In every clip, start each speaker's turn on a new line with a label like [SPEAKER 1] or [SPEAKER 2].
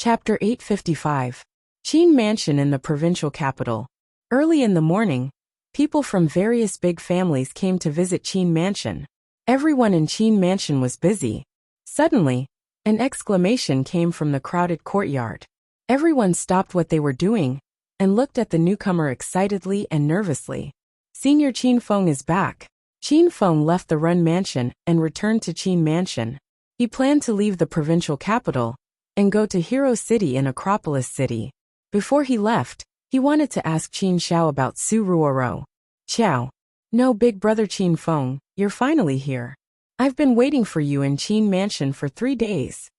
[SPEAKER 1] Chapter 855. Qin Mansion in the provincial capital. Early in the morning, people from various big families came to visit Qin Mansion. Everyone in Qin Mansion was busy. Suddenly, an exclamation came from the crowded courtyard. Everyone stopped what they were doing and looked at the newcomer excitedly and nervously. Senior Qin Feng is back. Qin Feng left the Run Mansion and returned to Qin Mansion. He planned to leave the provincial capital and go to Hero City in Acropolis City. Before he left, he wanted to ask Qin Xiao about Su Ruoro. Xiao. No, big brother Qin Feng, you're finally here. I've been waiting for you in Qin Mansion for 3 days.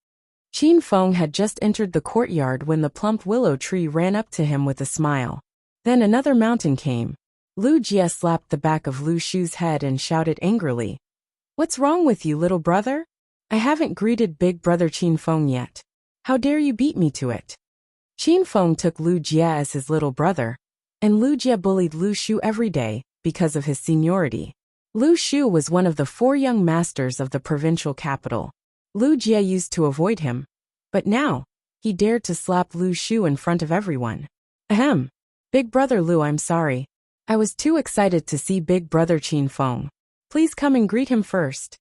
[SPEAKER 1] Qin Feng had just entered the courtyard when the plump willow tree ran up to him with a smile. Then another mountain came. Lu Jie slapped the back of Lu Shu's head and shouted angrily. What's wrong with you, little brother? I haven't greeted big brother Qin Feng yet. How dare you beat me to it? Qin Feng took Lu Jie as his little brother, and Lu Jie bullied Lu Shu every day because of his seniority. Lu Shu was one of the 4 young masters of the provincial capital. Lu Jie used to avoid him, but now, he dared to slap Lu Shu in front of everyone. Ahem. Big brother Lu, I'm sorry. I was too excited to see big brother Qin Feng. Please come and greet him first.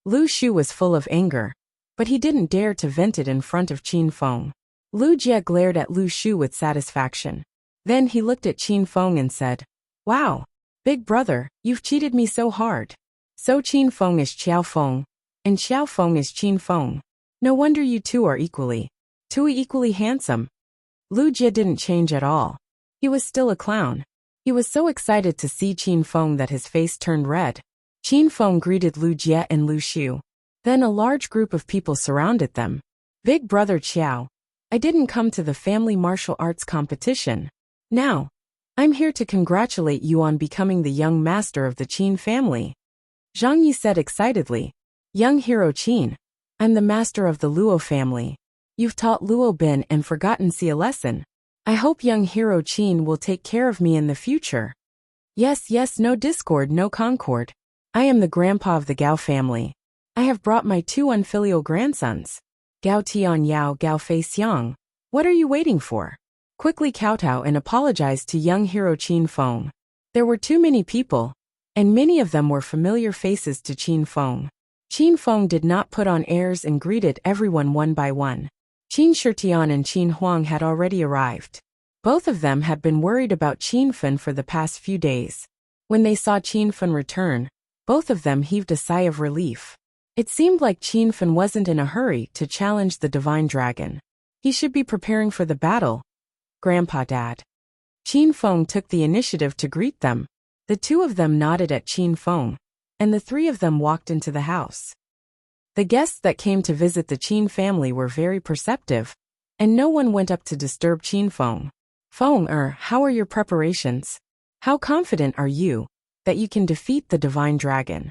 [SPEAKER 1] Lu Shu was full of anger, but he didn't dare to vent it in front of Qin Feng. Lu Jie glared at Lu Shu with satisfaction. Then he looked at Qin Feng and said, Wow, big brother, you've cheated me so hard. So Qin Feng is Xiao Feng, and Xiao Feng is Qin Feng. No wonder you two are equally handsome. Lu Jie didn't change at all. He was still a clown. He was so excited to see Qin Feng that his face turned red. Qin Feng greeted Lu Jie and Lu Shu. Then a large group of people surrounded them. Big brother Qiao, I didn't come to the family martial arts competition. Now, I'm here to congratulate you on becoming the young master of the Qin family. Zhang Yi said excitedly. Young hero Qin, I'm the master of the Luo family. You've taught Luo Bin and forgotten see a lesson. I hope young hero Qin will take care of me in the future. Yes, no discord, no concord. I am the grandpa of the Gao family. I have brought my 2 unfilial grandsons. Gao Tian Yao, Gao Fei Xiang. What are you waiting for? Quickly kowtow and apologize to young hero Qin Feng. There were too many people, and many of them were familiar faces to Qin Feng. Qin Feng did not put on airs and greeted everyone one by one. Qin Shitian and Qin Huang had already arrived. Both of them had been worried about Qin Fen for the past few days. When they saw Qin Fen return, both of them heaved a sigh of relief. It seemed like Qin Fen wasn't in a hurry to challenge the divine dragon. He should be preparing for the battle. Grandpa Dad. Qin Feng took the initiative to greet them. The 2 of them nodded at Qin Feng, and the 3 of them walked into the house. The guests that came to visit the Qin family were very perceptive, and no one went up to disturb Qin Feng. Feng, how are your preparations? How confident are you that you can defeat the divine dragon?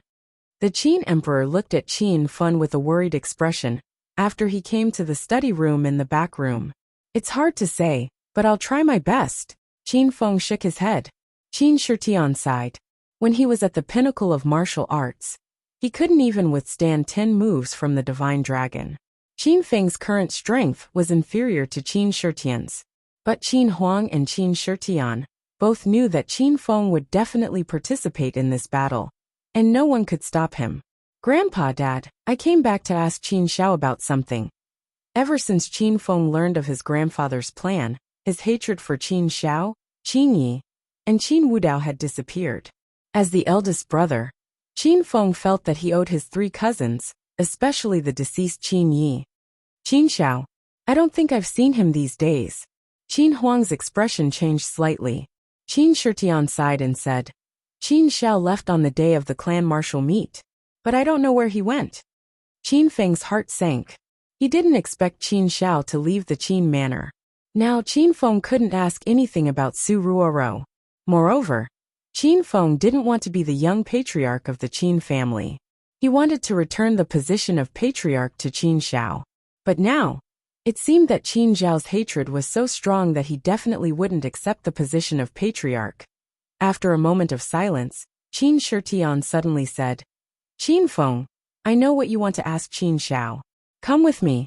[SPEAKER 1] The Qin emperor looked at Qin Fen with a worried expression after he came to the study room in the back room. It's hard to say, but I'll try my best. Qin Feng shook his head. Qin Shitian sighed. When he was at the pinnacle of martial arts, he couldn't even withstand 10 moves from the divine dragon. Qin Feng's current strength was inferior to Qin Shitian's. But Qin Huang and Qin Shitian both knew that Qin Feng would definitely participate in this battle, and no one could stop him. Grandpa Dad, I came back to ask Qin Xiao about something. Ever since Qin Feng learned of his grandfather's plan, his hatred for Qin Xiao, Qin Yi, and Qin Wudao had disappeared. As the eldest brother, Qin Feng felt that he owed his 3 cousins, especially the deceased Qin Yi. Qin Xiao, I don't think I've seen him these days. Qin Huang's expression changed slightly. Qin Shitian sighed and said, Qin Xiao left on the day of the clan martial meet, but I don't know where he went. Qin Feng's heart sank. He didn't expect Qin Xiao to leave the Qin manor. Now Qin Feng couldn't ask anything about Su Ruoro. Moreover, Qin Feng didn't want to be the young patriarch of the Qin family. He wanted to return the position of patriarch to Qin Xiao. But now, it seemed that Qin Xiao's hatred was so strong that he definitely wouldn't accept the position of patriarch. After a moment of silence, Qin Shitian suddenly said, Qin Feng, I know what you want to ask Qin Xiao. Come with me.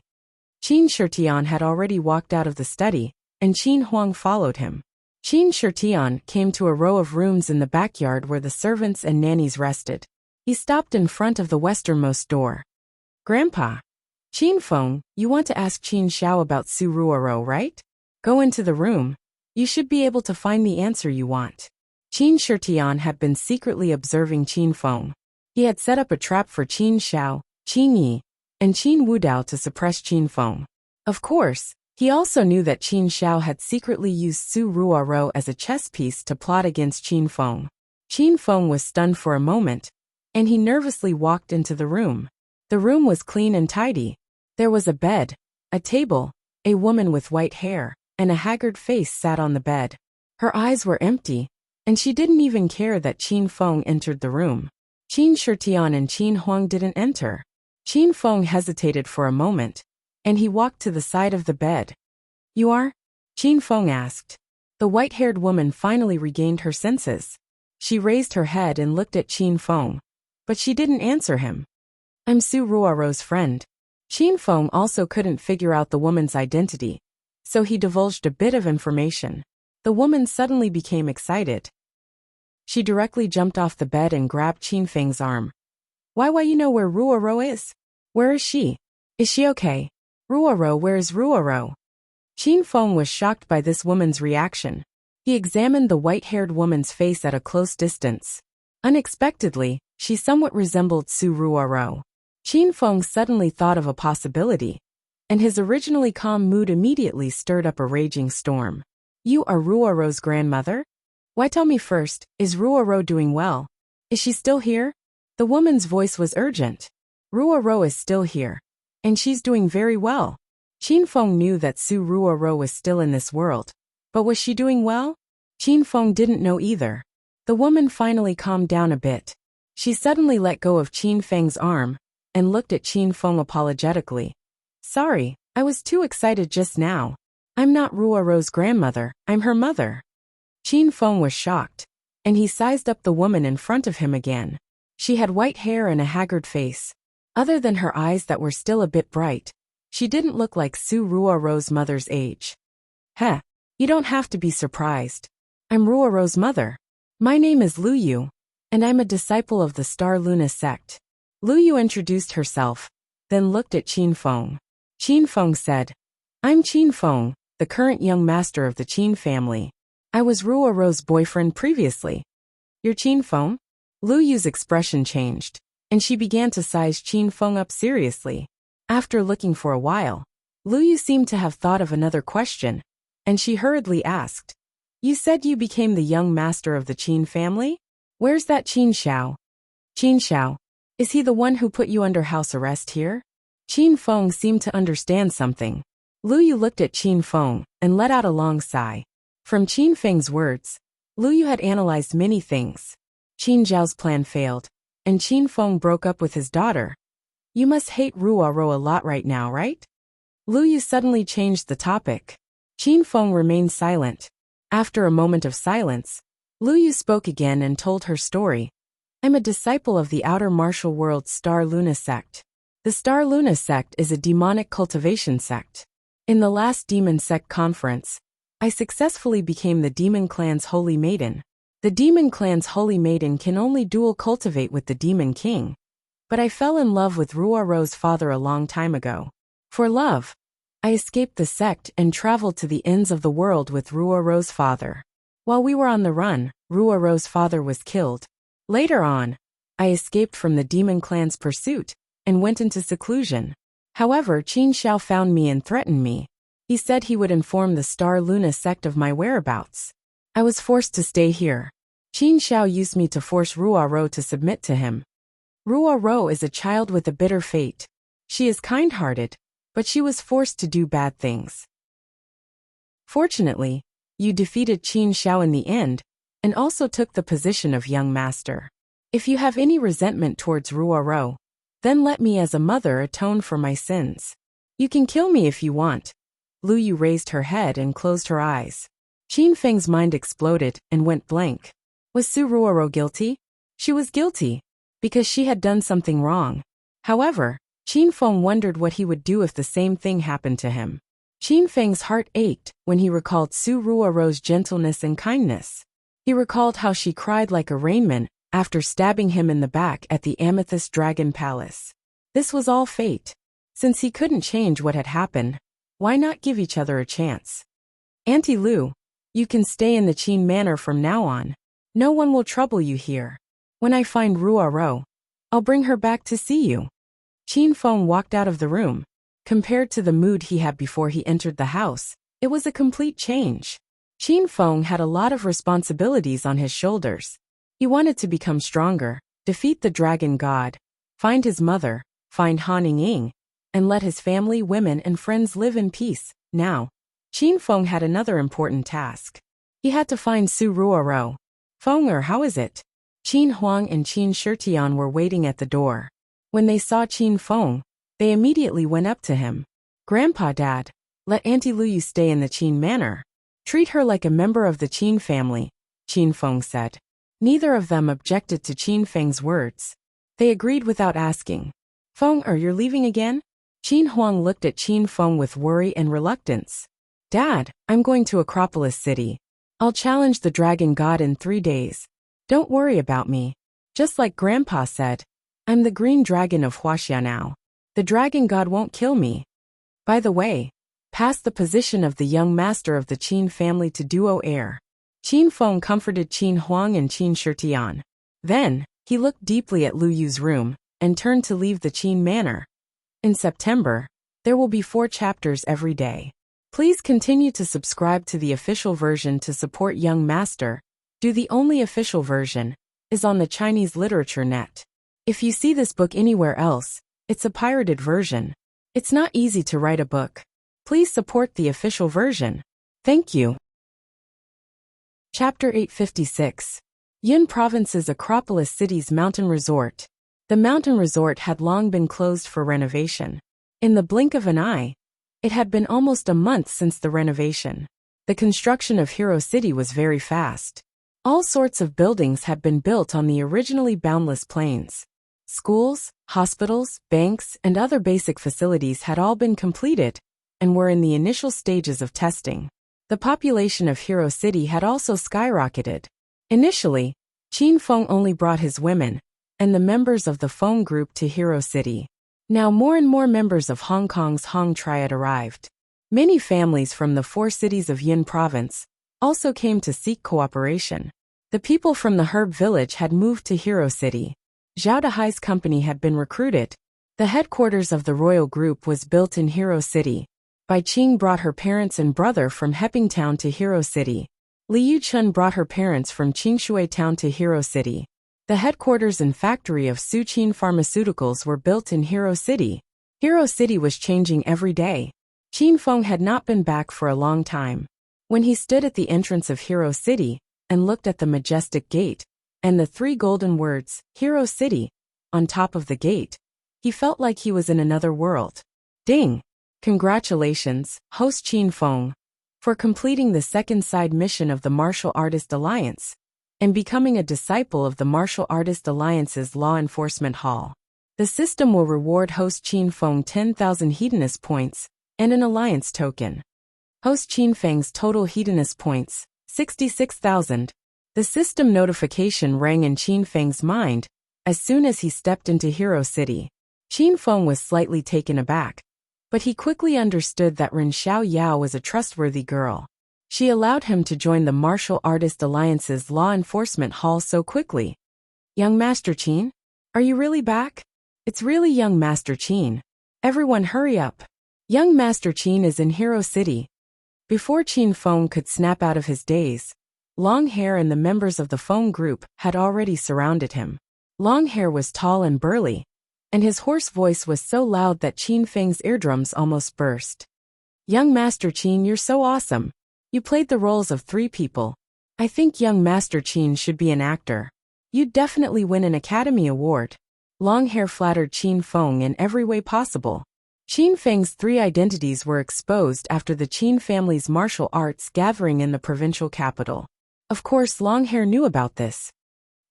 [SPEAKER 1] Qin Shitian had already walked out of the study, and Qin Huang followed him. Qin Shitian came to a row of rooms in the backyard where the servants and nannies rested. He stopped in front of the westernmost door. Grandpa. Qin Feng, you want to ask Qin Xiao about Su Ruoro, right? Go into the room. You should be able to find the answer you want. Qin Shitian had been secretly observing Qin Feng. He had set up a trap for Qin Xiao, Qin Yi, and Qin Wudao to suppress Qin Feng. Of course, he also knew that Qin Xiao had secretly used Su Ruoro as a chess piece to plot against Qin Feng. Qin Feng was stunned for a moment, and he nervously walked into the room. The room was clean and tidy. There was a bed, a table, a woman with white hair, and a haggard face sat on the bed. Her eyes were empty, and she didn't even care that Qin Feng entered the room. Qin Shitian and Qin Huang didn't enter. Qin Feng hesitated for a moment, and he walked to the side of the bed. You are? Qin Feng asked. The white-haired woman finally regained her senses. She raised her head and looked at Qin Feng, but she didn't answer him. I'm Su Ruoro's friend. Qin Feng also couldn't figure out the woman's identity, so he divulged a bit of information. The woman suddenly became excited. She directly jumped off the bed and grabbed Qin Feng's arm. Why you know where Ruoro is? Where is she? Is she okay? Ruoro, where is Ruoro? Qin Feng was shocked by this woman's reaction. He examined the white-haired woman's face at a close distance. Unexpectedly, she somewhat resembled Su Ruoro. Qin Feng suddenly thought of a possibility, and his originally calm mood immediately stirred up a raging storm. You are Ruoro's grandmother? Why tell me first, is Ruoro doing well? Is she still here? The woman's voice was urgent. Ruoro is still here, and she's doing very well. Qin Feng knew that Su Ruoro was still in this world, but was she doing well? Qin Feng didn't know either. The woman finally calmed down a bit. She suddenly let go of Qin Feng's arm, and looked at Qin Feng apologetically. Sorry, I was too excited just now. I'm not Ruoro's grandmother, I'm her mother. Qin Feng was shocked, and he sized up the woman in front of him again. She had white hair and a haggard face. Other than her eyes that were still a bit bright, she didn't look like Su Ruoro's mother's age. Heh, you don't have to be surprised. I'm Ruoro's mother. My name is Lu Yu, and I'm a disciple of the Star Luna sect. Lu Yu introduced herself, then looked at Qin Feng. Qin Feng said, I'm Qin Feng, the current young master of the Qin family. I was Ruoro's boyfriend previously. You're Qin Feng? Lu Yu's expression changed, and she began to size Qin Feng up seriously. After looking for a while, Lu Yu seemed to have thought of another question, and she hurriedly asked, You said you became the young master of the Qin family? Where's that Qin Xiao? Qin Xiao. Is he the one who put you under house arrest here? Qin Feng seemed to understand something. Lu Yu looked at Qin Feng and let out a long sigh. From Qin Feng's words, Lu Yu had analyzed many things. Qin Zhao's plan failed, and Qin Feng broke up with his daughter. You must hate Ruoro a lot right now, right? Lu Yu suddenly changed the topic. Qin Feng remained silent. After a moment of silence, Lu Yu spoke again and told her story. I'm a disciple of the outer martial world Star Luna sect. The Star Luna sect is a demonic cultivation sect. In the last Demon Sect conference, I successfully became the Demon Clan's Holy Maiden. The Demon Clan's Holy Maiden can only dual cultivate with the Demon King. But I fell in love with Ruoro's father a long time ago. For love, I escaped the sect and traveled to the ends of the world with Ruoro's father. While we were on the run, Ruoro's father was killed. Later on, I escaped from the Demon Clan's pursuit and went into seclusion. However, Qin Xiao found me and threatened me. He said he would inform the Star Luna sect of my whereabouts. I was forced to stay here. Qin Xiao used me to force Ruoro to submit to him. Ruoro is a child with a bitter fate. She is kind-hearted, but she was forced to do bad things. Fortunately, you defeated Qin Xiao in the end, and also took the position of young master. If you have any resentment towards Ruoro, then let me as a mother atone for my sins. You can kill me if you want. Lu Yu raised her head and closed her eyes. Qin Feng's mind exploded and went blank. Was Su Ruoro guilty? She was guilty, because she had done something wrong. However, Qin Feng wondered what he would do if the same thing happened to him. Qin Feng's heart ached when he recalled Su Ruo's gentleness and kindness. He recalled how she cried like a rainman after stabbing him in the back at the Amethyst Dragon Palace. This was all fate. Since he couldn't change what had happened, why not give each other a chance? Auntie Lu, you can stay in the Qin Manor from now on. No one will trouble you here. When I find Ruo, I'll bring her back to see you. Qin Feng walked out of the room. Compared to the mood he had before he entered the house, it was a complete change. Qin Feng had a lot of responsibilities on his shoulders. He wanted to become stronger, defeat the dragon god, find his mother, find Han Ying, and let his family, women, and friends live in peace. Now, Qin Feng had another important task. He had to find Su Ruo. Fenger, how is it? Qin Huang and Qin Shitian were waiting at the door. When they saw Qin Feng, they immediately went up to him. Grandpa, Dad, let Auntie Lu stay in the Qin Manor. Treat her like a member of the Qin family, Qin Feng said. Neither of them objected to Qin Feng's words. They agreed without asking. Fenger, you're leaving again? Qin Huang looked at Qin Feng with worry and reluctance. Dad, I'm going to Acropolis City. I'll challenge the dragon god in 3 days. Don't worry about me. Just like Grandpa said, I'm the green dragon of Wuxia now. The dragon god won't kill me. By the way, pass the position of the young master of the Qin family to duo heir. Qin Feng comforted Qin Huang and Qin Shitian. Then, he looked deeply at Lu Yu's room and turned to leave the Qin Manor. In September, there will be 4 chapters every day. Please continue to subscribe to the official version to support Young Master. The only official version is on the Chinese Literature Net. If you see this book anywhere else, it's a pirated version. It's not easy to write a book. Please support the official version. Thank you. Chapter 856. Yun Province's Acropolis City's Mountain Resort. The mountain resort had long been closed for renovation. In the blink of an eye, it had been almost a month since the renovation. The construction of Hero City was very fast. All sorts of buildings had been built on the originally boundless plains. Schools, hospitals, banks, and other basic facilities had all been completed and were in the initial stages of testing. The population of Hero City had also skyrocketed. Initially, Qin Feng only brought his women and the members of the Feng group to Hero City. Now more and more members of Hong Kong's Hong Triad arrived. Many families from the 4 cities of Yun Province also came to seek cooperation. The people from the Herb Village had moved to Hero City. Zhao Dehai's company had been recruited. The headquarters of the royal group was built in Hero City. Bai Qing brought her parents and brother from Heping Town to Hero City. Liu Chun brought her parents from Qingshui Town to Hero City. The headquarters and factory of Su Qin Pharmaceuticals were built in Hero City. Hero City was changing every day. Qin Feng had not been back for a long time. When he stood at the entrance of Hero City and looked at the majestic gate and the 3 golden words, Hero City, on top of the gate, he felt like he was in another world. Ding! Congratulations, host Qin Feng, for completing the second side mission of the Martial Artist Alliance and becoming a disciple of the Martial Artist Alliance's Law Enforcement Hall. The system will reward host Qin Feng 10,000 Hedonist points and an alliance token. Host Qin Feng's total Hedonist points, 66,000. The system notification rang in Qin Feng's mind as soon as he stepped into Hero City. Qin Feng was slightly taken aback, but he quickly understood that Ren Xiaoyao was a trustworthy girl. She allowed him to join the Martial Artist Alliance's Law Enforcement Hall so quickly. Young Master Qin? Are you really back? It's really Young Master Qin. Everyone hurry up. Young Master Qin is in Hero City. Before Qin Feng could snap out of his daze, Long Hair and the members of the Feng group had already surrounded him. Long Hair was tall and burly, and his hoarse voice was so loud that Qin Feng's eardrums almost burst. Young Master Qin, you're so awesome. You played the roles of 3 people. I think Young Master Qin should be an actor. You'd definitely win an Academy Award. Long Hair flattered Qin Feng in every way possible. Qin Feng's 3 identities were exposed after the Qin family's martial arts gathering in the provincial capital. Of course, Long Hair knew about this.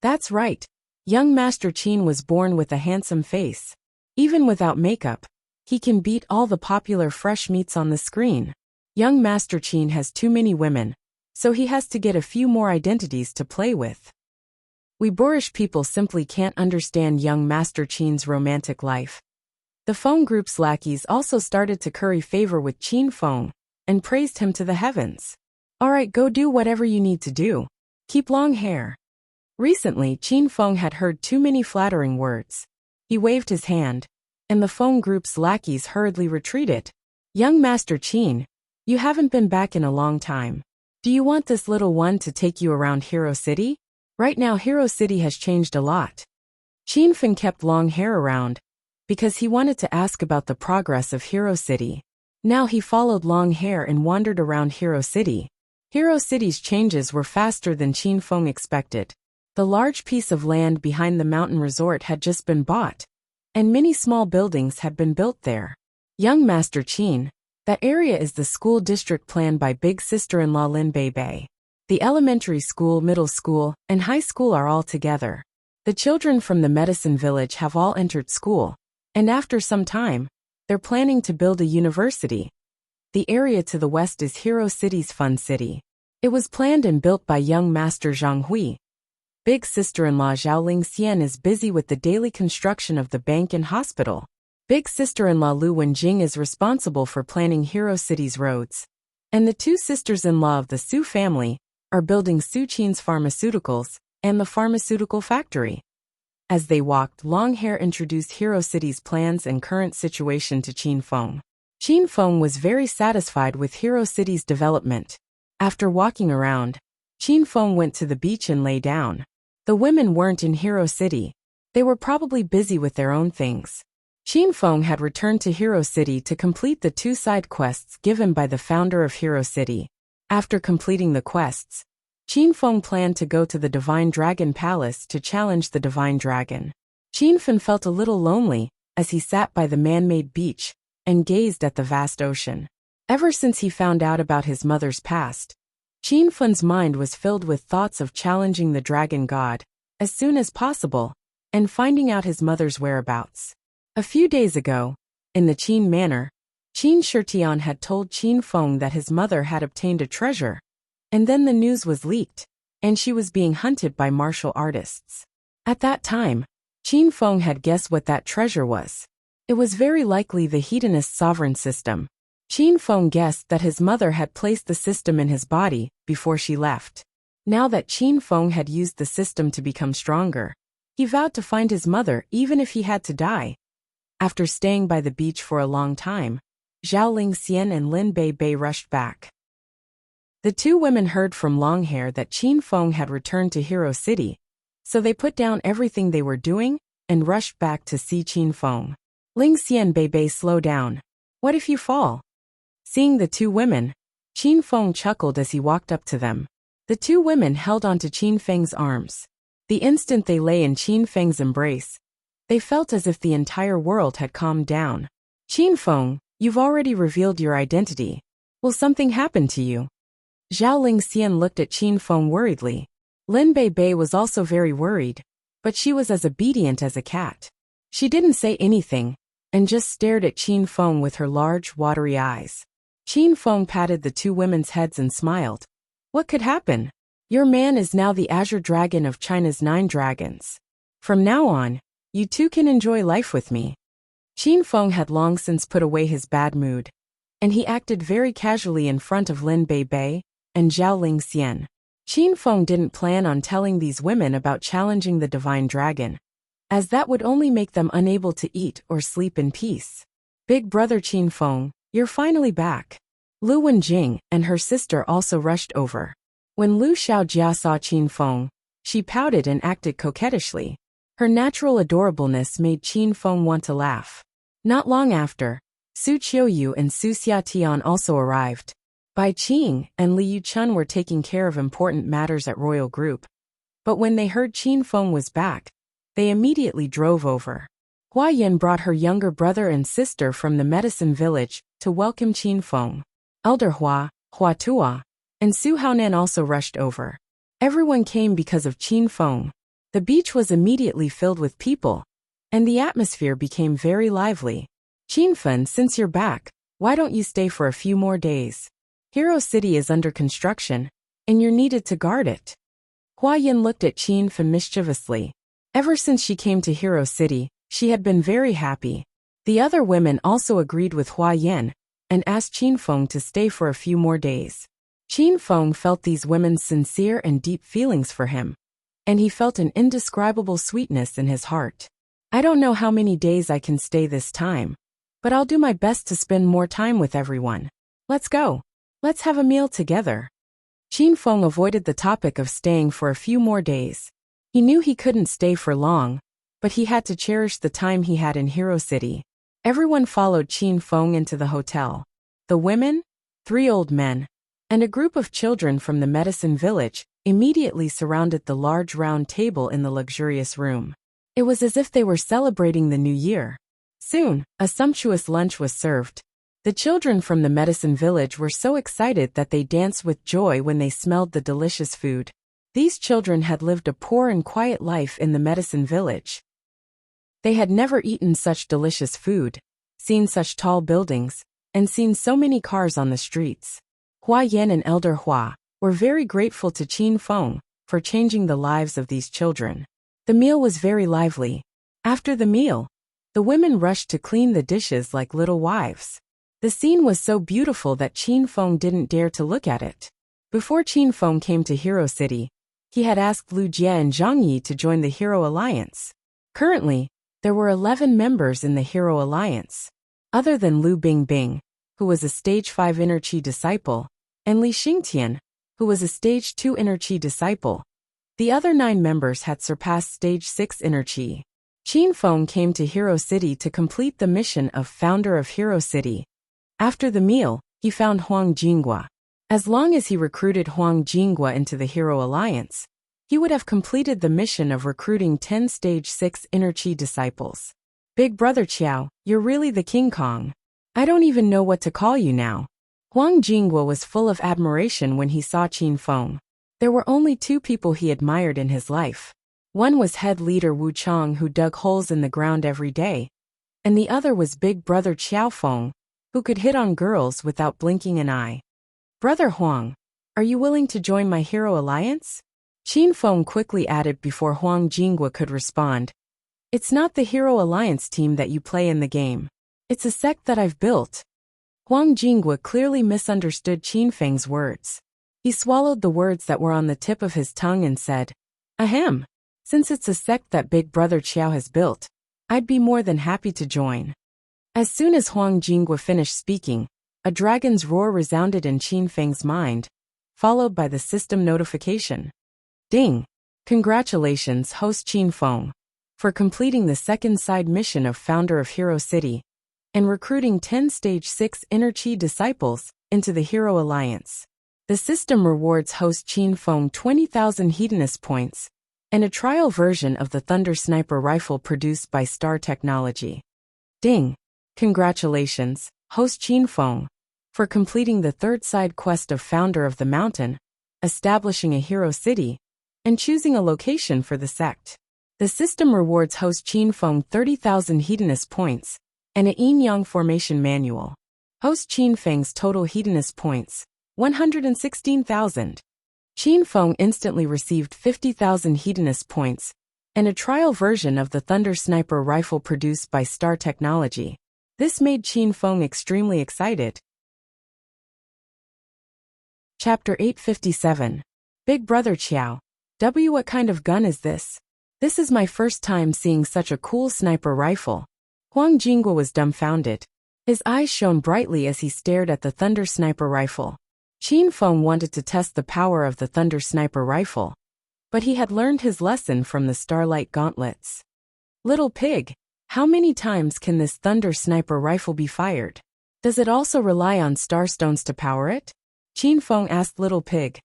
[SPEAKER 1] That's right. Young Master Qin was born with a handsome face. Even without makeup, he can beat all the popular fresh meats on the screen. Young Master Qin has too many women, so he has to get a few more identities to play with. We boorish people simply can't understand young Master Qin's romantic life. The Feng group's lackeys also started to curry favor with Qin Feng and praised him to the heavens. Alright, go do whatever you need to do. Keep long hair. Recently, Qin Feng had heard too many flattering words. He waved his hand, and the Feng group's lackeys hurriedly retreated. Young Master Qin, you haven't been back in a long time. Do you want this little one to take you around Hero City? Right now Hero City has changed a lot. Qin Feng kept long hair around, because he wanted to ask about the progress of Hero City. Now he followed long hair and wandered around Hero City. Hero City's changes were faster than Qin Feng expected. The large piece of land behind the mountain resort had just been bought, and many small buildings had been built there. Young Master Qin, that area is the school district planned by big sister-in-law Lin Bei. The elementary school, middle school, and high school are all together. The children from the medicine village have all entered school, and after some time, they're planning to build a university. The area to the west is Hero City's Fun City. It was planned and built by young Master Zhang Hui. Big sister-in-law Zhaoling Xian is busy with the daily construction of the bank and hospital. Big sister-in-law Lu Wenjing is responsible for planning Hero City's roads. And the two sisters-in-law of the Su family are building Su Qin's pharmaceuticals and the pharmaceutical factory. As they walked, Longhair introduced Hero City's plans and current situation to Qin Feng. Qin Feng was very satisfied with Hero City's development. After walking around, Qin Feng went to the beach and lay down. The women weren't in Hero City. They were probably busy with their own things. Qin Feng had returned to Hero City to complete the 2 side quests given by the founder of Hero City. After completing the quests, Qin Feng planned to go to the Divine Dragon Palace to challenge the Divine Dragon. Qin Feng felt a little lonely as he sat by the man-made beach and gazed at the vast ocean. Ever since he found out about his mother's past, Qin Feng's mind was filled with thoughts of challenging the dragon god as soon as possible and finding out his mother's whereabouts. A few days ago, in the Qin Manor, Qin Shitian had told Qin Feng that his mother had obtained a treasure, and then the news was leaked, and she was being hunted by martial artists. At that time, Qin Feng had guessed what that treasure was. It was very likely the Hedonist sovereign system. Qin Feng guessed that his mother had placed the system in his body before she left. Now that Qin Feng had used the system to become stronger, he vowed to find his mother even if he had to die. After staying by the beach for a long time, Zhaoling Xian and Lin Bei rushed back. The two women heard from Longhair that Qin Feng had returned to Hero City, so they put down everything they were doing and rushed back to see Qin Feng. Ling Xian Bei, slow down. What if you fall? Seeing the two women, Qin Feng chuckled as he walked up to them. The two women held onto Qin Feng's arms. The instant they lay in Qin Feng's embrace, they felt as if the entire world had calmed down. Qin Feng, you've already revealed your identity. Will something happen to you? Zhaoling Xian looked at Qin Feng worriedly. Lin Bei was also very worried, but she was as obedient as a cat. She didn't say anything, and just stared at Qin Feng with her large, watery eyes. Qin Feng patted the two women's heads and smiled. What could happen? Your man is now the Azure Dragon of China's 9 dragons. From now on, you two can enjoy life with me. Qin Feng had long since put away his bad mood, and he acted very casually in front of Lin Bei and Zhaoling Xian. Qin Feng didn't plan on telling these women about challenging the Divine Dragon, as that would only make them unable to eat or sleep in peace. Big brother Qin Feng, you're finally back. Lu Wenjing and her sister also rushed over. When Lu Xiaojia saw Qin Feng, she pouted and acted coquettishly. Her natural adorableness made Qin Feng want to laugh. Not long after, Su Qiuyu and Su Xiatian also arrived. Bai Qing and Li Yuchun were taking care of important matters at Royal Group. But when they heard Qin Feng was back, they immediately drove over. Hua Yin brought her younger brother and sister from the medicine village to welcome Qin Feng. Elder Hua, Hua Tua, and Su Haonan also rushed over. Everyone came because of Qin Feng. The beach was immediately filled with people, and the atmosphere became very lively. Qinfen, since you're back, why don't you stay for a few more days? Hero City is under construction, and you're needed to guard it. Hua Yin looked at Qinfen mischievously. Ever since she came to Hero City, she had been very happy. The other women also agreed with Hua Yin and asked Qinfeng to stay for a few more days. Qinfeng felt these women's sincere and deep feelings for him, and he felt an indescribable sweetness in his heart. I don't know how many days I can stay this time, but I'll do my best to spend more time with everyone. Let's go. Let's have a meal together. Qinfeng avoided the topic of staying for a few more days. He knew he couldn't stay for long, but he had to cherish the time he had in Hero City. Everyone followed Qinfeng into the hotel. The women, 3 old men, and a group of children from the medicine village immediately surrounded the large round table in the luxurious room. It was as if they were celebrating the new year. Soon, a sumptuous lunch was served. The children from the medicine village were so excited that they danced with joy when they smelled the delicious food. These children had lived a poor and quiet life in the medicine village. They had never eaten such delicious food, seen such tall buildings, and seen so many cars on the streets. Hua Yin and Elder Hua were very grateful to Qinfeng for changing the lives of these children. The meal was very lively. After the meal, the women rushed to clean the dishes like little wives. The scene was so beautiful that Qinfeng didn't dare to look at it. Before Qinfeng came to Hero City, he had asked Lu Jie and Zhang Yi to join the Hero Alliance. Currently, there were 11 members in the Hero Alliance. Other than Lu Bingbing, who was a Stage 5 Inner Qi disciple, and Li Xingtian, who was a Stage 2 Inner Qi disciple, the other 9 members had surpassed Stage 6 Inner Qi. Qinfeng came to Hero City to complete the mission of founder of Hero City. After the meal, he found Huang Jinghua. As long as he recruited Huang Jinghua into the Hero Alliance, he would have completed the mission of recruiting 10 Stage 6 Inner Qi disciples. Big Brother Qiao, you're really the King Kong. I don't even know what to call you now. Huang Jinghua was full of admiration when he saw Qinfeng. There were only 2 people he admired in his life. One was head leader Wu Chang, who dug holes in the ground every day, and the other was Big Brother Qiaofeng, who could hit on girls without blinking an eye. Brother Huang, are you willing to join my Hero Alliance? Qinfeng quickly added before Huang Jinghua could respond. It's not the Hero Alliance team that you play in the game. It's a sect that I've built. Huang Jinghua clearly misunderstood Qinfeng's words. He swallowed the words that were on the tip of his tongue and said, Ahem. Since it's a sect that Big Brother Qiao has built, I'd be more than happy to join. As soon as Huang Jinghua finished speaking, a dragon's roar resounded in Qinfeng's mind, followed by the system notification. Ding! Congratulations, host Qinfeng, for completing the second side mission of founder of Hero City and recruiting 10 Stage 6 Inner Qi disciples into the Hero Alliance. The system rewards host Qinfeng 20,000 Hedonist points and a trial version of the Thunder Sniper rifle produced by Star Technology. Ding! Congratulations, host Qinfeng, for completing the third side quest of founder of the mountain, establishing a Hero City, and choosing a location for the sect. The system rewards host Qinfeng 30,000 Hedonist points and a yin-yang formation manual. Host Qinfeng's total Hedonist points, 116,000. Qinfeng instantly received 50,000 Hedonist points and a trial version of the Thunder Sniper rifle produced by Star Technology. This made Qinfeng extremely excited. Chapter 857. Big Brother Qiao. What kind of gun is this? This is my first time seeing such a cool sniper rifle. Huang Jinghua was dumbfounded. His eyes shone brightly as he stared at the Thunder Sniper rifle. Qinfeng wanted to test the power of the Thunder Sniper rifle, but he had learned his lesson from the Starlight Gauntlets. Little pig, how many times can this Thunder Sniper rifle be fired? Does it also rely on starstones to power it? Qinfeng asked Little Pig.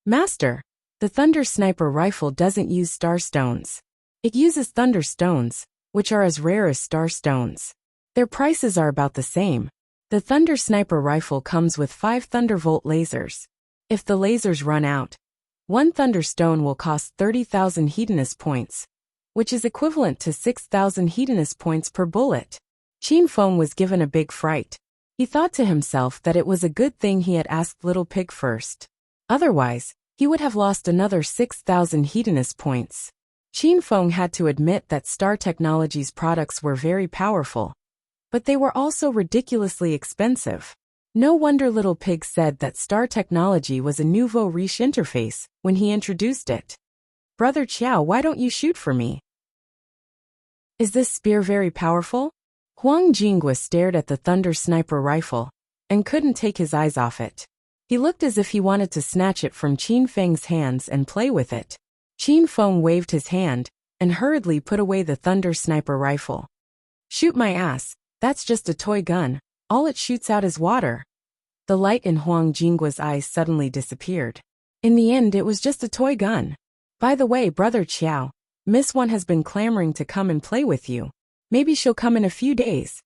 [SPEAKER 1] Master, the Thunder Sniper rifle doesn't use starstones. It uses thunderstones, which are as rare as starstones. Their prices are about the same. The Thunder Sniper rifle comes with 5 Thunderbolt lasers. If the lasers run out, one thunderstone will cost 30,000 Hedonist points, which is equivalent to 6,000 hedonist points per bullet. Qin Feng was given a big fright. He thought to himself that it was a good thing he had asked Little Pig first. Otherwise, he would have lost another 6,000 hedonist points. Qin Feng had to admit that Star Technology's products were very powerful, but they were also ridiculously expensive. No wonder Little Pig said that Star Technology was a nouveau riche interface when he introduced it. Brother Qiao, why don't you shoot for me? Is this spear very powerful? Huang Jinghua stared at the Thunder Sniper rifle and couldn't take his eyes off it. He looked as if he wanted to snatch it from Qin Feng's hands and play with it. Qin Feng waved his hand and hurriedly put away the Thunder Sniper rifle. Shoot my ass, that's just a toy gun, all it shoots out is water. The light in Huang Jinggua's eyes suddenly disappeared. In the end, it was just a toy gun. By the way, Brother Qiao, Miss One has been clamoring to come and play with you. Maybe she'll come in a few days.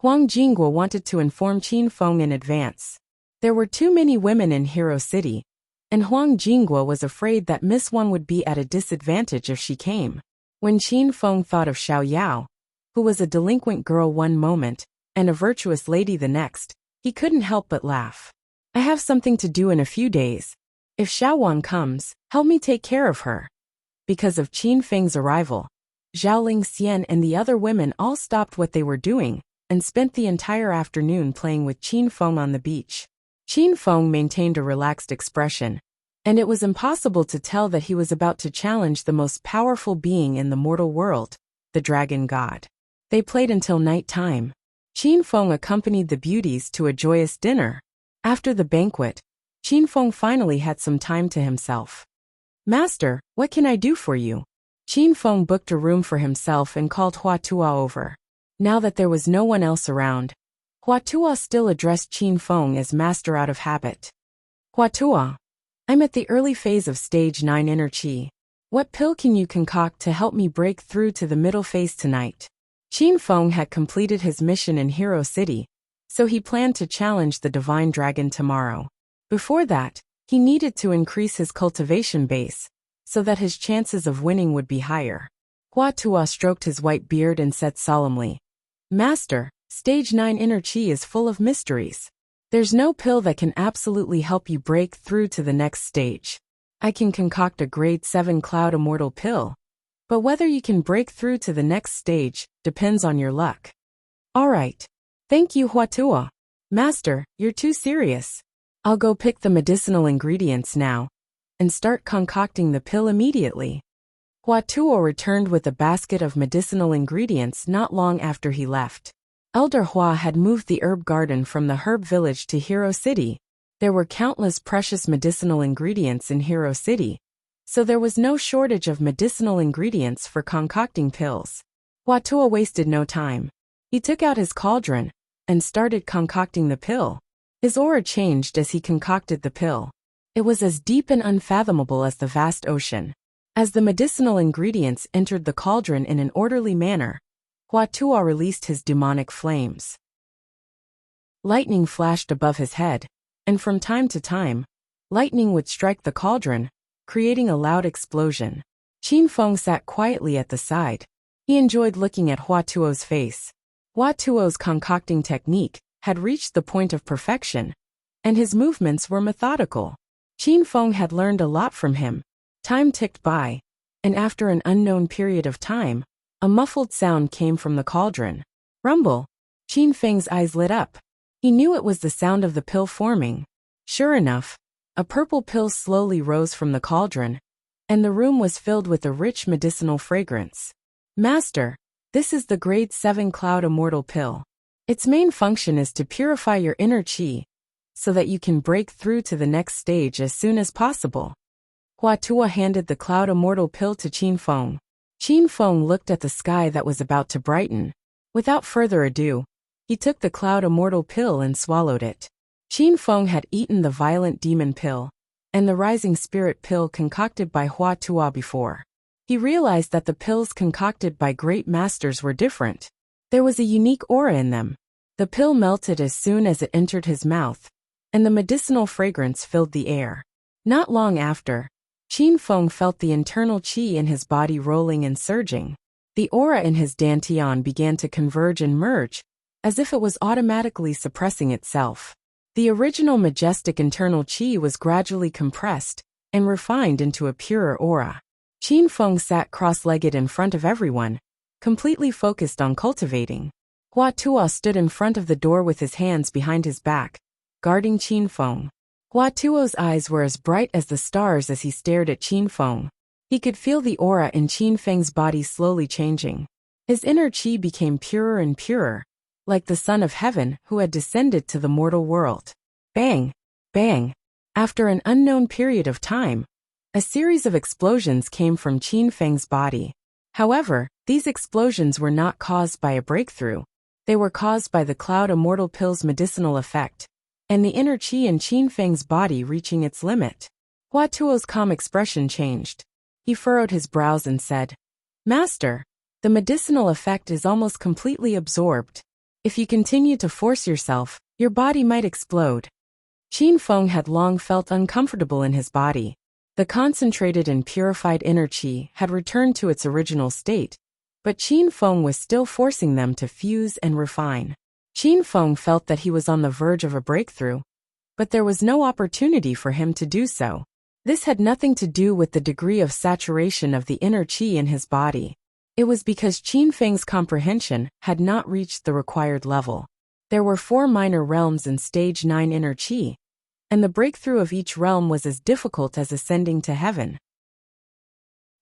[SPEAKER 1] Huang Jinghua wanted to inform Qin Feng in advance. There were too many women in Hero City, and Huang Jinghua was afraid that Miss One would be at a disadvantage if she came. When Qin Feng thought of Xiao Yao, who was a delinquent girl one moment and a virtuous lady the next, he couldn't help but laugh. I have something to do in a few days. If Xiao Wang comes, help me take care of her. Because of Qin Feng's arrival, Zhaoling Xian and the other women all stopped what they were doing and spent the entire afternoon playing with Qin Feng on the beach. Qin Feng maintained a relaxed expression, and it was impossible to tell that he was about to challenge the most powerful being in the mortal world, the dragon god. They played until night time. Qin Feng accompanied the beauties to a joyous dinner. After the banquet, Qin Feng finally had some time to himself. Master, what can I do for you? Qin Feng booked a room for himself and called Hua Tuo over. Now that there was no one else around, Hua Tuo still addressed Qin Feng as master out of habit. Hua Tuo, I'm at the early phase of stage 9 inner chi. What pill can you concoct to help me break through to the middle phase tonight? Qin Feng had completed his mission in Hero City, so he planned to challenge the Divine Dragon tomorrow. Before that, he needed to increase his cultivation base, so that his chances of winning would be higher. Hua Tuo stroked his white beard and said solemnly, Master, Stage 9 inner chi is full of mysteries. There's no pill that can absolutely help you break through to the next stage. I can concoct a grade 7 cloud immortal pill, but whether you can break through to the next stage depends on your luck. Alright. Thank you, Hua Tuo. Master, you're too serious. I'll go pick the medicinal ingredients now and start concocting the pill immediately. Hua Tuo returned with a basket of medicinal ingredients not long after he left. Elder Hua had moved the herb garden from the herb village to Hero City. There were countless precious medicinal ingredients in Hero City, so there was no shortage of medicinal ingredients for concocting pills. Hua Tuo wasted no time. He took out his cauldron and started concocting the pill. His aura changed as he concocted the pill. It was as deep and unfathomable as the vast ocean. As the medicinal ingredients entered the cauldron in an orderly manner, Hua Tuo released his demonic flames. Lightning flashed above his head, and from time to time, lightning would strike the cauldron, creating a loud explosion. Qin Feng sat quietly at the side. He enjoyed looking at Hua Tuo's face. Hua Tuo's concocting technique had reached the point of perfection, and his movements were methodical. Qin Feng had learned a lot from him. Time ticked by, and after an unknown period of time, a muffled sound came from the cauldron. Rumble! Qin Feng's eyes lit up. He knew it was the sound of the pill forming. Sure enough, a purple pill slowly rose from the cauldron, and the room was filled with a rich medicinal fragrance. Master, this is the grade 7 cloud immortal pill. Its main function is to purify your inner chi, so that you can break through to the next stage as soon as possible. Hua Tuo handed the cloud immortal pill to Qin Feng. Qin Feng looked at the sky that was about to brighten. Without further ado, he took the cloud immortal pill and swallowed it. Qin Feng had eaten the violent demon pill and the rising spirit pill concocted by Hua Tuo before. He realized that the pills concocted by great masters were different. There was a unique aura in them. The pill melted as soon as it entered his mouth, and the medicinal fragrance filled the air. Not long after, Qin Feng felt the internal qi in his body rolling and surging. The aura in his dantian began to converge and merge, as if it was automatically suppressing itself. The original majestic internal qi was gradually compressed and refined into a purer aura. Qin Feng sat cross-legged in front of everyone, completely focused on cultivating. Hua Tuo stood in front of the door with his hands behind his back, guarding Qin Feng. Hua Tuo's eyes were as bright as the stars as he stared at Qin Feng. He could feel the aura in Qin Feng's body slowly changing. His inner qi became purer and purer, like the Son of Heaven who had descended to the mortal world. Bang! Bang! After an unknown period of time, a series of explosions came from Qin Feng's body. However, these explosions were not caused by a breakthrough. They were caused by the Cloud Immortal Pill's medicinal effect, and the inner qi in Qin Feng's body reaching its limit. Hua Tuo's calm expression changed. He furrowed his brows and said, "Master, the medicinal effect is almost completely absorbed. If you continue to force yourself, your body might explode." Qin Feng had long felt uncomfortable in his body. The concentrated and purified inner qi had returned to its original state, but Qin Feng was still forcing them to fuse and refine. Qin Feng felt that he was on the verge of a breakthrough, but there was no opportunity for him to do so. This had nothing to do with the degree of saturation of the inner qi in his body. It was because Qin Feng's comprehension had not reached the required level. There were 4 minor realms in stage 9 inner qi, and the breakthrough of each realm was as difficult as ascending to heaven.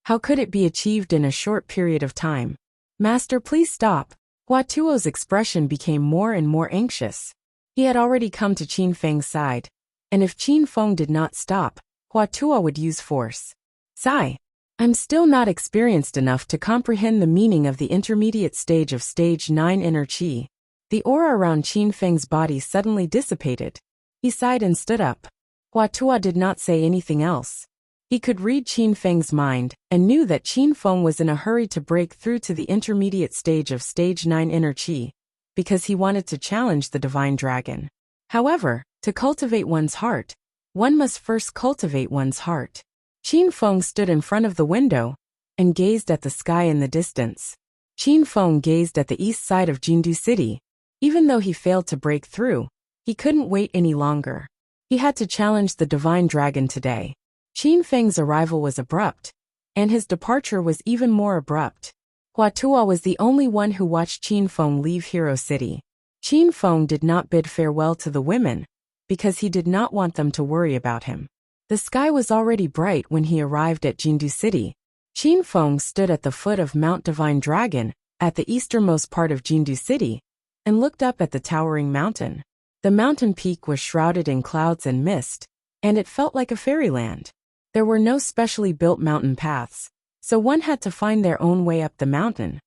[SPEAKER 1] How could it be achieved in a short period of time? "Master, please stop." Hua Tuo's expression became more and more anxious. He had already come to Qin Feng's side, and if Qin Feng did not stop, Hua Tuo would use force. "Sigh. I'm still not experienced enough to comprehend the meaning of the intermediate stage of stage 9 inner qi." The aura around Qin Feng's body suddenly dissipated. He sighed and stood up. Hua Tuo did not say anything else. He could read Qin Feng's mind and knew that Qin Feng was in a hurry to break through to the intermediate stage of stage 9 inner qi, because he wanted to challenge the divine dragon. However, to cultivate one's heart, one must first cultivate one's heart. Qin Feng stood in front of the window and gazed at the sky in the distance. Qin Feng gazed at the east side of Jindu City. Even though he failed to break through, he couldn't wait any longer. He had to challenge the divine dragon today. Qin Feng's arrival was abrupt, and his departure was even more abrupt. Hua Tuo was the only one who watched Qin Feng leave Hero City. Qin Feng did not bid farewell to the women, because he did not want them to worry about him. The sky was already bright when he arrived at Jindu City. Qin Feng stood at the foot of Mount Divine Dragon, at the easternmost part of Jindu City, and looked up at the towering mountain. The mountain peak was shrouded in clouds and mist, and it felt like a fairyland. There were no specially built mountain paths, so one had to find their own way up the mountain.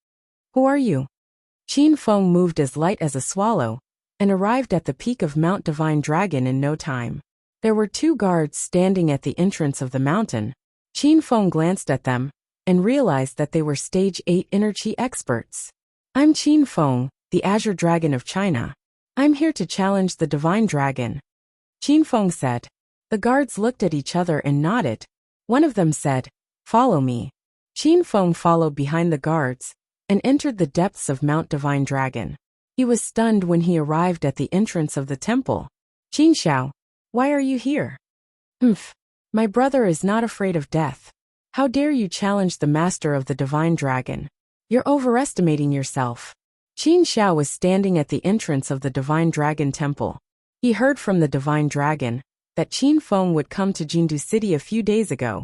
[SPEAKER 1] "Who are you?" Qin Feng moved as light as a swallow, and arrived at the peak of Mount Divine Dragon in no time. There were 2 guards standing at the entrance of the mountain. Qin Feng glanced at them, and realized that they were stage 8 inner qi experts. "I'm Qin Feng, the Azure Dragon of China. I'm here to challenge the divine dragon," Qin Feng said. The guards looked at each other and nodded. One of them said, "Follow me." Qin Feng followed behind the guards, and entered the depths of Mount Divine Dragon. He was stunned when he arrived at the entrance of the temple. "Qin Xiao, why are you here?" "Humph, my brother is not afraid of death. How dare you challenge the master of the divine dragon? You're overestimating yourself." Qin Xiao was standing at the entrance of the divine dragon temple. He heard from the divine dragon that Qin Feng would come to Jindu City a few days ago,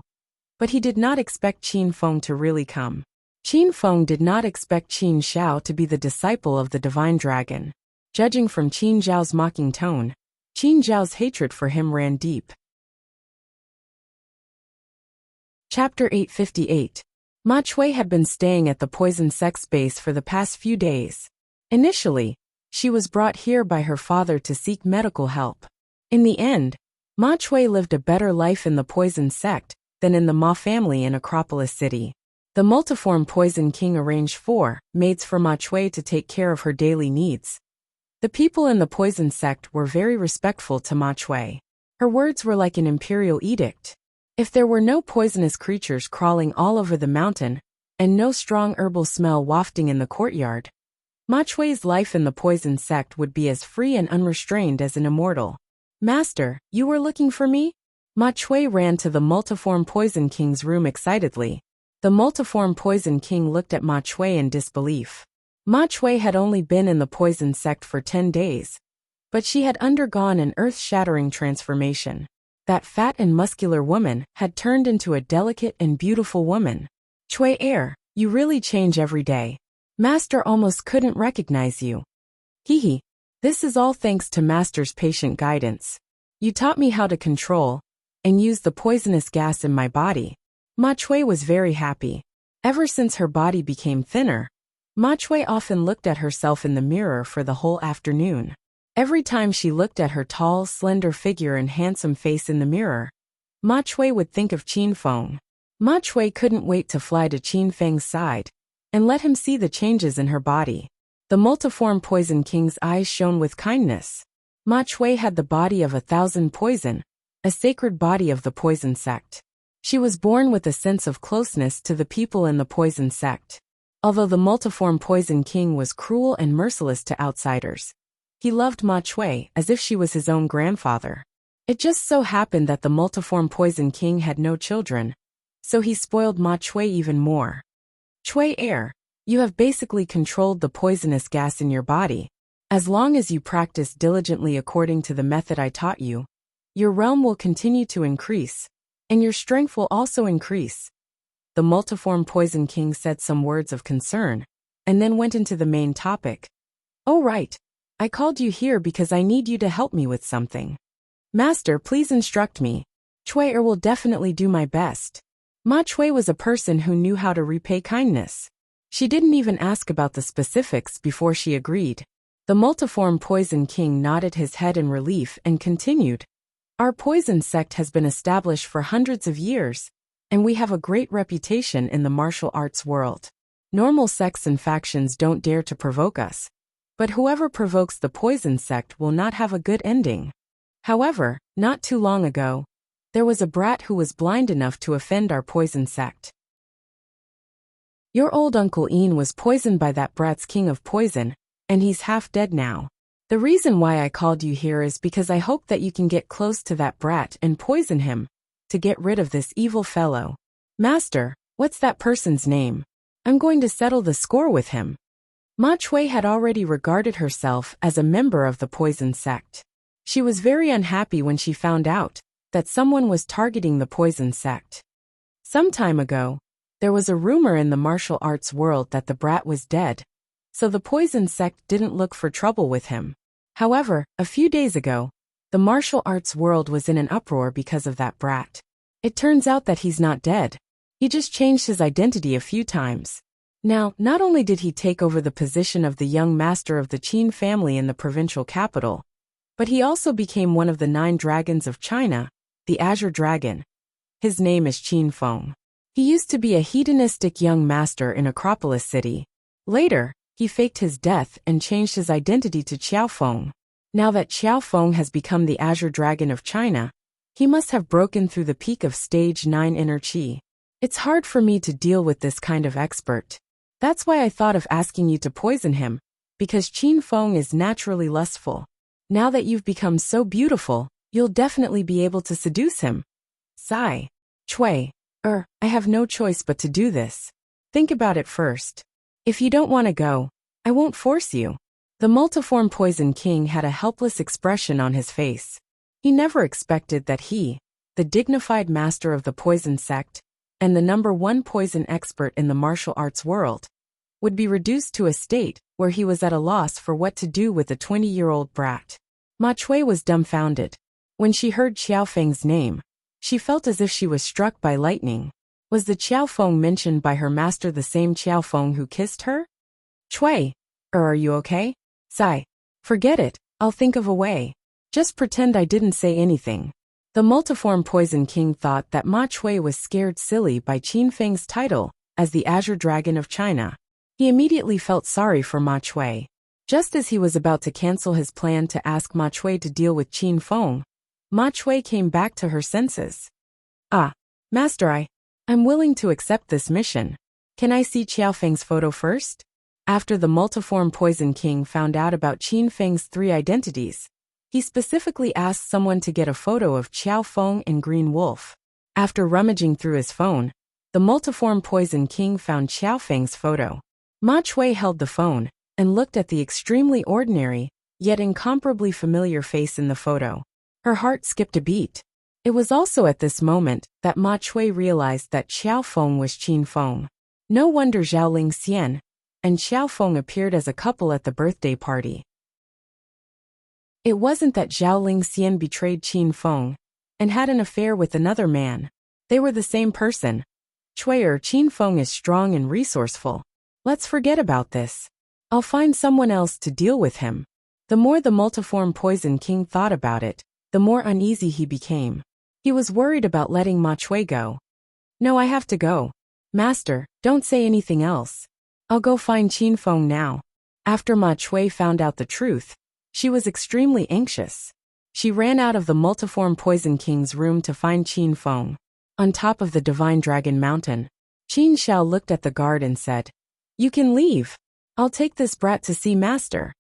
[SPEAKER 1] but he did not expect Qin Feng to really come. Qin Feng did not expect Qin Xiao to be the disciple of the divine dragon. Judging from Qin Zhao's mocking tone, Qin Zhao's hatred for him ran deep. Chapter 858. Ma Chui had been staying at the poison sex base for the past few days. Initially, she was brought here by her father to seek medical help. In the end, Ma Chui lived a better life in the poison sect than in the Ma family in Acropolis City. The multiform Poison King arranged 4 maids for Ma Chui to take care of her daily needs. The people in the poison sect were very respectful to Ma Chui. Her words were like an imperial edict. If there were no poisonous creatures crawling all over the mountain, and no strong herbal smell wafting in the courtyard, Ma Chui's life in the poison sect would be as free and unrestrained as an immortal. Master, you were looking for me? Ma Chui ran to the multiform Poison King's room excitedly. The multiform Poison King looked at Ma Chui in disbelief. Ma Chui had only been in the poison sect for 10 days, but she had undergone an earth-shattering transformation. That fat and muscular woman had turned into a delicate and beautiful woman. Chui Air, you really change every day. Master almost couldn't recognize you. Hee. This is all thanks to Master's patient guidance. You taught me how to control and use the poisonous gas in my body. Ma Chui was very happy. Ever since her body became thinner, Ma Chui often looked at herself in the mirror for the whole afternoon. Every time she looked at her tall, slender figure and handsome face in the mirror, Ma Chui would think of Qin Feng. Ma Chui couldn't wait to fly to Qin Feng's side and let him see the changes in her body. The multiform Poison King's eyes shone with kindness. Ma Chui had the body of 1,000 poison, a sacred body of the poison sect. She was born with a sense of closeness to the people in the poison sect. Although the multiform Poison King was cruel and merciless to outsiders, he loved Ma Chui as if she was his own grandfather. It just so happened that the multiform Poison King had no children, so he spoiled Ma Chui even more. Chui Air, you have basically controlled the poisonous gas in your body. As long as you practice diligently according to the method I taught you, your realm will continue to increase, and your strength will also increase. The multiform Poison King said some words of concern, and then went into the main topic. Oh right, I called you here because I need you to help me with something. Master, please instruct me. Chui will definitely do my best. Ma Chui was a person who knew how to repay kindness. She didn't even ask about the specifics before she agreed. The multiform Poison King nodded his head in relief and continued. Our poison sect has been established for hundreds of years, and we have a great reputation in the martial arts world. Normal sects and factions don't dare to provoke us, but whoever provokes the poison sect will not have a good ending. However, not too long ago, there was a brat who was blind enough to offend our poison sect. Your old Uncle Ian was poisoned by that brat's king of poison, and he's half dead now. The reason why I called you here is because I hope that you can get close to that brat and poison him, to get rid of this evil fellow. Master, what's that person's name? I'm going to settle the score with him. Ma Chui had already regarded herself as a member of the poison sect. She was very unhappy when she found out that someone was targeting the poison sect. Some time ago, there was a rumor in the martial arts world that the brat was dead, so the poison sect didn't look for trouble with him. However, a few days ago, the martial arts world was in an uproar because of that brat. It turns out that he's not dead. He just changed his identity a few times. Now, not only did he take over the position of the young master of the Qin family in the provincial capital, but he also became one of the 9 dragons of China, the Azure Dragon. His name is Qin Feng. He used to be a hedonistic young master in Acropolis City. Later, he faked his death and changed his identity to Qiao Feng. Now that Qiao Feng has become the Azure Dragon of China, he must have broken through the peak of stage 9 inner Qi. It's hard for me to deal with this kind of expert. That's why I thought of asking you to poison him, because Qin Feng is naturally lustful. Now that you've become so beautiful, you'll definitely be able to seduce him. Sigh. Chui. I have no choice but to do this. Think about it first. If you don't want to go, I won't force you. The multiform Poison King had a helpless expression on his face. He never expected that he, the dignified master of the poison sect, and the #1 poison expert in the martial arts world, would be reduced to a state where he was at a loss for what to do with a 20-year-old brat. Ma Chui was dumbfounded. When she heard Qiao Feng's name, she felt as if she was struck by lightning. Was the Qiao Feng mentioned by her master the same Qiao Feng who kissed her? Chui, are you okay? Sigh. Forget it, I'll think of a way. Just pretend I didn't say anything. The multiform Poison King thought that Ma Chui was scared silly by Qin Feng's title as the Azure Dragon of China. He immediately felt sorry for Ma Chui. Just as he was about to cancel his plan to ask Ma Chui to deal with Qin Feng, Ma Chui came back to her senses. Ah, Master, I'm willing to accept this mission. Can I see Qiaofeng's photo first? After the multiform Poison King found out about Qin Feng's 3 identities, he specifically asked someone to get a photo of Qiaofeng and Green Wolf. After rummaging through his phone, the multiform Poison King found Qiaofeng's photo. Ma Chui held the phone and looked at the extremely ordinary, yet incomparably familiar face in the photo. Her heart skipped a beat. It was also at this moment that Ma Chui realized that Qiaofeng was Qin Feng. No wonder Zhao Lingxian and Qiaofeng appeared as a couple at the birthday party. It wasn't that Zhao Lingxian betrayed Qin Feng and had an affair with another man. They were the same person. Qin Feng is strong and resourceful. Let's forget about this. I'll find someone else to deal with him. The more the multiform Poison King thought about it, the more uneasy he became. He was worried about letting Ma Chui go. No, I have to go. Master, don't say anything else. I'll go find Qin Feng now. After Ma Chui found out the truth, she was extremely anxious. She ran out of the multiform Poison King's room to find Qin Feng. On top of the Divine Dragon Mountain, Qin Xiao looked at the guard and said, "You can leave. I'll take this brat to see Master."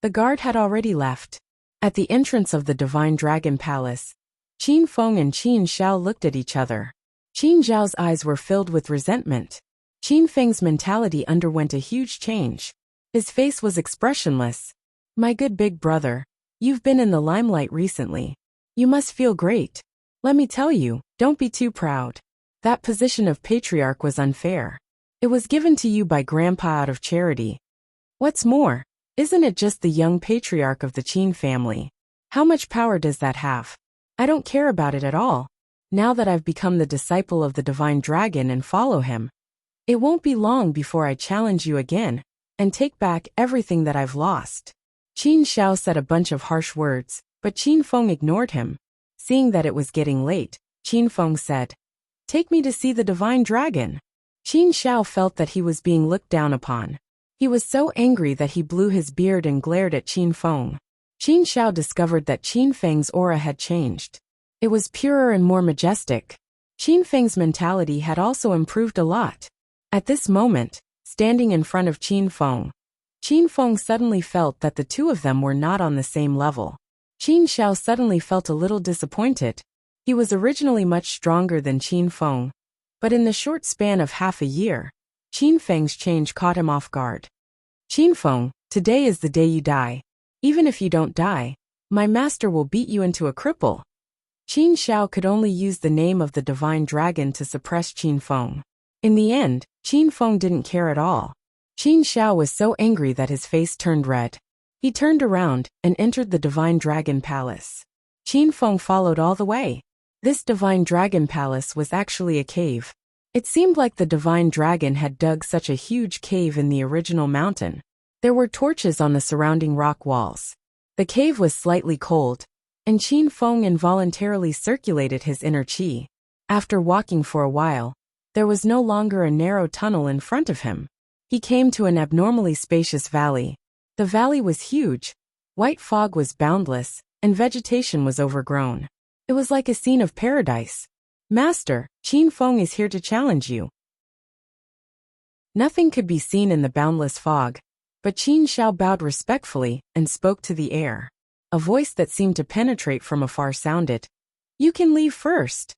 [SPEAKER 1] The guard had already left. At the entrance of the Divine Dragon Palace, Qin Feng and Qin Xiao looked at each other. Qin Xiao's eyes were filled with resentment. Qin Feng's mentality underwent a huge change. His face was expressionless. "My good big brother, you've been in the limelight recently. You must feel great. Let me tell you, don't be too proud. That position of patriarch was unfair. It was given to you by Grandpa out of charity. What's more, isn't it just the young patriarch of the Qin family? How much power does that have? I don't care about it at all. Now that I've become the disciple of the Divine Dragon and follow him, it won't be long before I challenge you again and take back everything that I've lost." Qin Xiao said a bunch of harsh words, but Qin Feng ignored him. Seeing that it was getting late, Qin Feng said, "Take me to see the Divine Dragon." Qin Xiao felt that he was being looked down upon. He was so angry that he blew his beard and glared at Qin Feng. Qin Xiao discovered that Qin Feng's aura had changed. It was purer and more majestic. Qin Feng's mentality had also improved a lot. At this moment, standing in front of Qin Feng suddenly felt that the two of them were not on the same level. Qin Xiao suddenly felt a little disappointed. He was originally much stronger than Qin Feng, but in the short span of half a year, Qin Feng's change caught him off guard. "Qin Feng, today is the day you die. Even if you don't die, my master will beat you into a cripple." Qin Xiao could only use the name of the Divine Dragon to suppress Qin Feng. In the end, Qin Feng didn't care at all. Qin Xiao was so angry that his face turned red. He turned around and entered the Divine Dragon Palace. Qin Feng followed all the way. This Divine Dragon Palace was actually a cave. It seemed like the Divine Dragon had dug such a huge cave in the original mountain. There were torches on the surrounding rock walls. The cave was slightly cold, and Qin Feng involuntarily circulated his inner qi. After walking for a while, there was no longer a narrow tunnel in front of him. He came to an abnormally spacious valley. The valley was huge, white fog was boundless, and vegetation was overgrown. It was like a scene of paradise. "Master, Qin Feng is here to challenge you." Nothing could be seen in the boundless fog, but Qin Xiao bowed respectfully and spoke to the air. A voice that seemed to penetrate from afar sounded, "You can leave first."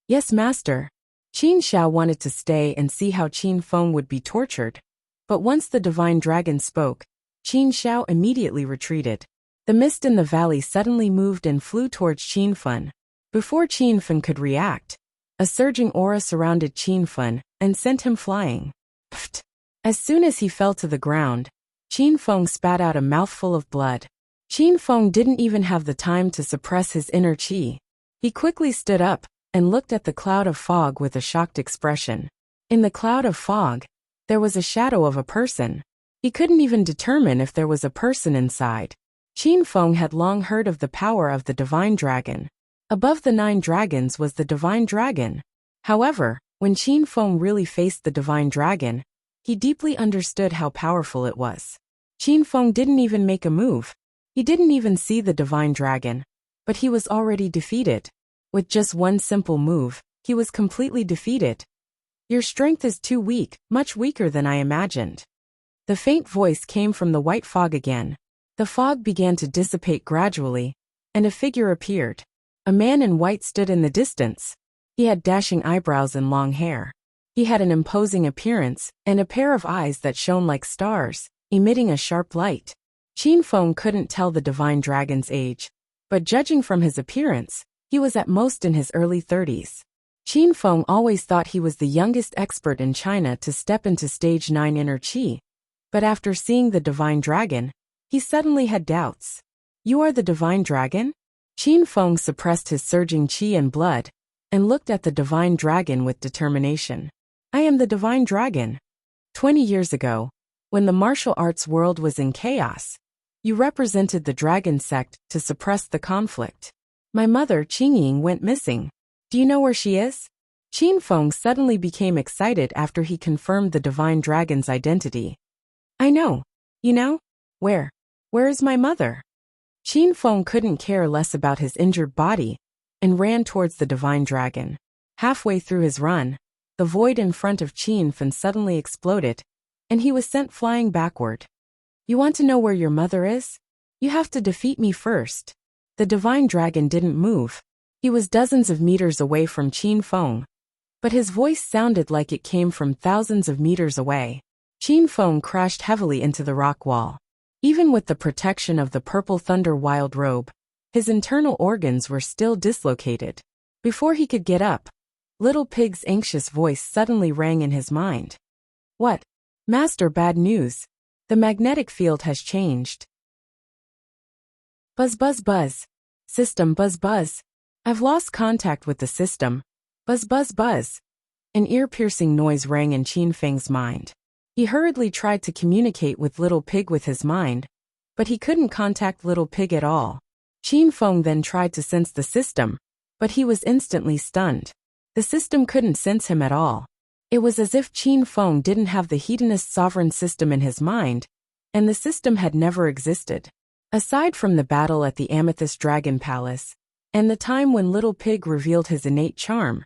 [SPEAKER 1] "Yes, master." Qin Xiao wanted to stay and see how Qin Feng would be tortured, but once the Divine Dragon spoke, Qin Xiao immediately retreated. The mist in the valley suddenly moved and flew towards Qin Feng. Before Qin Feng could react, a surging aura surrounded Qin Feng and sent him flying. Pfft! As soon as he fell to the ground, Qin Feng spat out a mouthful of blood. Qin Feng didn't even have the time to suppress his inner qi. He quickly stood up and looked at the cloud of fog with a shocked expression. In the cloud of fog, there was a shadow of a person. He couldn't even determine if there was a person inside. Qin Feng had long heard of the power of the Divine Dragon. Above the 9 dragons was the Divine Dragon. However, when Qin Feng really faced the Divine Dragon, he deeply understood how powerful it was. Qin Feng didn't even make a move. He didn't even see the Divine Dragon, but he was already defeated. With just one simple move, he was completely defeated. Your strength is too weak, much weaker than I imagined. The faint voice came from the white fog again. The fog began to dissipate gradually, and a figure appeared. A man in white stood in the distance. He had dashing eyebrows and long hair. He had an imposing appearance and a pair of eyes that shone like stars, emitting a sharp light. Qin Feng couldn't tell the divine dragon's age, but judging from his appearance, he was at most in his early 30s. Qin Feng always thought he was the youngest expert in China to step into stage 9 inner qi, but after seeing the divine dragon, he suddenly had doubts. You are the divine dragon? Qin Feng suppressed his surging qi and blood, and looked at the divine dragon with determination. I am the divine dragon. 20 years ago, when the martial arts world was in chaos, you represented the dragon sect to suppress the conflict. My mother, Qingying, went missing. Do you know where she is? Qin Feng suddenly became excited after he confirmed the divine dragon's identity. I know. You know? Where? Where is my mother? Qin Feng couldn't care less about his injured body, and ran towards the divine dragon. Halfway through his run, the void in front of Qin Feng suddenly exploded, and he was sent flying backward. You want to know where your mother is? You have to defeat me first. The divine dragon didn't move. He was dozens of meters away from Qin Feng, but his voice sounded like it came from thousands of meters away. Qin Feng crashed heavily into the rock wall. Even with the protection of the purple thunder wild robe, his internal organs were still dislocated. Before he could get up, Little Pig's anxious voice suddenly rang in his mind. What? Master, bad news. The magnetic field has changed. Buzz buzz buzz. System buzz buzz. I've lost contact with the system. Buzz buzz buzz. An ear-piercing noise rang in Qin Feng's mind. He hurriedly tried to communicate with Little Pig with his mind, but he couldn't contact Little Pig at all. Qin Feng then tried to sense the system, but he was instantly stunned. The system couldn't sense him at all. It was as if Qin Feng didn't have the hedonist sovereign system in his mind, and the system had never existed. Aside from the battle at the Amethyst Dragon Palace, and the time when Little Pig revealed his innate charm,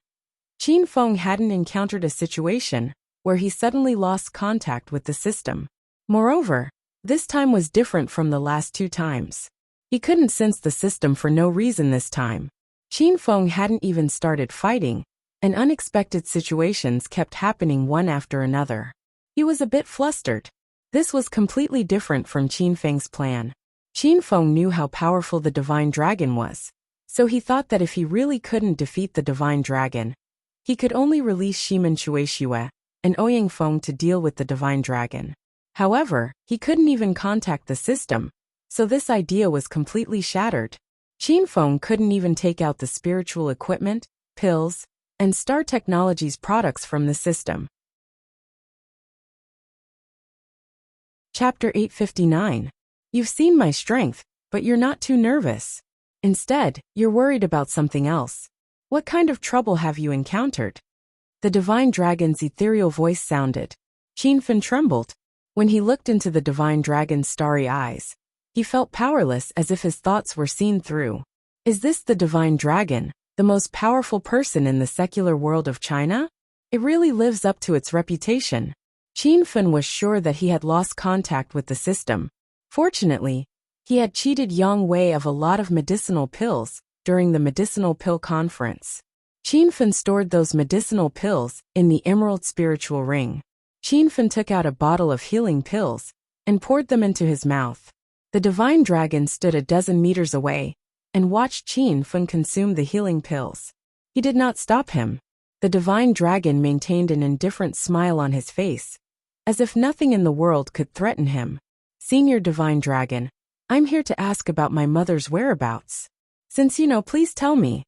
[SPEAKER 1] Qin Feng hadn't encountered a situation where he suddenly lost contact with the system. Moreover, this time was different from the last two times. He couldn't sense the system for no reason this time. Qin Feng hadn't even started fighting, and unexpected situations kept happening one after another. He was a bit flustered. This was completely different from Qin Feng's plan. Qin Feng knew how powerful the divine dragon was, so he thought that if he really couldn't defeat the divine dragon, he could only release Shimen Shueishue and Ouyang Feng to deal with the divine dragon. However, he couldn't even contact the system, so this idea was completely shattered. Qin Feng couldn't even take out the spiritual equipment, pills, and Star Technologies products from the system. Chapter 859. You've seen my strength, but you're not too nervous. Instead, you're worried about something else. What kind of trouble have you encountered? The divine dragon's ethereal voice sounded. Qin Feng trembled. When he looked into the divine dragon's starry eyes, he felt powerless as if his thoughts were seen through. Is this the divine dragon, the most powerful person in the secular world of China? It really lives up to its reputation. Qin Feng was sure that he had lost contact with the system. Fortunately, he had cheated Yang Wei of a lot of medicinal pills during the medicinal pill conference. Qin Feng stored those medicinal pills in the emerald spiritual ring. Qin Feng took out a bottle of healing pills and poured them into his mouth. The divine dragon stood a dozen meters away and watched Qin Feng consume the healing pills. He did not stop him. The divine dragon maintained an indifferent smile on his face, as if nothing in the world could threaten him. Senior divine dragon, I'm here to ask about my mother's whereabouts. Since you know, please tell me.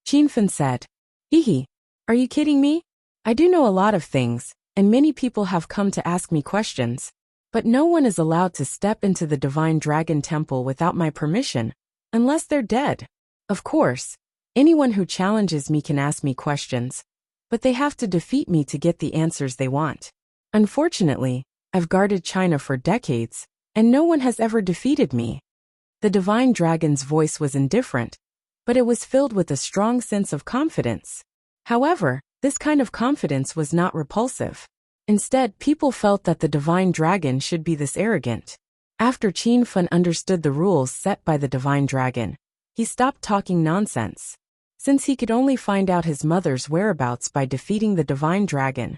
[SPEAKER 1] Qin Feng said. Hehe. Are you kidding me? I do know a lot of things, and many people have come to ask me questions, but no one is allowed to step into the divine dragon temple without my permission, unless they're dead. Of course, anyone who challenges me can ask me questions, but they have to defeat me to get the answers they want. Unfortunately, I've guarded China for decades, and no one has ever defeated me. The divine dragon's voice was indifferent, but it was filled with a strong sense of confidence. However, this kind of confidence was not repulsive. Instead, people felt that the divine dragon should be this arrogant. After Qin Feng understood the rules set by the divine dragon, he stopped talking nonsense. Since he could only find out his mother's whereabouts by defeating the divine dragon,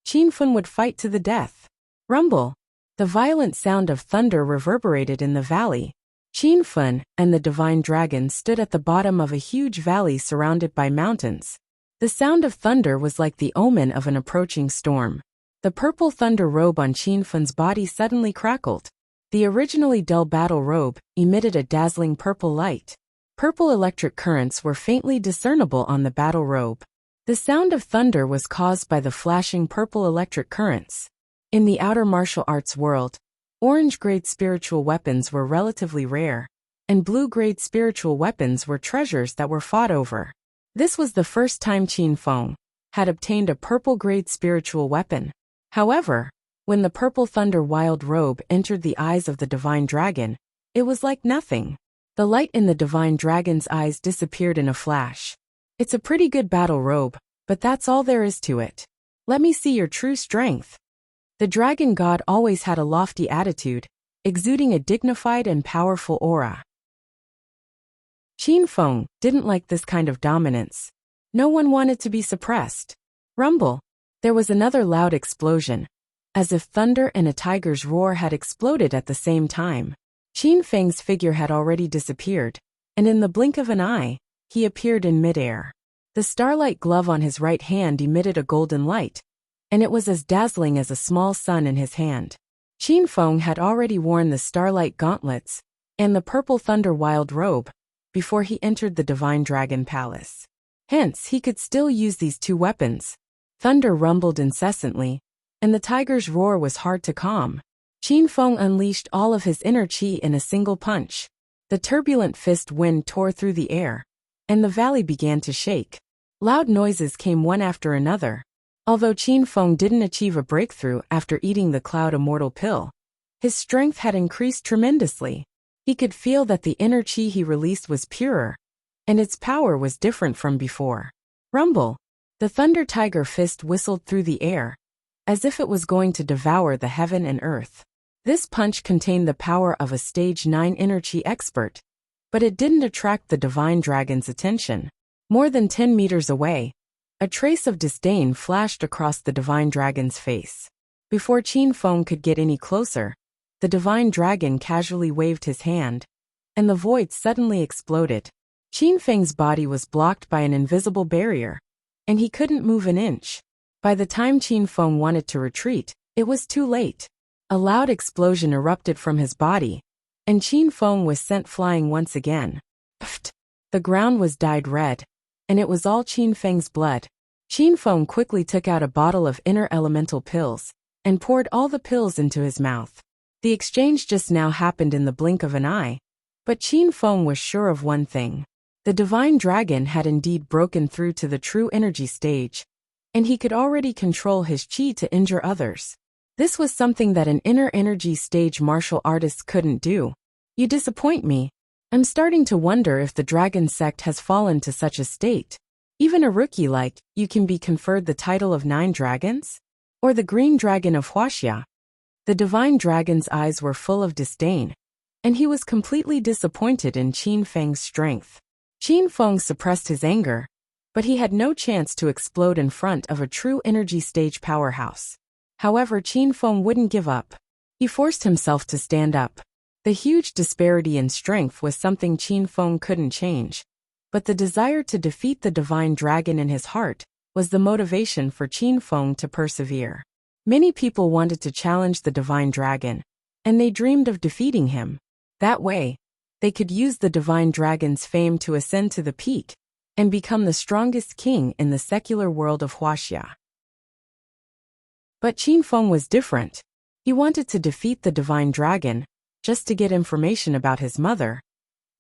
[SPEAKER 1] Qin Feng would fight to the death. Rumble. The violent sound of thunder reverberated in the valley. Qin Feng and the divine dragon stood at the bottom of a huge valley surrounded by mountains. The sound of thunder was like the omen of an approaching storm. The purple thunder robe on Qin Feng's body suddenly crackled. The originally dull battle robe emitted a dazzling purple light. Purple electric currents were faintly discernible on the battle robe. The sound of thunder was caused by the flashing purple electric currents. In the outer martial arts world, orange-grade spiritual weapons were relatively rare, and blue-grade spiritual weapons were treasures that were fought over. This was the first time Qin Feng had obtained a purple-grade spiritual weapon. However, when the purple thunder wild robe entered the eyes of the divine dragon, it was like nothing. The light in the divine dragon's eyes disappeared in a flash. It's a pretty good battle robe, but that's all there is to it. Let me see your true strength. The dragon god always had a lofty attitude, exuding a dignified and powerful aura. Qin Feng didn't like this kind of dominance. No one wanted to be suppressed. Rumble. There was another loud explosion, as if thunder and a tiger's roar had exploded at the same time. Qin Feng's figure had already disappeared, and in the blink of an eye, he appeared in midair. The starlight glove on his right hand emitted a golden light, and it was as dazzling as a small sun in his hand. Qin Feng had already worn the starlight gauntlets and the purple thunder wild robe before he entered the divine dragon palace. Hence, he could still use these two weapons. Thunder rumbled incessantly, and the tiger's roar was hard to calm. Qin Feng unleashed all of his inner qi in a single punch. The turbulent fist wind tore through the air, and the valley began to shake. Loud noises came one after another. Although Qin Feng didn't achieve a breakthrough after eating the Cloud Immortal pill, his strength had increased tremendously. He could feel that the inner qi he released was purer, and its power was different from before. Rumble. The thunder tiger fist whistled through the air, as if it was going to devour the heaven and earth. This punch contained the power of a stage 9 inner qi expert, but it didn't attract the divine dragon's attention. More than 10 meters away, a trace of disdain flashed across the divine dragon's face. Before Qin Feng could get any closer, the divine dragon casually waved his hand, and the void suddenly exploded. Qin Feng's body was blocked by an invisible barrier, and he couldn't move an inch. By the time Qin Feng wanted to retreat, it was too late. A loud explosion erupted from his body, and Qin Feng was sent flying once again. Pfft! The ground was dyed red, and it was all Qin Feng's blood. Qin Feng quickly took out a bottle of inner elemental pills, and poured all the pills into his mouth. The exchange just now happened in the blink of an eye, but Qin Feng was sure of one thing. The divine dragon had indeed broken through to the true energy stage, and he could already control his qi to injure others. This was something that an inner energy stage martial artist couldn't do. You disappoint me. I'm starting to wonder if the dragon sect has fallen to such a state. Even a rookie like you can be conferred the title of 9 dragons? Or the green dragon of Wuxia? The divine dragon's eyes were full of disdain, and he was completely disappointed in Qin Feng's strength. Qin Feng suppressed his anger, but he had no chance to explode in front of a true energy stage powerhouse. However, Qin Feng wouldn't give up. He forced himself to stand up. The huge disparity in strength was something Qin Feng couldn't change, but the desire to defeat the divine dragon in his heart was the motivation for Qin Feng to persevere. Many people wanted to challenge the divine dragon, and they dreamed of defeating him. That way, they could use the divine dragon's fame to ascend to the peak and become the strongest king in the secular world of Wuxia. But Qin Feng was different. He wanted to defeat the divine dragon, just to get information about his mother.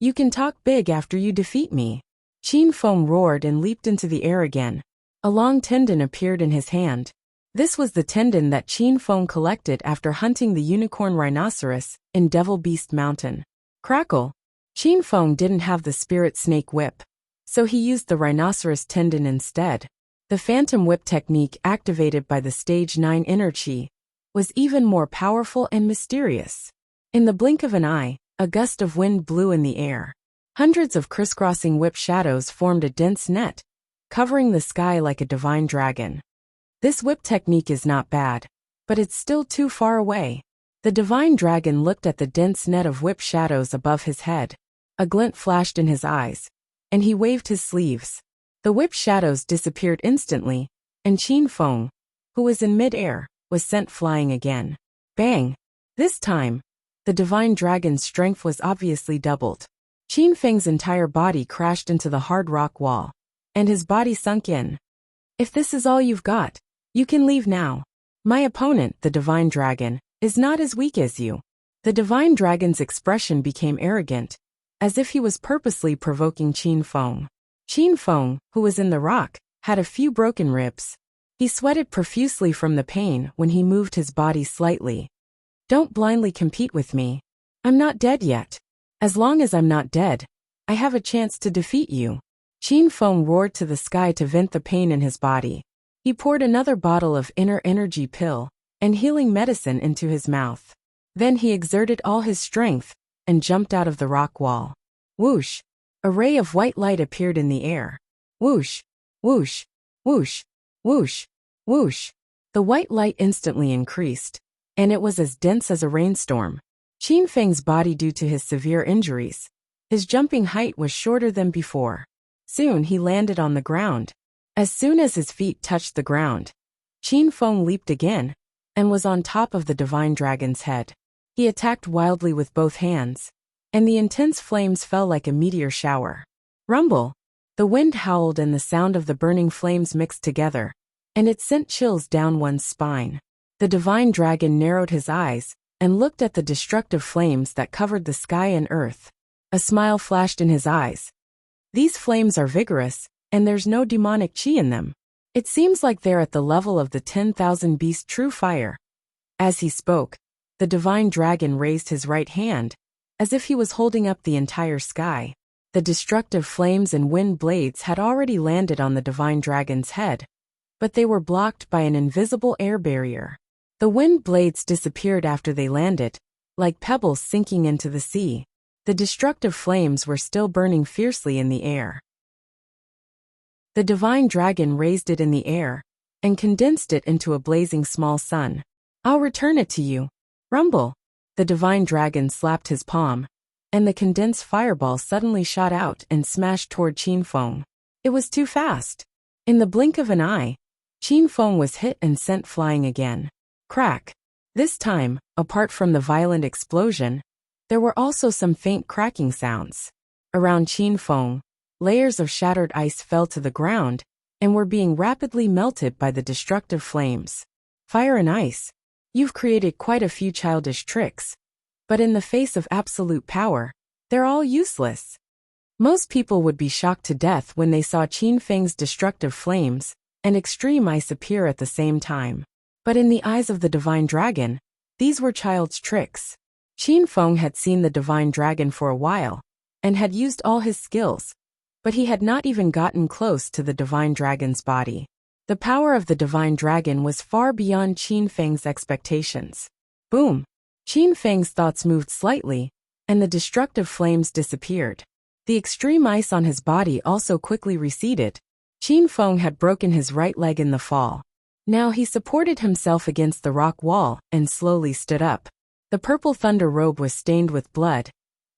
[SPEAKER 1] You can talk big after you defeat me. Qin Feng roared and leaped into the air again. A long tendon appeared in his hand. This was the tendon that Qin Feng collected after hunting the unicorn rhinoceros in Devil Beast Mountain. Crackle! Qin Feng didn't have the spirit snake whip, so he used the rhinoceros tendon instead. The phantom whip technique activated by the stage 9 inner chi was even more powerful and mysterious. In the blink of an eye, a gust of wind blew in the air. Hundreds of crisscrossing whip shadows formed a dense net, covering the sky like a divine dragon. This whip technique is not bad, but it's still too far away. The divine dragon looked at the dense net of whip shadows above his head. A glint flashed in his eyes, and he waved his sleeves. The whip shadows disappeared instantly, and Qin Feng, who was in mid-air, was sent flying again. Bang! This time, the divine dragon's strength was obviously doubled. Qin Feng's entire body crashed into the hard rock wall, and his body sunk in. If this is all you've got, you can leave now. My opponent, the divine dragon, is not as weak as you. The divine dragon's expression became arrogant, as if he was purposely provoking Qin Feng. Qin Feng, who was in the rock, had a few broken ribs. He sweated profusely from the pain when he moved his body slightly. Don't blindly compete with me. I'm not dead yet. As long as I'm not dead, I have a chance to defeat you. Qin Feng roared to the sky to vent the pain in his body. He poured another bottle of inner energy pill and healing medicine into his mouth. Then he exerted all his strength and jumped out of the rock wall. Whoosh! A ray of white light appeared in the air. Whoosh! Whoosh! Whoosh! Whoosh! Whoosh! The white light instantly increased, and it was as dense as a rainstorm. Qin Feng's body, due to his severe injuries, his jumping height was shorter than before. Soon he landed on the ground. As soon as his feet touched the ground, Qin Feng leaped again and was on top of the divine dragon's head. He attacked wildly with both hands, and the intense flames fell like a meteor shower. Rumble! The wind howled and the sound of the burning flames mixed together, and it sent chills down one's spine. The divine dragon narrowed his eyes and looked at the destructive flames that covered the sky and earth. A smile flashed in his eyes. These flames are vigorous, and there's no demonic chi in them. It seems like they're at the level of the 10,000 beast true fire. As he spoke, the divine dragon raised his right hand, as if he was holding up the entire sky. The destructive flames and wind blades had already landed on the divine dragon's head, but they were blocked by an invisible air barrier. The wind blades disappeared after they landed, like pebbles sinking into the sea. The destructive flames were still burning fiercely in the air. The divine dragon raised it in the air and condensed it into a blazing small sun. I'll return it to you. Rumble! The divine dragon slapped his palm, and the condensed fireball suddenly shot out and smashed toward Qin Feng. It was too fast. In the blink of an eye, Qin Feng was hit and sent flying again. Crack! This time, apart from the violent explosion, there were also some faint cracking sounds. Around Qin Feng, layers of shattered ice fell to the ground and were being rapidly melted by the destructive flames. Fire and ice. You've created quite a few childish tricks, but in the face of absolute power, they're all useless. Most people would be shocked to death when they saw Qin Feng's destructive flames and extreme ice appear at the same time. But in the eyes of the divine dragon, these were child's tricks. Qin Feng had seen the divine dragon for a while and had used all his skills, but he had not even gotten close to the divine dragon's body. The power of the divine dragon was far beyond Qin Feng's expectations. Boom! Qin Feng's thoughts moved slightly, and the destructive flames disappeared. The extreme ice on his body also quickly receded. Qin Feng had broken his right leg in the fall. Now he supported himself against the rock wall and slowly stood up. The purple thunder robe was stained with blood,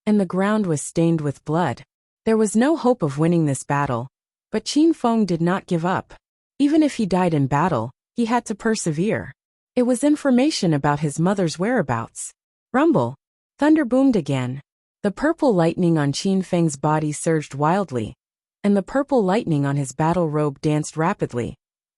[SPEAKER 1] and the ground was stained with blood. There was no hope of winning this battle, but Qin Feng did not give up. Even if he died in battle, he had to persevere. It was information about his mother's whereabouts. Rumble! Thunder boomed again. The purple lightning on Qin Feng's body surged wildly, and the purple lightning on his battle robe danced rapidly,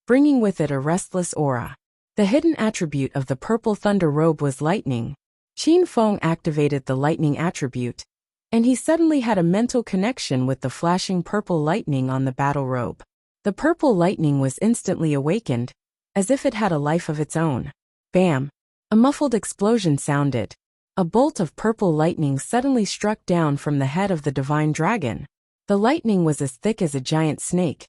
[SPEAKER 1] bringing with it a restless aura. The hidden attribute of the purple thunder robe was lightning. Qin Feng activated the lightning attribute, and he suddenly had a mental connection with the flashing purple lightning on the battle robe. The purple lightning was instantly awakened, as if it had a life of its own. Bam! A muffled explosion sounded. A bolt of purple lightning suddenly struck down from the head of the divine dragon. The lightning was as thick as a giant snake,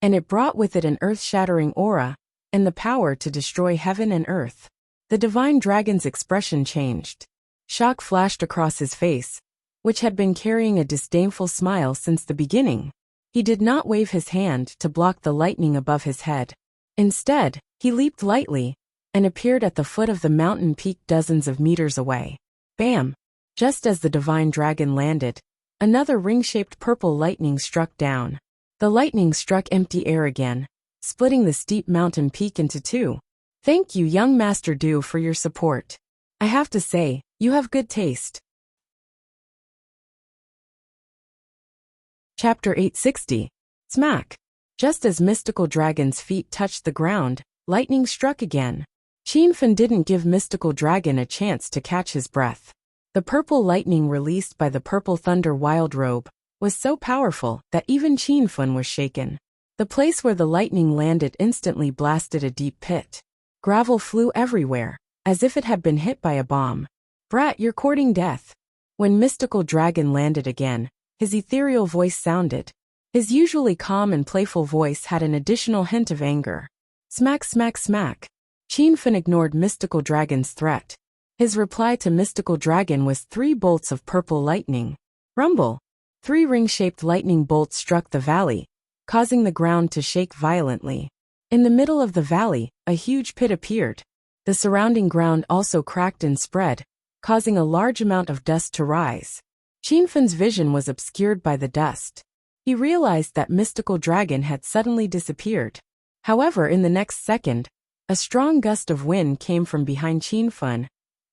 [SPEAKER 1] and it brought with it an earth-shattering aura and the power to destroy heaven and earth. The divine dragon's expression changed. Shock flashed across his face, which had been carrying a disdainful smile since the beginning. He did not wave his hand to block the lightning above his head. Instead, he leaped lightly and appeared at the foot of the mountain peak dozens of meters away. Bam! Just as the divine dragon landed, another ring-shaped purple lightning struck down. The lightning struck empty air again, splitting the steep mountain peak into two. Thank you, young Master Du, for your support. I have to say, you have good taste. Chapter 860. Smack. Just as Mystical Dragon's feet touched the ground, lightning struck again. Qin Fen didn't give Mystical Dragon a chance to catch his breath. The purple lightning released by the purple thunder wild robe was so powerful that even Qin Fen was shaken. The place where the lightning landed instantly blasted a deep pit. Gravel flew everywhere, as if it had been hit by a bomb. Brat, you're courting death. When Mystical Dragon landed again, his ethereal voice sounded. His usually calm and playful voice had an additional hint of anger. Smack, smack, smack. Qin Fen ignored Mystical Dragon's threat. His reply to Mystical Dragon was 3 bolts of purple lightning. Rumble! 3 ring-shaped lightning bolts struck the valley, causing the ground to shake violently. In the middle of the valley, a huge pit appeared. The surrounding ground also cracked and spread, causing a large amount of dust to rise. Qin Fen's vision was obscured by the dust. He realized that Mystical Dragon had suddenly disappeared. However, in the next second, a strong gust of wind came from behind Qin Fen,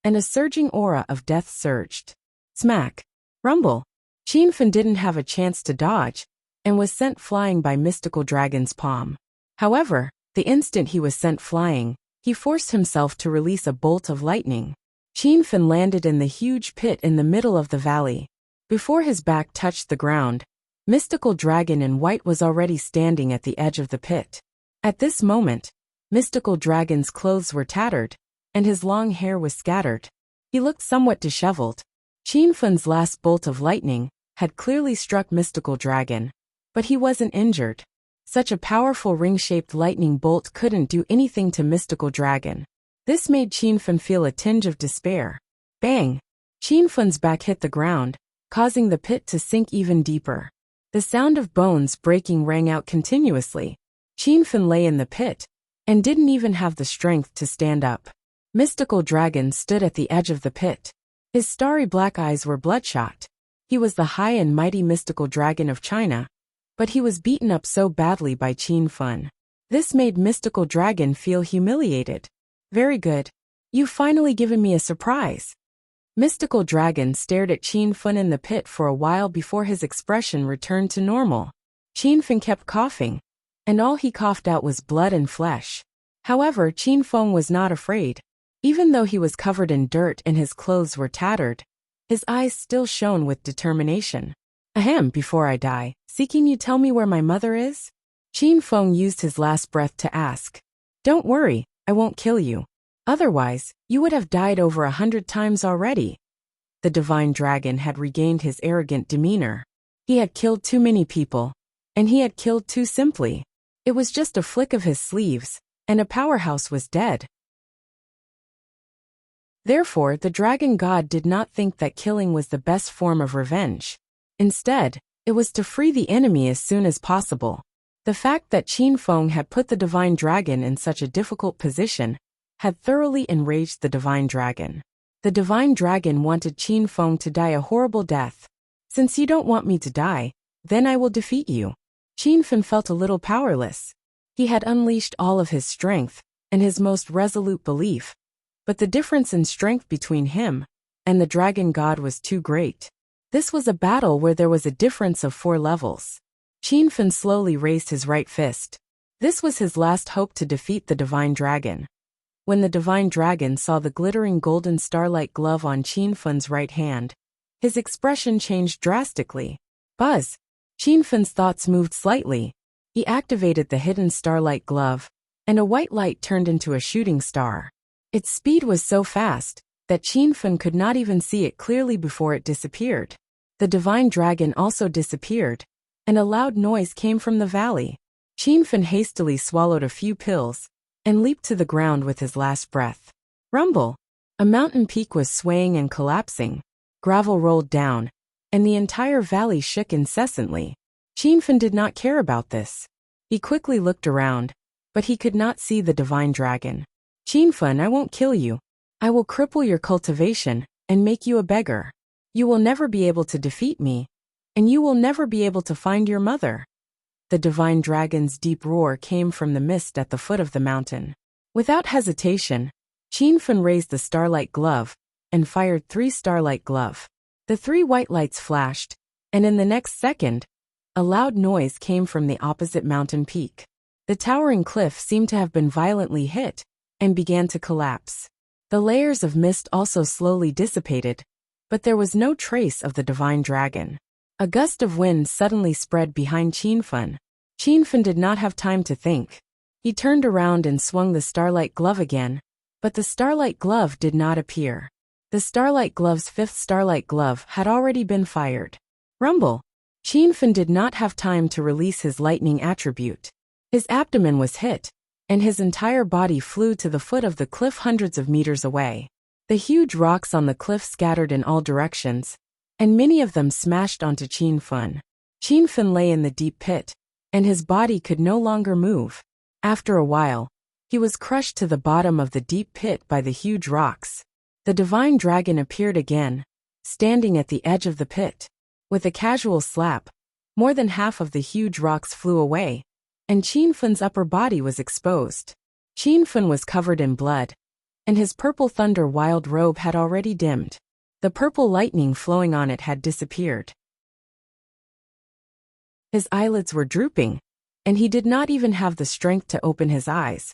[SPEAKER 1] and a surging aura of death surged. Smack! Rumble! Qin Fen didn't have a chance to dodge, and was sent flying by Mystical Dragon's palm. However, the instant he was sent flying, he forced himself to release a bolt of lightning. Qin Fen landed in the huge pit in the middle of the valley. Before his back touched the ground, Mystical Dragon in white was already standing at the edge of the pit. At this moment, Mystical Dragon's clothes were tattered, and his long hair was scattered. He looked somewhat disheveled. Qin Fen's last bolt of lightning had clearly struck Mystical Dragon, but he wasn't injured. Such a powerful ring-shaped lightning bolt couldn't do anything to Mystical Dragon. This made Qin Fen feel a tinge of despair. Bang! Qin Fen's back hit the ground, causing the pit to sink even deeper. The sound of bones breaking rang out continuously. Qin Fen lay in the pit, and didn't even have the strength to stand up. Mystical Dragon stood at the edge of the pit. His starry black eyes were bloodshot. He was the high and mighty Mystical Dragon of China, but he was beaten up so badly by Qin Fen. This made Mystical Dragon feel humiliated. Very good. You've finally given me a surprise. Mystical Dragon stared at Qin Fen in the pit for a while before his expression returned to normal. Qin Fen kept coughing, and all he coughed out was blood and flesh. However, Qin Fen was not afraid. Even though he was covered in dirt and his clothes were tattered, his eyes still shone with determination. Ahem, before I die, can you tell me where my mother is? Qin Fen used his last breath to ask. Don't worry, I won't kill you. Otherwise, you would have died over 100 times already. The divine dragon had regained his arrogant demeanor. He had killed too many people, and he had killed too simply. It was just a flick of his sleeves, and a powerhouse was dead. Therefore, the dragon god did not think that killing was the best form of revenge. Instead, it was to free the enemy as soon as possible. The fact that Qin Fen had put the divine dragon in such a difficult position had thoroughly enraged the divine dragon. The divine dragon wanted Qin Fen to die a horrible death. Since you don't want me to die, then I will defeat you. Qin Fen felt a little powerless. He had unleashed all of his strength and his most resolute belief, but the difference in strength between him and the dragon god was too great. This was a battle where there was a difference of 4 levels. Qin Fen slowly raised his right fist. This was his last hope to defeat the divine dragon. When the divine dragon saw the glittering golden starlight glove on Qin Fen's right hand, his expression changed drastically. Buzz! Qin Fen's thoughts moved slightly. He activated the hidden starlight glove, and a white light turned into a shooting star. Its speed was so fast that Qin Fen could not even see it clearly before it disappeared. The divine dragon also disappeared, and a loud noise came from the valley. Qin Fan hastily swallowed a few pills and leaped to the ground with his last breath. Rumble! A mountain peak was swaying and collapsing. Gravel rolled down, and the entire valley shook incessantly. Qin Fan did not care about this. He quickly looked around, but he could not see the divine dragon. Qin Fan, I won't kill you. I will cripple your cultivation and make you a beggar. You will never be able to defeat me, and you will never be able to find your mother. The divine dragon's deep roar came from the mist at the foot of the mountain. Without hesitation, Qin Fan raised the starlight glove and fired 3 starlight glove. The 3 white lights flashed, and in the next second, a loud noise came from the opposite mountain peak. The towering cliff seemed to have been violently hit and began to collapse. The layers of mist also slowly dissipated, but there was no trace of the divine dragon. A gust of wind suddenly spread behind Qin Fan. Qin Fan did not have time to think. He turned around and swung the starlight glove again, but the starlight glove did not appear. The starlight glove's 5th starlight glove had already been fired. Rumble! Qin Fan did not have time to release his lightning attribute. His abdomen was hit, and his entire body flew to the foot of the cliff hundreds of meters away. The huge rocks on the cliff scattered in all directions, and many of them smashed onto Qin Fan. Qin Fan lay in the deep pit, and his body could no longer move. After a while, he was crushed to the bottom of the deep pit by the huge rocks. The divine dragon appeared again, standing at the edge of the pit. With a casual slap, more than half of the huge rocks flew away, and Qin Fan's upper body was exposed. Qin Fan was covered in blood, and his purple thunder wild robe had already dimmed. The purple lightning flowing on it had disappeared. His eyelids were drooping, and he did not even have the strength to open his eyes.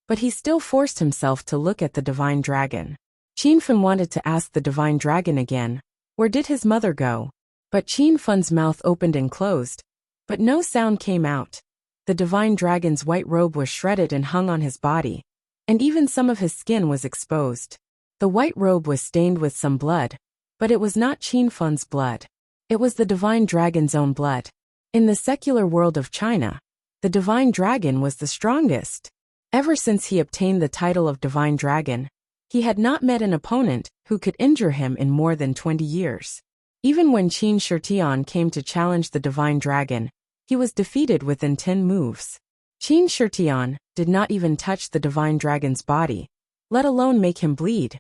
[SPEAKER 1] But he still forced himself to look at the divine dragon. Qin Fan wanted to ask the divine dragon again, where did his mother go? But Qin Fan's mouth opened and closed, but no sound came out. The divine dragon's white robe was shredded and hung on his body, and even some of his skin was exposed. The white robe was stained with some blood, but it was not Qin Fan's blood. It was the divine dragon's own blood. In the secular world of China, the divine dragon was the strongest. Ever since he obtained the title of divine dragon, he had not met an opponent who could injure him in more than 20 years. Even when Qin Shitian came to challenge the divine dragon, he was defeated within 10 moves. Qin Shitian did not even touch the divine dragon's body, let alone make him bleed.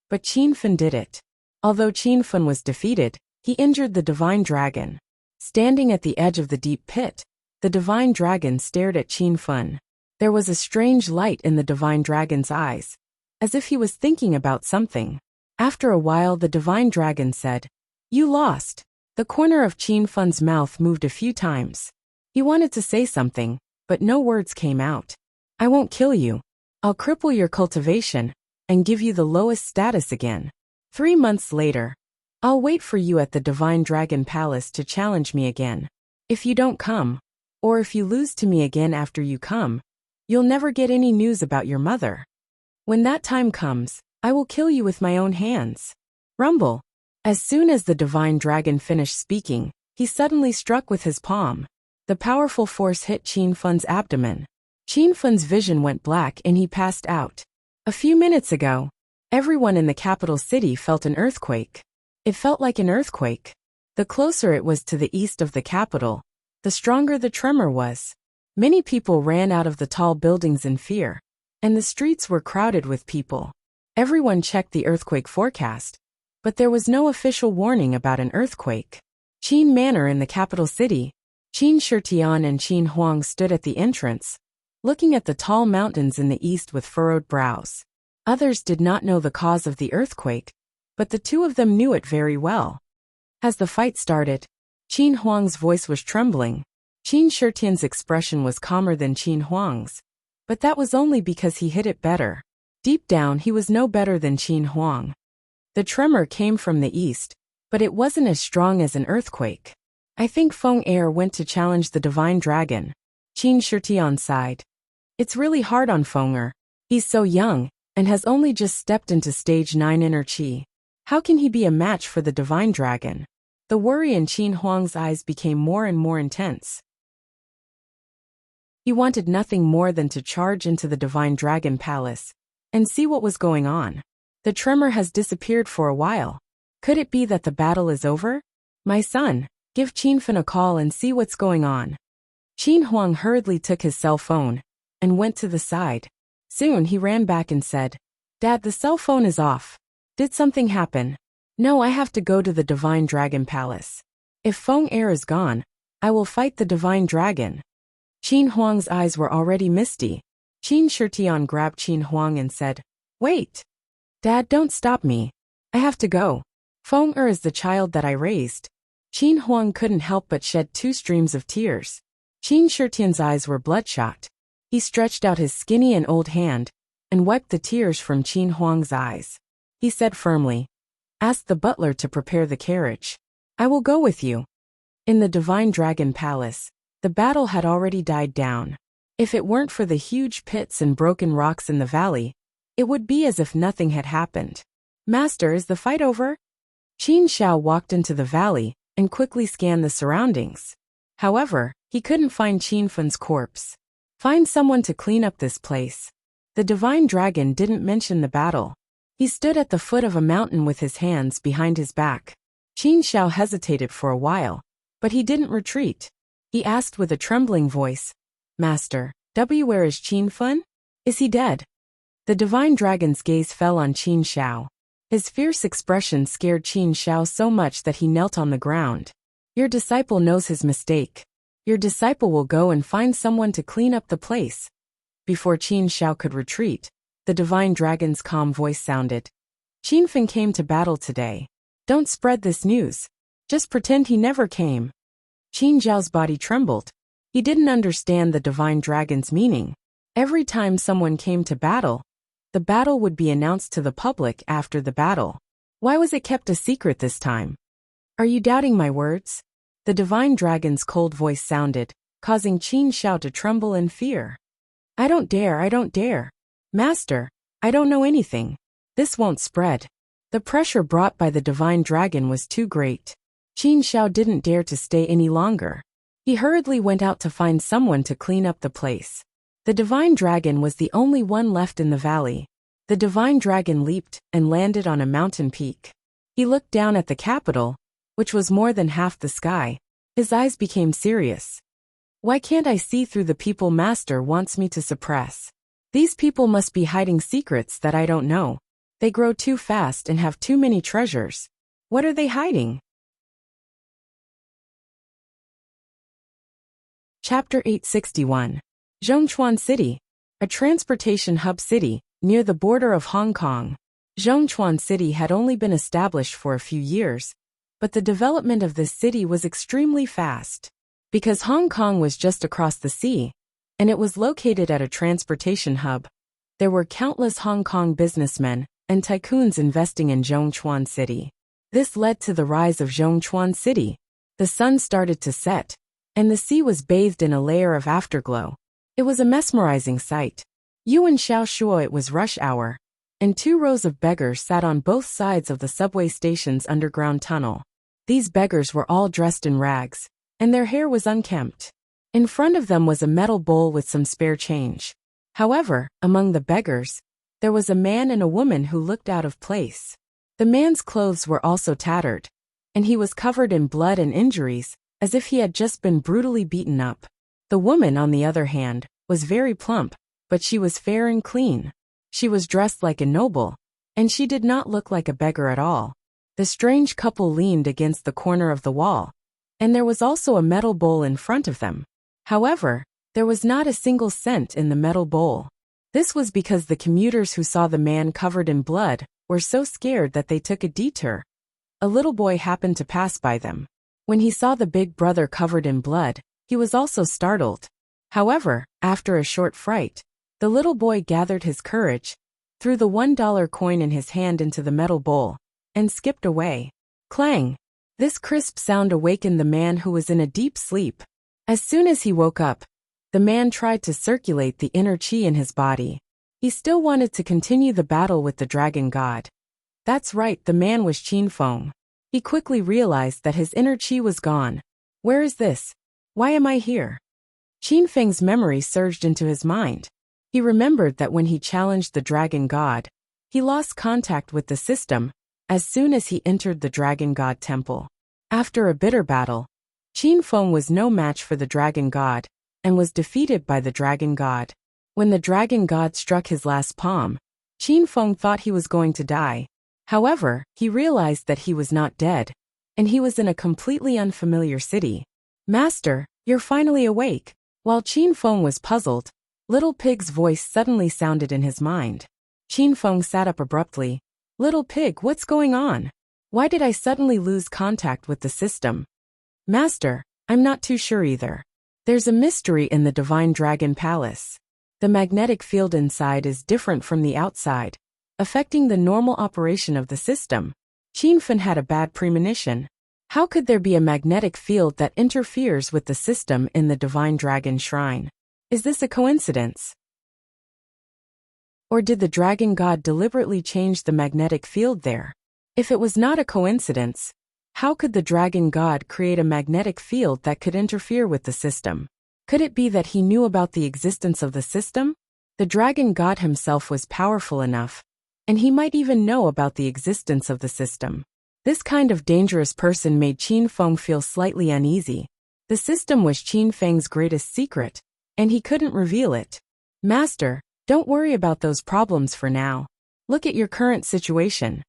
[SPEAKER 1] But Qin Fan did it. Although Qin Fan was defeated, he injured the divine dragon. Standing at the edge of the deep pit, the divine dragon stared at Qin Fan. There was a strange light in the divine dragon's eyes, as if he was thinking about something. After a while, the divine dragon said, "You lost." The corner of Qin Fan's mouth moved a few times. He wanted to say something, but no words came out. "I won't kill you. I'll cripple your cultivation and give you the lowest status again. 3 months later, I'll wait for you at the Divine Dragon Palace to challenge me again. If you don't come, or if you lose to me again after you come, you'll never get any news about your mother. When that time comes, I will kill you with my own hands." Rumble. As soon as the divine dragon finished speaking, he suddenly struck with his palm. The powerful force hit Qin Fan's abdomen. Qin Fan's vision went black and he passed out. A few minutes ago, everyone in the capital city felt an earthquake. It felt like an earthquake. The closer it was to the east of the capital, the stronger the tremor was. Many people ran out of the tall buildings in fear, and the streets were crowded with people. Everyone checked the earthquake forecast, but there was no official warning about an earthquake. Qin Manor in the capital city, Qin Shitian and Qin Huang stood at the entrance, looking at the tall mountains in the east with furrowed brows. Others did not know the cause of the earthquake, but the two of them knew it very well. As the fight started, Qin Huang's voice was trembling. Qin Shitian's expression was calmer than Qin Huang's, but that was only because he hit it better. Deep down, he was no better than Qin Huang. The tremor came from the east, but it wasn't as strong as an earthquake. "I think Feng Er went to challenge the divine dragon." Qin Shitian sighed. "It's really hard on Feng Er. He's so young, and has only just stepped into stage 9 inner chi. How can he be a match for the divine dragon?" The worry in Qin Huang's eyes became more and more intense. He wanted nothing more than to charge into the Divine Dragon Palace and see what was going on. The tremor has disappeared for a while. Could it be that the battle is over? My son, give Qinfen a call and see what's going on. Qin Huang hurriedly took his cell phone and went to the side. Soon he ran back and said, Dad, the cell phone is off. Did something happen? No, I have to go to the Divine Dragon Palace. If Feng Er is gone, I will fight the Divine Dragon. Qin Huang's eyes were already misty. Qin Shitian grabbed Qin Huang and said, Wait! Dad, don't stop me. I have to go. Feng Er is the child that I raised. Qin Huang couldn't help but shed 2 streams of tears. Qin Shitian's eyes were bloodshot. He stretched out his skinny and old hand and wiped the tears from Qin Huang's eyes. He said firmly, Ask the butler to prepare the carriage. I will go with you. In the Divine Dragon Palace, the battle had already died down. If it weren't for the huge pits and broken rocks in the valley, it would be as if nothing had happened. Master, is the fight over? Qin Xiao walked into the valley and quickly scanned the surroundings. However, he couldn't find Qin Fen's corpse. Find someone to clean up this place. The Divine Dragon didn't mention the battle. He stood at the foot of a mountain with his hands behind his back. Qin Xiao hesitated for a while, but he didn't retreat. He asked with a trembling voice, Master, where is Qin Fen? Is he dead? The Divine Dragon's gaze fell on Qin Xiao. His fierce expression scared Qin Xiao so much that he knelt on the ground. Your disciple knows his mistake. Your disciple will go and find someone to clean up the place. Before Qin Xiao could retreat, the Divine Dragon's calm voice sounded. Qin Fen came to battle today. Don't spread this news. Just pretend he never came. Qin Zhao's body trembled. He didn't understand the Divine Dragon's meaning. Every time someone came to battle, the battle would be announced to the public after the battle. Why was it kept a secret this time? Are you doubting my words? The Divine Dragon's cold voice sounded, causing Qin Xiao to tremble in fear. I don't dare. Master, I don't know anything. This won't spread. The pressure brought by the Divine Dragon was too great. Qin Xiao didn't dare to stay any longer. He hurriedly went out to find someone to clean up the place. The Divine Dragon was the only one left in the valley. The Divine Dragon leaped and landed on a mountain peak. He looked down at the capital, which was more than half the sky. His eyes became serious. Why can't I see through the people Master wants me to suppress? These people must be hiding secrets that I don't know. They grow too fast and have too many treasures. What are they hiding? Chapter 861. Zhongchuan City, a transportation hub city near the border of Hong Kong. Zhongchuan City had only been established for a few years, but the development of this city was extremely fast. Because Hong Kong was just across the sea, and it was located at a transportation hub, there were countless Hong Kong businessmen and tycoons investing in Zhongchuan City. This led to the rise of Zhongchuan City. The sun started to set, and the sea was bathed in a layer of afterglow. It was a mesmerizing sight. Yuan Xiaoshuo, it was rush hour, and 2 rows of beggars sat on both sides of the subway station's underground tunnel. These beggars were all dressed in rags, and their hair was unkempt. In front of them was a metal bowl with some spare change. However, among the beggars, there was a man and a woman who looked out of place. The man's clothes were also tattered, and he was covered in blood and injuries, as if he had just been brutally beaten up. The woman, on the other hand, was very plump, but she was fair and clean. She was dressed like a noble, and she did not look like a beggar at all. The strange couple leaned against the corner of the wall, and there was also a metal bowl in front of them. However, there was not a single cent in the metal bowl. This was because the commuters who saw the man covered in blood were so scared that they took a detour. A little boy happened to pass by them. When he saw the big brother covered in blood, he was also startled. However, after a short fright, the little boy gathered his courage, threw the $1 coin in his hand into the metal bowl, and skipped away. Clang! This crisp sound awakened the man who was in a deep sleep. As soon as he woke up, the man tried to circulate the inner qi in his body. He still wanted to continue the battle with the dragon god. That's right, the man was Qin Feng. He quickly realized that his inner qi was gone. Where is this? Why am I here? Qin Feng's memory surged into his mind. He remembered that when he challenged the dragon god, he lost contact with the system as soon as he entered the dragon god temple. After a bitter battle, Qin Feng was no match for the dragon god and was defeated by the dragon god. When the dragon god struck his last palm, Qin Feng thought he was going to die. However, he realized that he was not dead, and he was in a completely unfamiliar city. "Master, you're finally awake." While Qin Feng was puzzled, Little Pig's voice suddenly sounded in his mind. Qin Feng sat up abruptly. "Little Pig, what's going on? Why did I suddenly lose contact with the system?" "Master, I'm not too sure either. There's a mystery in the Divine Dragon Palace. The magnetic field inside is different from the outside, affecting the normal operation of the system." Qin Feng had a bad premonition. How could there be a magnetic field that interferes with the system in the Divine Dragon Shrine? Is this a coincidence? Or did the dragon god deliberately change the magnetic field there? If it was not a coincidence, how could the dragon god create a magnetic field that could interfere with the system? Could it be that he knew about the existence of the system? The dragon god himself was powerful enough, and he might even know about the existence of the system. This kind of dangerous person made Qin Feng feel slightly uneasy. The system was Qin Feng's greatest secret, and he couldn't reveal it. "Master, don't worry about those problems for now. Look at your current situation."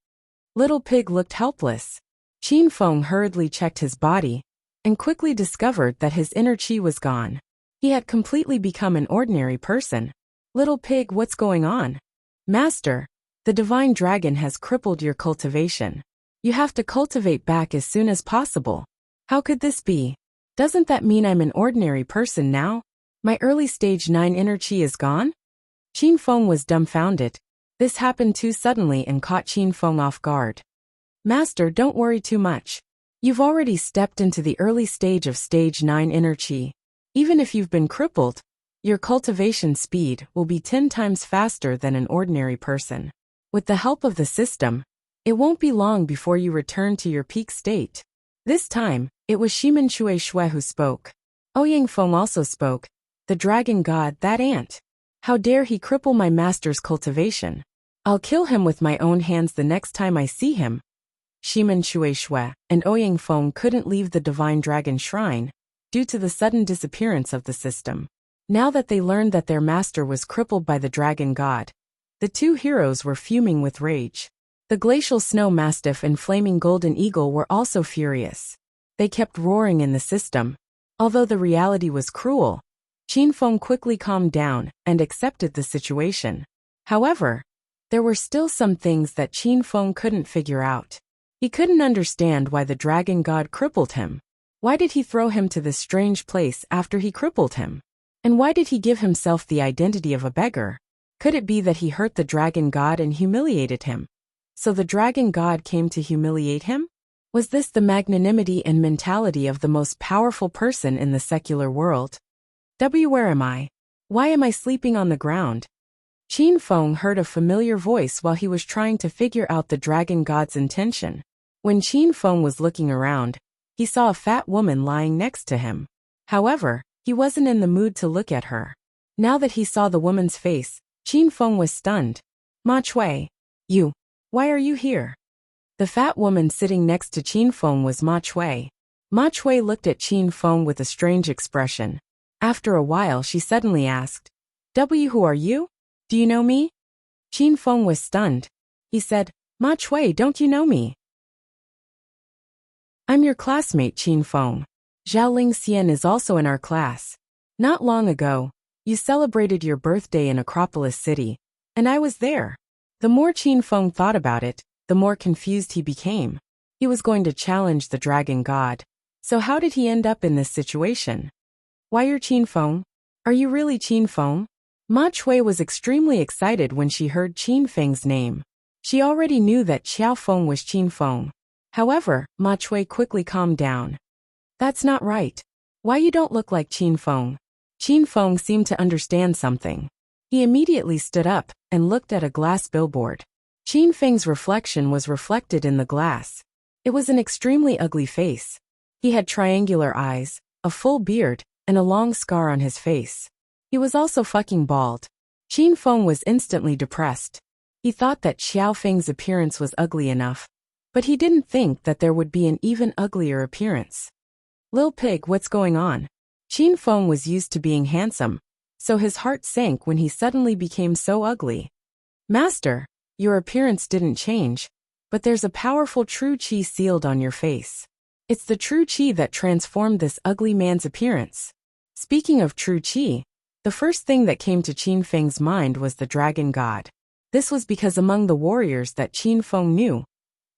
[SPEAKER 1] Little Pig looked helpless. Qin Feng hurriedly checked his body and quickly discovered that his inner qi was gone. He had completely become an ordinary person. "Little Pig, what's going on?" "Master, the divine dragon has crippled your cultivation. You have to cultivate back as soon as possible." "How could this be? Doesn't that mean I'm an ordinary person now? My early stage 9 inner qi is gone?" Qin Feng was dumbfounded. This happened too suddenly and caught Qin Feng off guard. "Master, don't worry too much. You've already stepped into the early stage of stage 9 inner qi. Even if you've been crippled, your cultivation speed will be 10 times faster than an ordinary person. With the help of the system, it won't be long before you return to your peak state." This time, it was Shimen Shui Shui who spoke. Ouyang Feng also spoke. "The dragon god, that ant. How dare he cripple my master's cultivation? I'll kill him with my own hands the next time I see him." Shimen Shui Shui and Ouyang Feng couldn't leave the Divine Dragon Shrine due to the sudden disappearance of the system. Now that they learned that their master was crippled by the dragon god, the two heroes were fuming with rage. The glacial snow mastiff and flaming golden eagle were also furious. They kept roaring in the system. Although the reality was cruel, Qin Feng quickly calmed down and accepted the situation. However, there were still some things that Qin Feng couldn't figure out. He couldn't understand why the dragon god crippled him. Why did he throw him to this strange place after he crippled him? And why did he give himself the identity of a beggar? Could it be that he hurt the dragon god and humiliated him? So the dragon god came to humiliate him? Was this the magnanimity and mentality of the most powerful person in the secular world? Where am I? Why am I sleeping on the ground? Qin Feng heard a familiar voice while he was trying to figure out the dragon god's intention. When Qin Feng was looking around, he saw a fat woman lying next to him. However, he wasn't in the mood to look at her. Now that he saw the woman's face, Qin Feng was stunned. "Ma Chui, why are you here?" The fat woman sitting next to Qin Feng was Ma Chui. Ma Chui looked at Qin Feng with a strange expression. After a while she suddenly asked, Who are you? Do you know me?" Qin Feng was stunned. He said, "Ma Chui, don't you know me?" "I'm your classmate, Qin Feng. Zhao Ling Xian is also in our class. Not long ago, you celebrated your birthday in Acropolis City, and I was there." The more Qin Feng thought about it, the more confused he became. He was going to challenge the dragon god. So how did he end up in this situation? "Why, you're Qin Feng? Are you really Qin Feng?" Ma Chui was extremely excited when she heard Qin Feng's name. She already knew that Xiao Feng was Qin Feng. However, Ma Chui quickly calmed down. "That's not right. Why you don't look like Qin Feng?" Qin Feng seemed to understand something. He immediately stood up and looked at a glass billboard. Qin Feng's reflection was reflected in the glass. It was an extremely ugly face. He had triangular eyes, a full beard, and a long scar on his face. He was also fucking bald. Qin Feng was instantly depressed. He thought that Xiao Feng's appearance was ugly enough, but he didn't think that there would be an even uglier appearance. Lil Pig, what's going on? Qin Feng was used to being handsome, so his heart sank when he suddenly became so ugly. Master, your appearance didn't change, but there's a powerful true qi sealed on your face. It's the true qi that transformed this ugly man's appearance. Speaking of true qi, the first thing that came to Qin Feng's mind was the dragon god. This was because among the warriors that Qin Feng knew,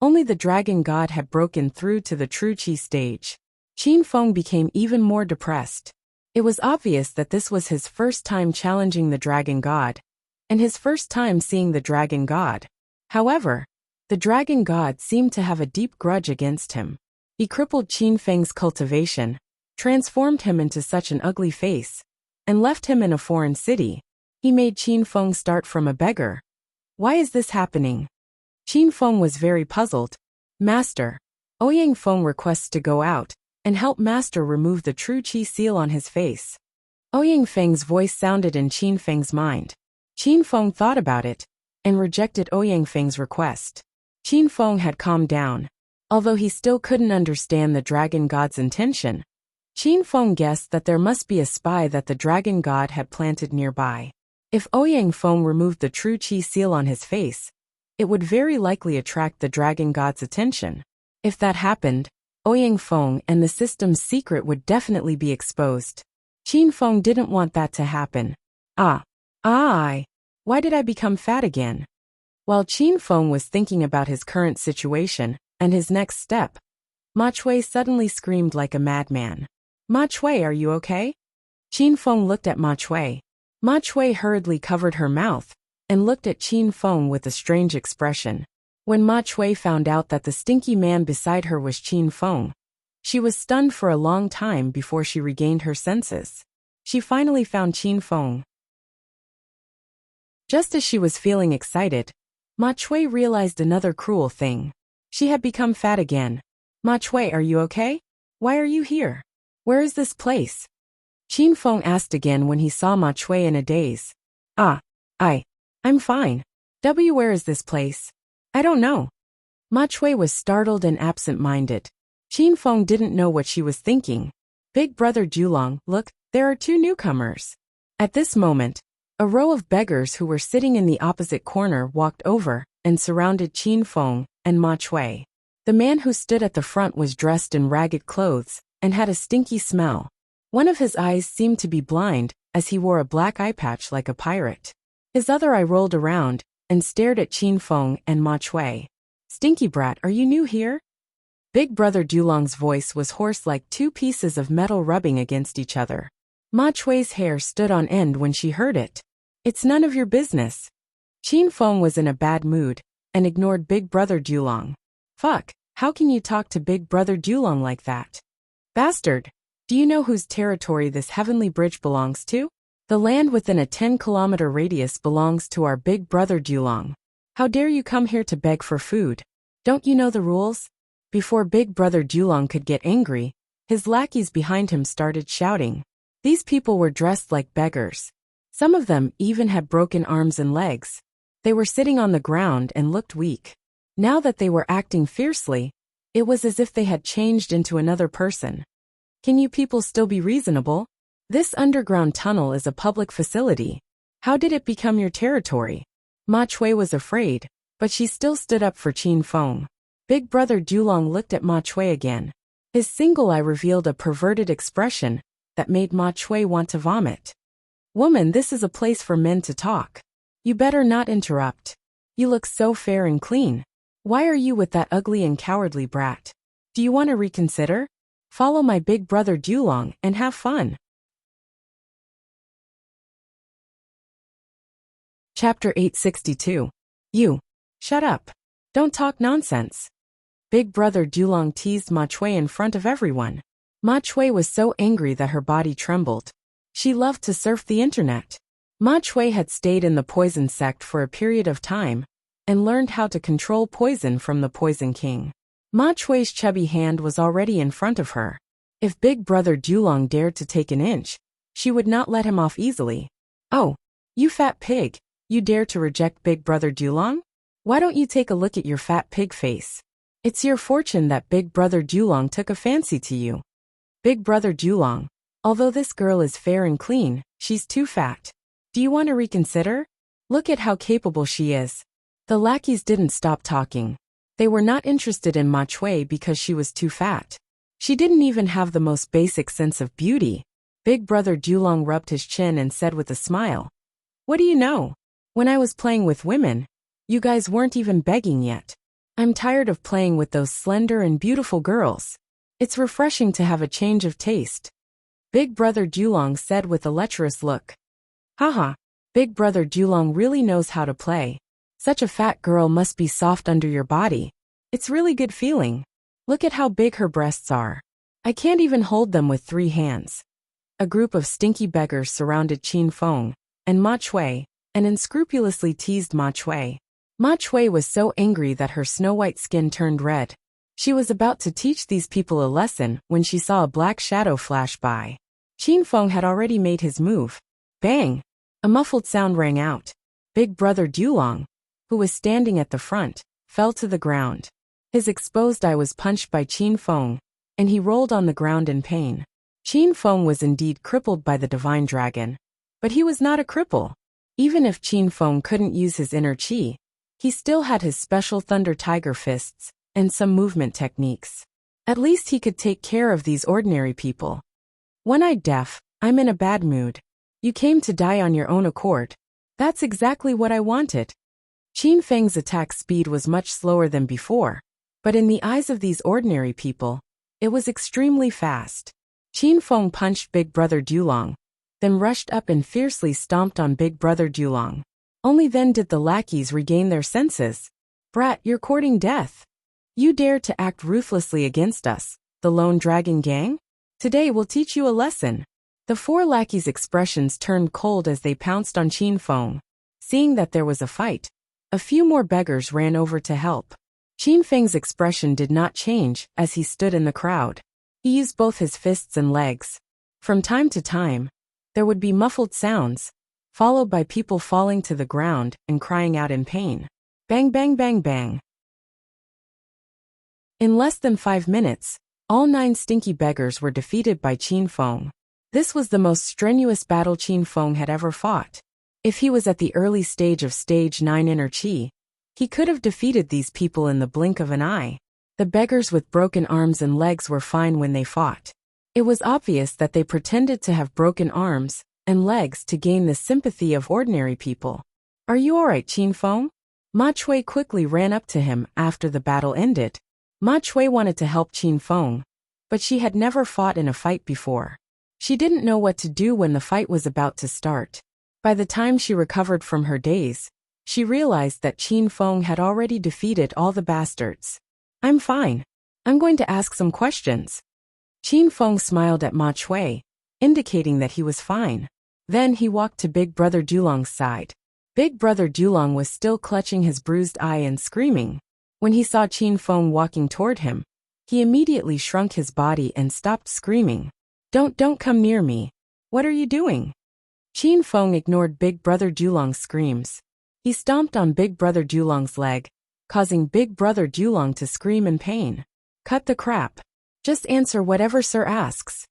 [SPEAKER 1] only the dragon god had broken through to the true qi stage. Qin Feng became even more depressed. It was obvious that this was his first time challenging the dragon god, and his first time seeing the dragon god. However, the dragon god seemed to have a deep grudge against him. He crippled Qin Feng's cultivation, transformed him into such an ugly face, and left him in a foreign city. He made Qin Feng start from a beggar. Why is this happening? Qin Feng was very puzzled. Master, Ouyang Feng requests to go out and help Master remove the true qi seal on his face. Ouyang Feng's voice sounded in Qin Feng's mind. Qin Feng thought about it and rejected Ouyang Feng's request. Qin Feng had calmed down. Although he still couldn't understand the dragon god's intention, Qin Feng guessed that there must be a spy that the dragon god had planted nearby. If Ouyang Feng removed the true qi seal on his face, it would very likely attract the dragon god's attention. If that happened, Ouyang Feng and the system's secret would definitely be exposed. Qin Feng didn't want that to happen. Why did I become fat again? While Qin Feng was thinking about his current situation and his next step, Ma Chui suddenly screamed like a madman. Ma Chui, are you okay? Qin Feng looked at Ma Chui. Ma Chui hurriedly covered her mouth and looked at Qin Feng with a strange expression. When Ma Chui found out that the stinky man beside her was Qin Feng, she was stunned for a long time before she regained her senses. She finally found Qin Feng. Just as she was feeling excited, Ma Chui realized another cruel thing. She had become fat again. Ma Chui, are you okay? Why are you here? Where is this place? Qin Feng asked again when he saw Ma Chui in a daze. I'm fine. Where is this place? I don't know. Ma Chui was startled and absent-minded. Qin Feng didn't know what she was thinking. Big brother Julong, look, there are two newcomers. At this moment, a row of beggars who were sitting in the opposite corner walked over and surrounded Qin Feng and Ma Chui. The man who stood at the front was dressed in ragged clothes and had a stinky smell. One of his eyes seemed to be blind, as he wore a black eye patch like a pirate. His other eye rolled around and stared at Qin Feng and Ma Chui. Stinky brat, are you new here? Big brother Dulong's voice was hoarse like two pieces of metal rubbing against each other. Ma Chui's hair stood on end when she heard it. It's none of your business. Qin Feng was in a bad mood and ignored Big brother Dulong. Fuck, how can you talk to Big brother Dulong like that? Bastard, do you know whose territory this heavenly bridge belongs to? The land within a 10-kilometer radius belongs to our big brother Dulong. How dare you come here to beg for food? Don't you know the rules? Before big brother Dulong could get angry, his lackeys behind him started shouting. These people were dressed like beggars. Some of them even had broken arms and legs. They were sitting on the ground and looked weak. Now that they were acting fiercely, it was as if they had changed into another person. Can you people still be reasonable? This underground tunnel is a public facility. How did it become your territory? Ma Chui was afraid, but she still stood up for Qin Feng. Big brother Dulong looked at Ma Chui again. His single eye revealed a perverted expression that made Ma Chui want to vomit. Woman, this is a place for men to talk. You better not interrupt. You look so fair and clean. Why are you with that ugly and cowardly brat? Do you want to reconsider? Follow my big brother Dulong and have fun. Chapter 862. You. Shut up. Don't talk nonsense. Big brother Dulong teased Ma Chui in front of everyone. Ma Chui was so angry that her body trembled. She loved to surf the internet. Ma Chui had stayed in the poison sect for a period of time and learned how to control poison from the Poison King. Ma Chui's chubby hand was already in front of her. If Big Brother Dulong dared to take an inch, she would not let him off easily. Oh, you fat pig, you dare to reject Big Brother Dulong? Why don't you take a look at your fat pig face? It's your fortune that Big Brother Dulong took a fancy to you. Big Brother Dulong, although this girl is fair and clean, she's too fat. Do you want to reconsider? Look at how capable she is. The lackeys didn't stop talking. They were not interested in Ma Chui because she was too fat. She didn't even have the most basic sense of beauty. Big Brother Dulong rubbed his chin and said with a smile, "What do you know? When I was playing with women, you guys weren't even begging yet. I'm tired of playing with those slender and beautiful girls. It's refreshing to have a change of taste." Big Brother Dulong said with a lecherous look. Haha, Big Brother Dulong really knows how to play. Such a fat girl must be soft under your body. It's really good feeling. Look at how big her breasts are. I can't even hold them with 3 hands. A group of stinky beggars surrounded Qin Feng and Ma Chui and unscrupulously teased Ma Chui. Ma Chui was so angry that her snow-white skin turned red. She was about to teach these people a lesson when she saw a black shadow flash by. Qin Feng had already made his move. Bang! A muffled sound rang out. Big Brother Dulong, who was standing at the front, fell to the ground. His exposed eye was punched by Qin Feng, and he rolled on the ground in pain. Qin Feng was indeed crippled by the divine dragon. But he was not a cripple. Even if Qin Feng couldn't use his inner qi, he still had his special thunder tiger fists and some movement techniques. At least he could take care of these ordinary people. One-eyed deaf, I'm in a bad mood. You came to die on your own accord. That's exactly what I wanted. Qin Feng's attack speed was much slower than before, but in the eyes of these ordinary people, it was extremely fast. Qin Feng punched Big Brother Dulong, then rushed up and fiercely stomped on Big Brother Dulong. Only then did the lackeys regain their senses. Brat, you're courting death. You dare to act ruthlessly against us, the Lone Dragon Gang? Today we'll teach you a lesson. The 4 lackeys' expressions turned cold as they pounced on Qin Feng. Seeing that there was a fight, a few more beggars ran over to help. Qin Feng's expression did not change as he stood in the crowd. He used both his fists and legs. From time to time, there would be muffled sounds, followed by people falling to the ground and crying out in pain. Bang bang bang bang. In less than 5 minutes, all 9 stinky beggars were defeated by Qin Feng. This was the most strenuous battle Qin Feng had ever fought. If he was at the early stage of Stage 9 inner qi, he could have defeated these people in the blink of an eye. The beggars with broken arms and legs were fine when they fought. It was obvious that they pretended to have broken arms and legs to gain the sympathy of ordinary people. Are you alright, Qin Feng? Ma Chui quickly ran up to him after the battle ended. Ma Chui wanted to help Qin Feng, but she had never fought in a fight before. She didn't know what to do when the fight was about to start. By the time she recovered from her daze, she realized that Qin Feng had already defeated all the bastards. I'm fine. I'm going to ask some questions. Qin Feng smiled at Ma Chui, indicating that he was fine. Then he walked to Big Brother Dulong's side. Big Brother Dulong was still clutching his bruised eye and screaming. When he saw Qin Feng walking toward him, he immediately shrunk his body and stopped screaming. Don't come near me. What are you doing? Qin Feng ignored Big Brother Dulong's screams. He stomped on Big Brother Dulong's leg, causing Big Brother Dulong to scream in pain. Cut the crap. Just answer whatever Sir asks.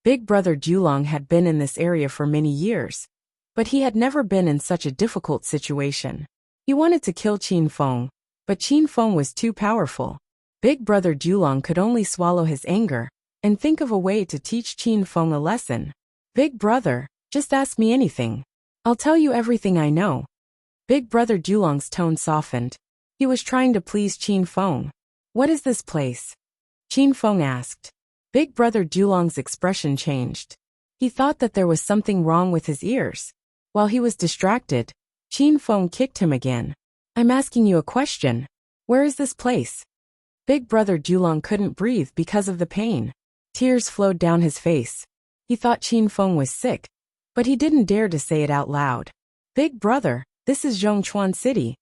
[SPEAKER 1] Big Brother Dulong had been in this area for many years, but he had never been in such a difficult situation. He wanted to kill Qin Feng, but Qin Feng was too powerful. Big Brother Dulong could only swallow his anger and think of a way to teach Qin Feng a lesson. Big Brother, just ask me anything. I'll tell you everything I know. Big Brother Dulong's tone softened. He was trying to please Qin Feng. What is this place? Qin Feng asked. Big Brother Dulong's expression changed. He thought that there was something wrong with his ears. While he was distracted, Qin Feng kicked him again. I'm asking you a question. Where is this place? Big Brother Dulong couldn't breathe because of the pain. Tears flowed down his face. He thought Qin Feng was sick, but he didn't dare to say it out loud. Big Brother, this is Zhongchuan City.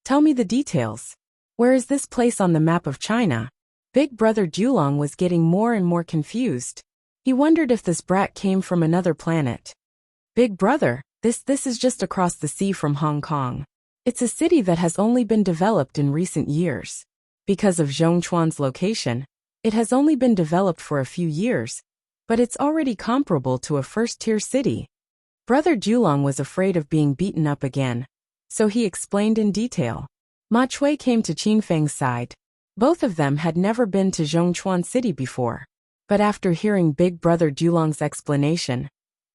[SPEAKER 1] Tell me the details. Where is this place on the map of China? Big brother Julong was getting more and more confused. He wondered if this brat came from another planet. Big brother, this is just across the sea from Hong Kong. It's a city that has only been developed in recent years. Because of Zhongchuan's location, it has only been developed for a few years, but it's already comparable to a first-tier city. Brother Julong was afraid of being beaten up again, so he explained in detail. Ma Chui came to Qin Feng's side. Both of them had never been to Zhongchuan City before. But after hearing Big Brother Julong's explanation,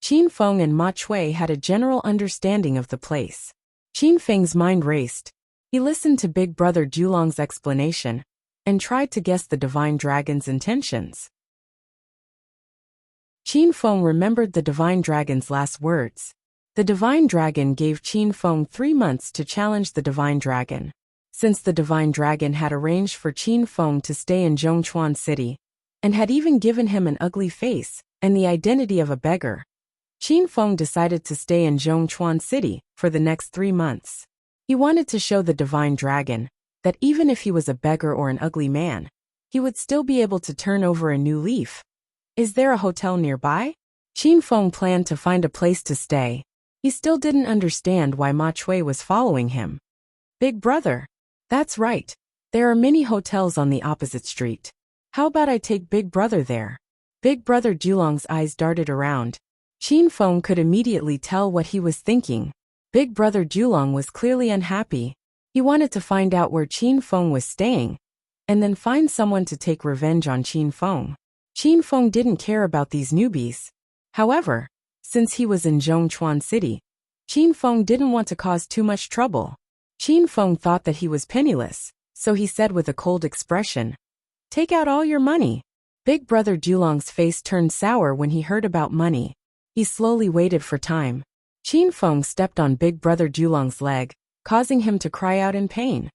[SPEAKER 1] Qin Feng and Ma Chui had a general understanding of the place. Qin Feng's mind raced. He listened to Big Brother Julong's explanation and tried to guess the Divine Dragon's intentions. Qin Feng remembered the Divine Dragon's last words. The Divine Dragon gave Qin Feng 3 months to challenge the Divine Dragon. Since the Divine Dragon had arranged for Qin Feng to stay in Zhongchuan City, and had even given him an ugly face and the identity of a beggar, Qin Feng decided to stay in Zhongchuan City for the next 3 months. He wanted to show the Divine Dragon that even if he was a beggar or an ugly man, he would still be able to turn over a new leaf. Is there a hotel nearby? Qin Feng planned to find a place to stay. He still didn't understand why Ma Chui was following him. Big brother. That's right. There are many hotels on the opposite street. How about I take Big brother there? Big brother Julong's eyes darted around. Qin Feng could immediately tell what he was thinking. Big brother Julong was clearly unhappy. He wanted to find out where Qin Feng was staying, and then find someone to take revenge on Qin Feng. Qin Feng didn't care about these newbies. However, since he was in Zhongchuan City, Qin Feng didn't want to cause too much trouble. Qin Feng thought that he was penniless, so he said with a cold expression, "Take out all your money." Big brother Julong's face turned sour when he heard about money. He slowly waited for time. Qin Feng stepped on Big brother Julong's leg, causing him to cry out in pain.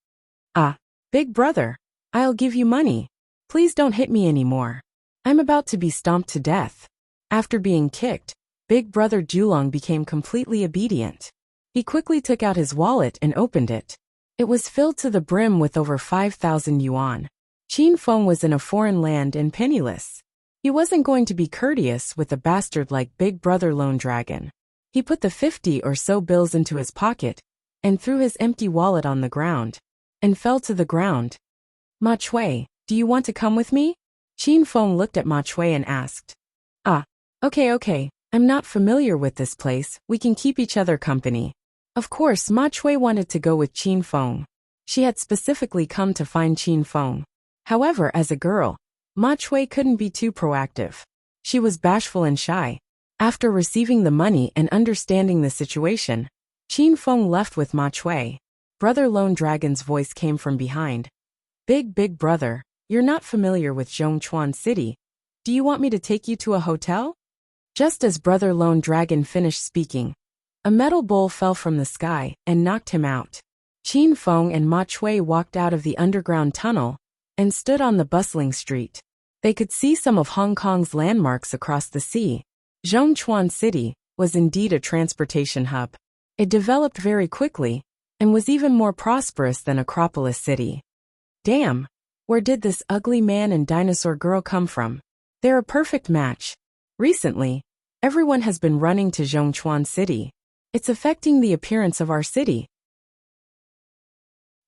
[SPEAKER 1] "Ah, big brother, I'll give you money. Please don't hit me anymore. I'm about to be stomped to death." After being kicked, Big brother Julong became completely obedient. He quickly took out his wallet and opened it. It was filled to the brim with over 5,000 yuan. Qin Feng was in a foreign land and penniless. He wasn't going to be courteous with a bastard like Big Brother Lone Dragon. He put the 50 or so bills into his pocket and threw his empty wallet on the ground and fell to the ground. "Ma Chui, do you want to come with me?" Qin Feng looked at Ma Chui and asked. "Ah, okay. I'm not familiar with this place. We can keep each other company." Of course, Ma Chui wanted to go with Qin Feng. She had specifically come to find Qin Feng. However, as a girl, Ma Chui couldn't be too proactive. She was bashful and shy. After receiving the money and understanding the situation, Qin Feng left with Ma Chui. Brother Lone Dragon's voice came from behind. Big brother, you're not familiar with Zhongchuan City. Do you want me to take you to a hotel?" Just as Brother Lone Dragon finished speaking, a metal bowl fell from the sky and knocked him out. Qin Feng and Ma Chui walked out of the underground tunnel and stood on the bustling street. They could see some of Hong Kong's landmarks across the sea. Zhongchuan City was indeed a transportation hub. It developed very quickly and was even more prosperous than Acropolis City. Damn, where did this ugly man and dinosaur girl come from? They're a perfect match. Recently, everyone has been running to Zhongchuan City. It's affecting the appearance of our city.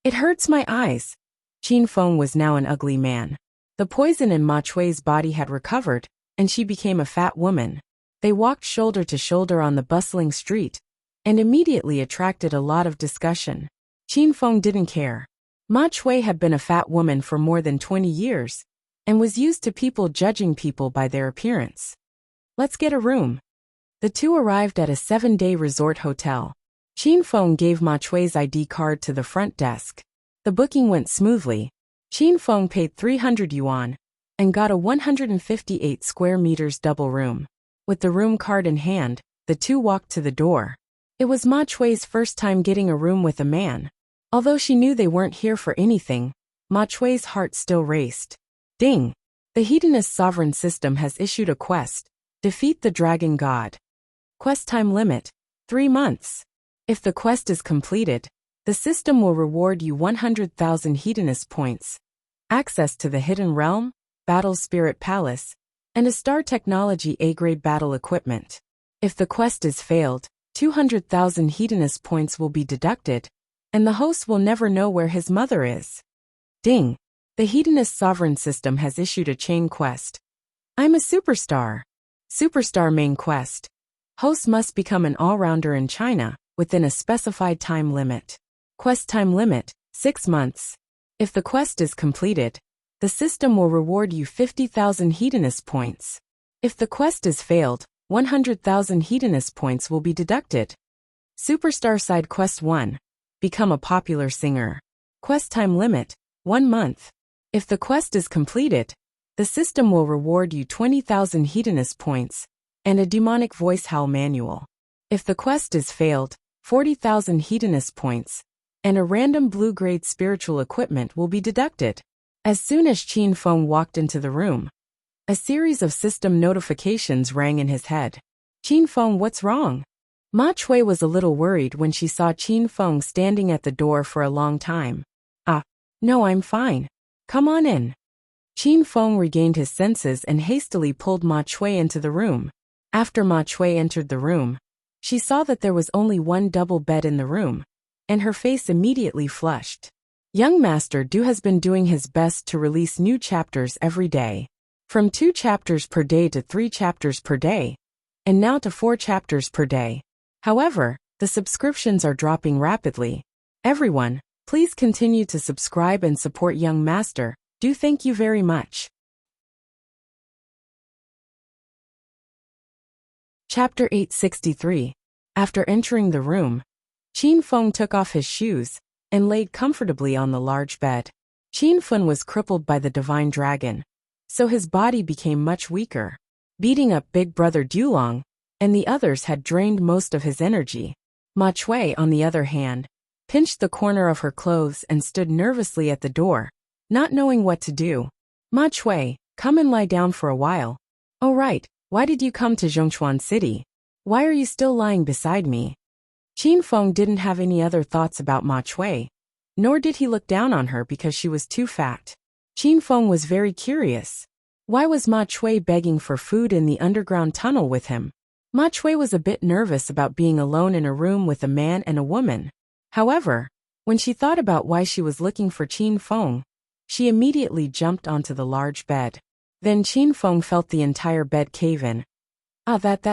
[SPEAKER 1] It hurts my eyes. Qin Feng was now an ugly man. The poison in Ma Chui's body had recovered, and she became a fat woman. They walked shoulder to shoulder on the bustling street, and immediately attracted a lot of discussion. Qin Feng didn't care. Ma Chui had been a fat woman for more than 20 years, and was used to people judging people by their appearance. "Let's get a room." The two arrived at a 7-day resort hotel. Qin Feng gave Ma Chui's ID card to the front desk. The booking went smoothly. Qin Feng paid 300 yuan and got a 158 square meters double room. With the room card in hand, the two walked to the door. It was Ma Chui's first time getting a room with a man. Although she knew they weren't here for anything, Ma Chui's heart still raced. Ding! The Hedonist sovereign system has issued a quest. Defeat the dragon god. Quest time limit: 3 months. If the quest is completed, the system will reward you 100,000 Hedonist points. access to the Hidden Realm, Battle Spirit Palace, and a Star Technology A-grade battle equipment. If the quest is failed, 200,000 Hedonist points will be deducted, and the host will never know where his mother is. Ding! The Hedonist Sovereign System has issued a chain quest. I'm a superstar. Superstar main quest. Host must become an all-rounder in China, within a specified time limit. Quest time limit, 6 months. If the quest is completed, the system will reward you 50,000 Hedonist points. If the quest is failed, 100,000 Hedonist points will be deducted. Superstar Side Quest 1. Become a popular singer. Quest time limit, 1 month. If the quest is completed, the system will reward you 20,000 Hedonist points and a demonic voice howl manual. If the quest is failed, 40,000 Hedonist points and a random blue-grade spiritual equipment will be deducted. As soon as Qin Feng walked into the room, a series of system notifications rang in his head. Qin Feng, what's wrong? Ma Chui was a little worried when she saw Qin Feng standing at the door for a long time. No, I'm fine. Come on in. Qin Feng regained his senses and hastily pulled Ma Chui into the room. After Ma Chui entered the room, she saw that there was only one double bed in the room, and her face immediately flushed. Young Master Du has been doing his best to release new chapters every day. From 2 chapters per day to 3 chapters per day, and now to 4 chapters per day. However, the subscriptions are dropping rapidly. Everyone, please continue to subscribe and support Young Master Du. Thank you very much. Chapter 863. After entering the room, Qin Feng took off his shoes and laid comfortably on the large bed. Qin Feng was crippled by the divine dragon, so his body became much weaker. Beating up Big Brother Dulong and the others had drained most of his energy. Ma Chui, on the other hand, pinched the corner of her clothes and stood nervously at the door, not knowing what to do. Ma Chui, come and lie down for a while. Oh right, why did you come to Zhongchuan City? Why are you still lying beside me? Qin Feng didn't have any other thoughts about Ma Chui, nor did he look down on her because she was too fat. Qin Feng was very curious. Why was Ma Chui begging for food in the underground tunnel with him? Ma Chui was a bit nervous about being alone in a room with a man and a woman. However, when she thought about why she was looking for Qin Feng, she immediately jumped onto the large bed. Then Qin Feng felt the entire bed cave in.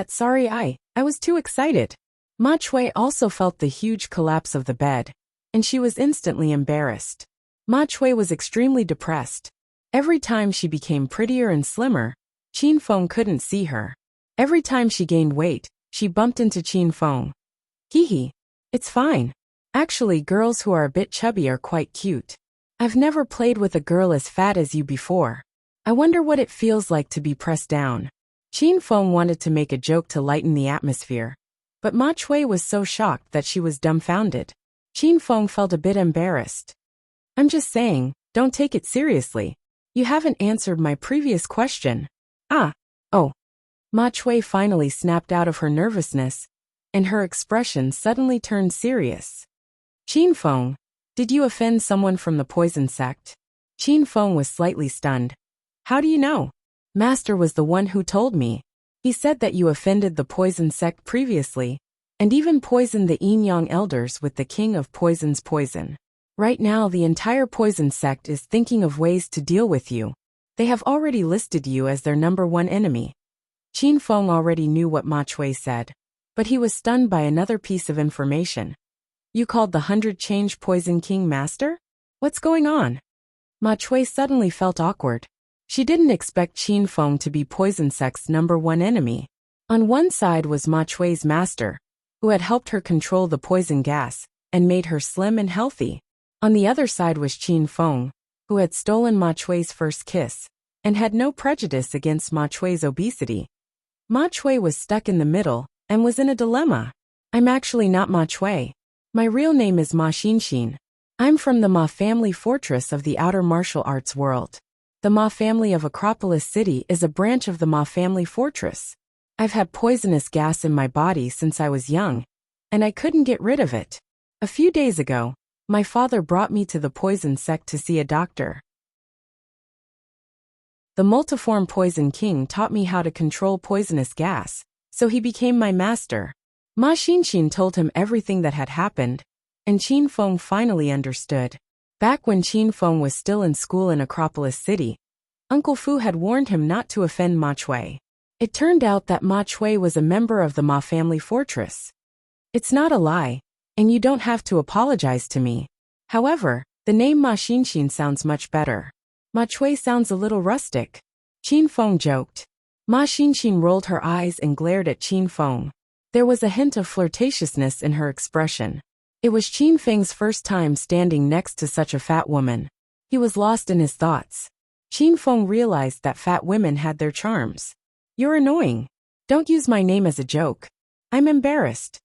[SPEAKER 1] Sorry, I was too excited. Ma Chui also felt the huge collapse of the bed, and she was instantly embarrassed. Ma Chui was extremely depressed. Every time she became prettier and slimmer, Qin Feng couldn't see her. Every time she gained weight, she bumped into Qin Feng. Hee, it's fine. Actually, girls who are a bit chubby are quite cute. I've never played with a girl as fat as you before. I wonder what it feels like to be pressed down. Qin Feng wanted to make a joke to lighten the atmosphere, but Ma Chui was so shocked that she was dumbfounded. Qin Feng felt a bit embarrassed. I'm just saying, don't take it seriously. You haven't answered my previous question. Ma Chui finally snapped out of her nervousness, and her expression suddenly turned serious. Qin Feng, did you offend someone from the poison sect? Qin Feng was slightly stunned. How do you know? Master was the one who told me. He said that you offended the poison sect previously, and even poisoned the Yin Yang elders with the king of poison's poison. Right now the entire poison sect is thinking of ways to deal with you. They have already listed you as their #1 enemy. Qin Feng already knew what Ma Chui said, but he was stunned by another piece of information. You called the 100 Change Poison King Master? What's going on? Ma Chui suddenly felt awkward. She didn't expect Qin Feng to be poison sect's #1 enemy. On one side was Ma Chui's master, who had helped her control the poison gas and made her slim and healthy. On the other side was Qin Feng, who had stolen Ma Chui's first kiss and had no prejudice against Ma Chui's obesity. Ma Chui was stuck in the middle and was in a dilemma. I'm actually not Ma Chui. My real name is Ma Xinxin. I'm from the Ma family fortress of the outer martial arts world. The Ma family of Acropolis City is a branch of the Ma family fortress. I've had poisonous gas in my body since I was young, and I couldn't get rid of it. A few days ago, my father brought me to the poison sect to see a doctor. The multiform Poison King taught me how to control poisonous gas, so he became my master. Ma Xinxin told him everything that had happened, and Qin Feng finally understood. Back when Qin Feng was still in school in Acropolis City, Uncle Fu had warned him not to offend Ma Chui. It turned out that Ma Chui was a member of the Ma family fortress. It's not a lie, and you don't have to apologize to me. However, the name Ma Xinxin sounds much better. Ma Chui sounds a little rustic. Qin Feng joked. Ma Xinxin rolled her eyes and glared at Qin Feng. There was a hint of flirtatiousness in her expression. It was Qin Feng's first time standing next to such a fat woman. He was lost in his thoughts. Qin Feng realized that fat women had their charms. You're annoying. Don't use my name as a joke. I'm embarrassed.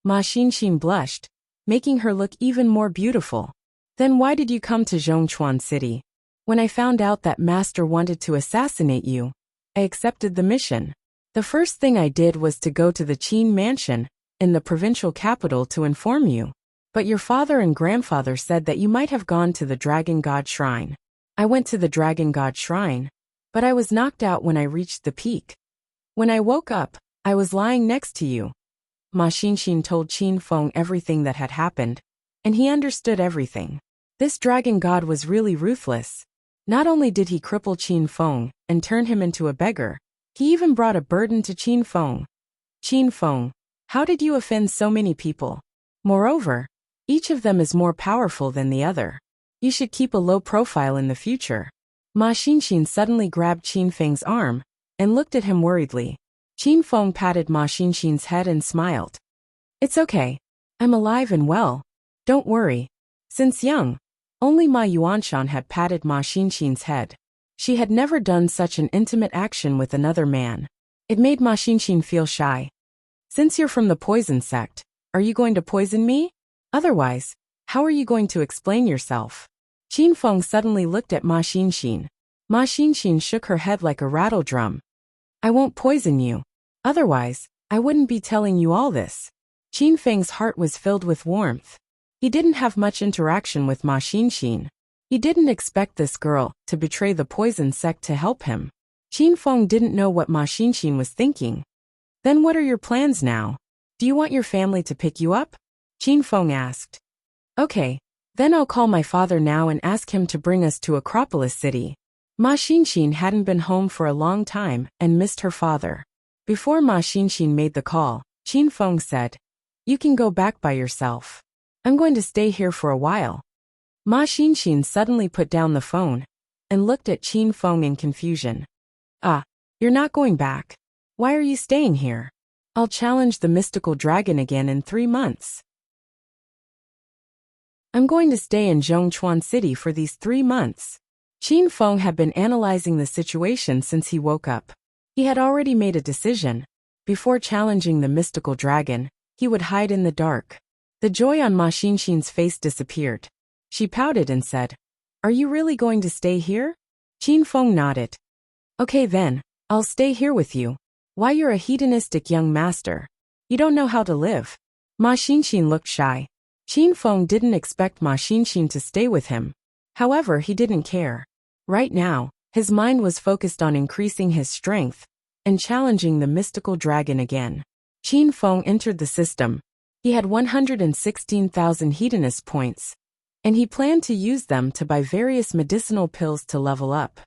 [SPEAKER 1] Ma Xinxin blushed, making her look even more beautiful. Then why did you come to Zhongchuan City? When I found out that Master wanted to assassinate you, I accepted the mission. The first thing I did was to go to the Qin Mansion, in the provincial capital to inform you. But your father and grandfather said that you might have gone to the Dragon God Shrine. I went to the Dragon God Shrine, but I was knocked out when I reached the peak. When I woke up, I was lying next to you. Ma Xinxin told Qin Feng everything that had happened, and he understood everything. This dragon god was really ruthless. Not only did he cripple Qin Feng and turn him into a beggar, he even brought a burden to Qin Feng. Qin Feng, how did you offend so many people? Moreover, each of them is more powerful than the other. You should keep a low profile in the future. Ma Xinxin suddenly grabbed Qin Feng's arm and looked at him worriedly. Qin Feng patted Ma Xinxin's head and smiled. It's okay. I'm alive and well. Don't worry. Since young, only Ma Yuanshan had patted Ma Xinxin's head. She had never done such an intimate action with another man. It made Ma Xinxin feel shy. Since you're from the poison sect, are you going to poison me? Otherwise, how are you going to explain yourself? Qin Feng suddenly looked at Ma Xinxin. Ma Xinxin shook her head like a rattle drum. I won't poison you. Otherwise, I wouldn't be telling you all this. Qin Feng's heart was filled with warmth. He didn't have much interaction with Ma Xinxin. He didn't expect this girl to betray the poison sect to help him. Qin Feng didn't know what Ma Xinxin was thinking. Then what are your plans now? Do you want your family to pick you up? Qin Feng asked. Okay, then I'll call my father now and ask him to bring us to Acropolis City. Ma Xinxin hadn't been home for a long time and missed her father. Before Ma Xinxin made the call, Qin Feng said, You can go back by yourself. I'm going to stay here for a while. Ma Xinxin suddenly put down the phone and looked at Qin Feng in confusion. Ah, you're not going back. Why are you staying here? I'll challenge the mystical dragon again in 3 months. I'm going to stay in Zhongchuan City for these 3 months. Qin Feng had been analyzing the situation since he woke up. He had already made a decision. Before challenging the mystical dragon, he would hide in the dark. The joy on Ma Xinxin's face disappeared. She pouted and said, Are you really going to stay here? Qin Feng nodded. Okay then, I'll stay here with you. Why, you're a hedonistic young master. You don't know how to live. Ma Xinxin looked shy. Qin Feng didn't expect Ma Xinxin to stay with him. However, he didn't care. Right now, his mind was focused on increasing his strength and challenging the mystical dragon again. Qin Feng entered the system. He had 116,000 hedonist points, and he planned to use them to buy various medicinal pills to level up.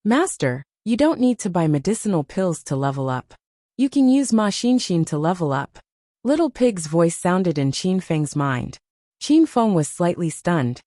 [SPEAKER 1] Master, you don't need to buy medicinal pills to level up. You can use Ma Xinxin to level up. Little Pig's voice sounded in Qin Feng's mind. Qin Feng was slightly stunned.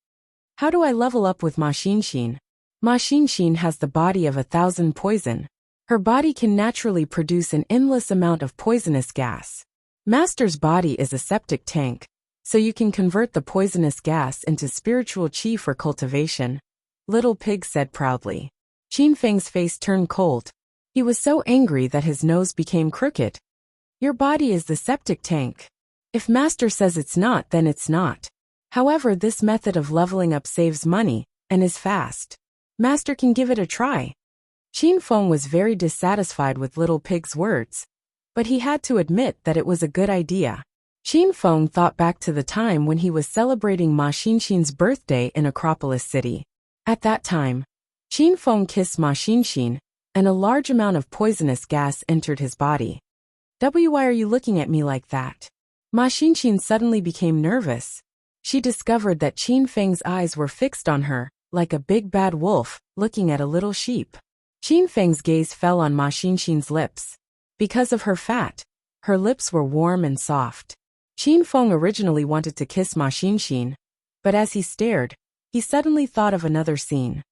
[SPEAKER 1] How do I level up with Ma Xinxin? Ma Xinxin has the body of 1,000 poison. Her body can naturally produce an endless amount of poisonous gas. Master's body is a septic tank, so you can convert the poisonous gas into spiritual qi for cultivation, Little Pig said proudly. Qin Feng's face turned cold. He was so angry that his nose became crooked. Your body is the septic tank. If Master says it's not, then it's not. However, this method of leveling up saves money and is fast. Master can give it a try. Qin Feng was very dissatisfied with Little Pig's words, but he had to admit that it was a good idea. Qin Feng thought back to the time when he was celebrating Ma Xinxin's birthday in Acropolis City. At that time, Qin Feng kissed Ma Xinxin, and a large amount of poisonous gas entered his body. Why are you looking at me like that? Ma Xinxin suddenly became nervous. She discovered that Qin Feng's eyes were fixed on her, like a big bad wolf, looking at a little sheep. Qin Feng's gaze fell on Ma Xinxin's lips. Because of her fat, her lips were warm and soft. Qin Feng originally wanted to kiss Ma Xinxin, but as he stared, he suddenly thought of another scene.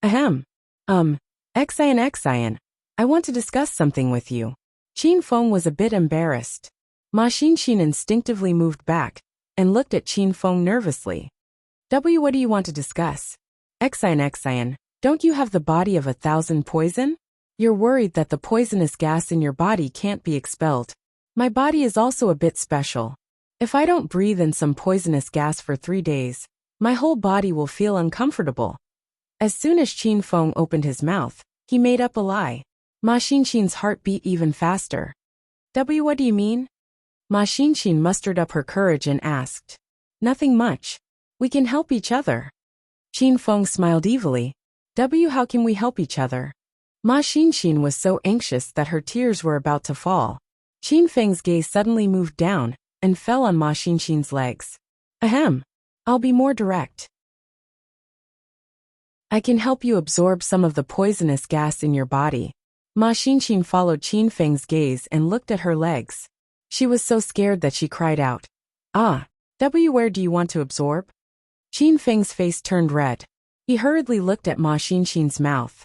[SPEAKER 1] Ahem. Xian, I want to discuss something with you. Qin Feng was a bit embarrassed. Ma Xinxin instinctively moved back and looked at Qin Feng nervously. What do you want to discuss? Xian, don't you have the body of 1,000 poison? You're worried that the poisonous gas in your body can't be expelled. My body is also a bit special. If I don't breathe in some poisonous gas for 3 days, my whole body will feel uncomfortable. As soon as Qin Feng opened his mouth, he made up a lie. Ma Xinxin's heart beat even faster. What do you mean? Ma Xinxin mustered up her courage and asked. Nothing much. We can help each other. Qin Feng smiled evilly. How can we help each other? Ma Xinxin was so anxious that her tears were about to fall. Qin Feng's gaze suddenly moved down and fell on Ma Xinxin's legs. Ahem. I'll be more direct. I can help you absorb some of the poisonous gas in your body. Ma Xinxin followed Qin Feng's gaze and looked at her legs. She was so scared that she cried out. Where do you want to absorb? Qin Feng's face turned red. He hurriedly looked at Ma Xinxin's mouth.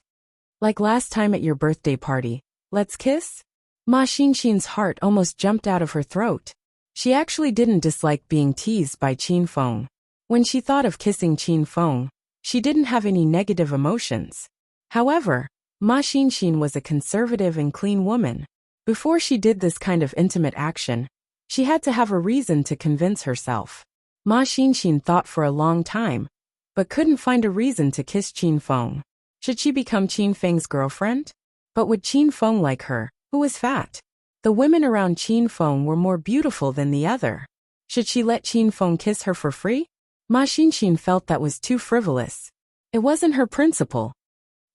[SPEAKER 1] Like last time at your birthday party, let's kiss? Ma Xinxin's heart almost jumped out of her throat. She actually didn't dislike being teased by Qin Feng. When she thought of kissing Qin Feng, she didn't have any negative emotions. However, Ma Xinxin was a conservative and clean woman. Before she did this kind of intimate action, she had to have a reason to convince herself. Ma Xinxin thought for a long time, but couldn't find a reason to kiss Qin Feng. Should she become Qin Feng's girlfriend? But would Qin Feng like her, who was fat? The women around Qin Feng were more beautiful than the other. Should she let Qin Feng kiss her for free? Ma Xinxin felt that was too frivolous. It wasn't her principle.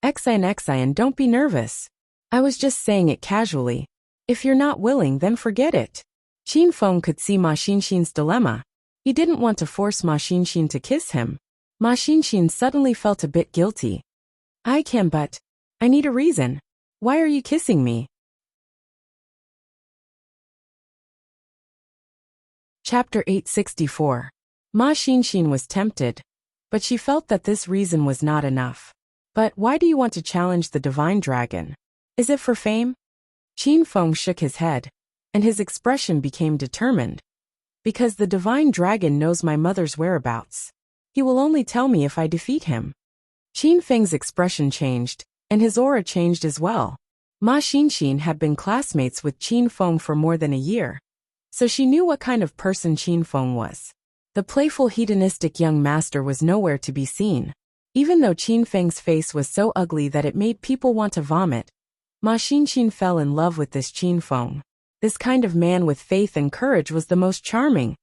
[SPEAKER 1] Xian, don't be nervous. I was just saying it casually. If you're not willing, then forget it. Qin Feng could see Ma Xinxin's dilemma. He didn't want to force Ma Xinxin to kiss him. Ma Xinxin suddenly felt a bit guilty. I can, but I need a reason. Why are you kissing me? Chapter 864. Ma Xinxin was tempted, but she felt that this reason was not enough. But why do you want to challenge the divine dragon? Is it for fame? Qin Feng shook his head, and his expression became determined. Because the divine dragon knows my mother's whereabouts. He will only tell me if I defeat him. Qin Feng's expression changed, and his aura changed as well. Ma Xinxin had been classmates with Qin Feng for more than a year, so she knew what kind of person Qin Feng was. The playful hedonistic young master was nowhere to be seen. Even though Qin Feng's face was so ugly that it made people want to vomit, Ma Xinxin fell in love with this Qin Feng. This kind of man with faith and courage was the most charming.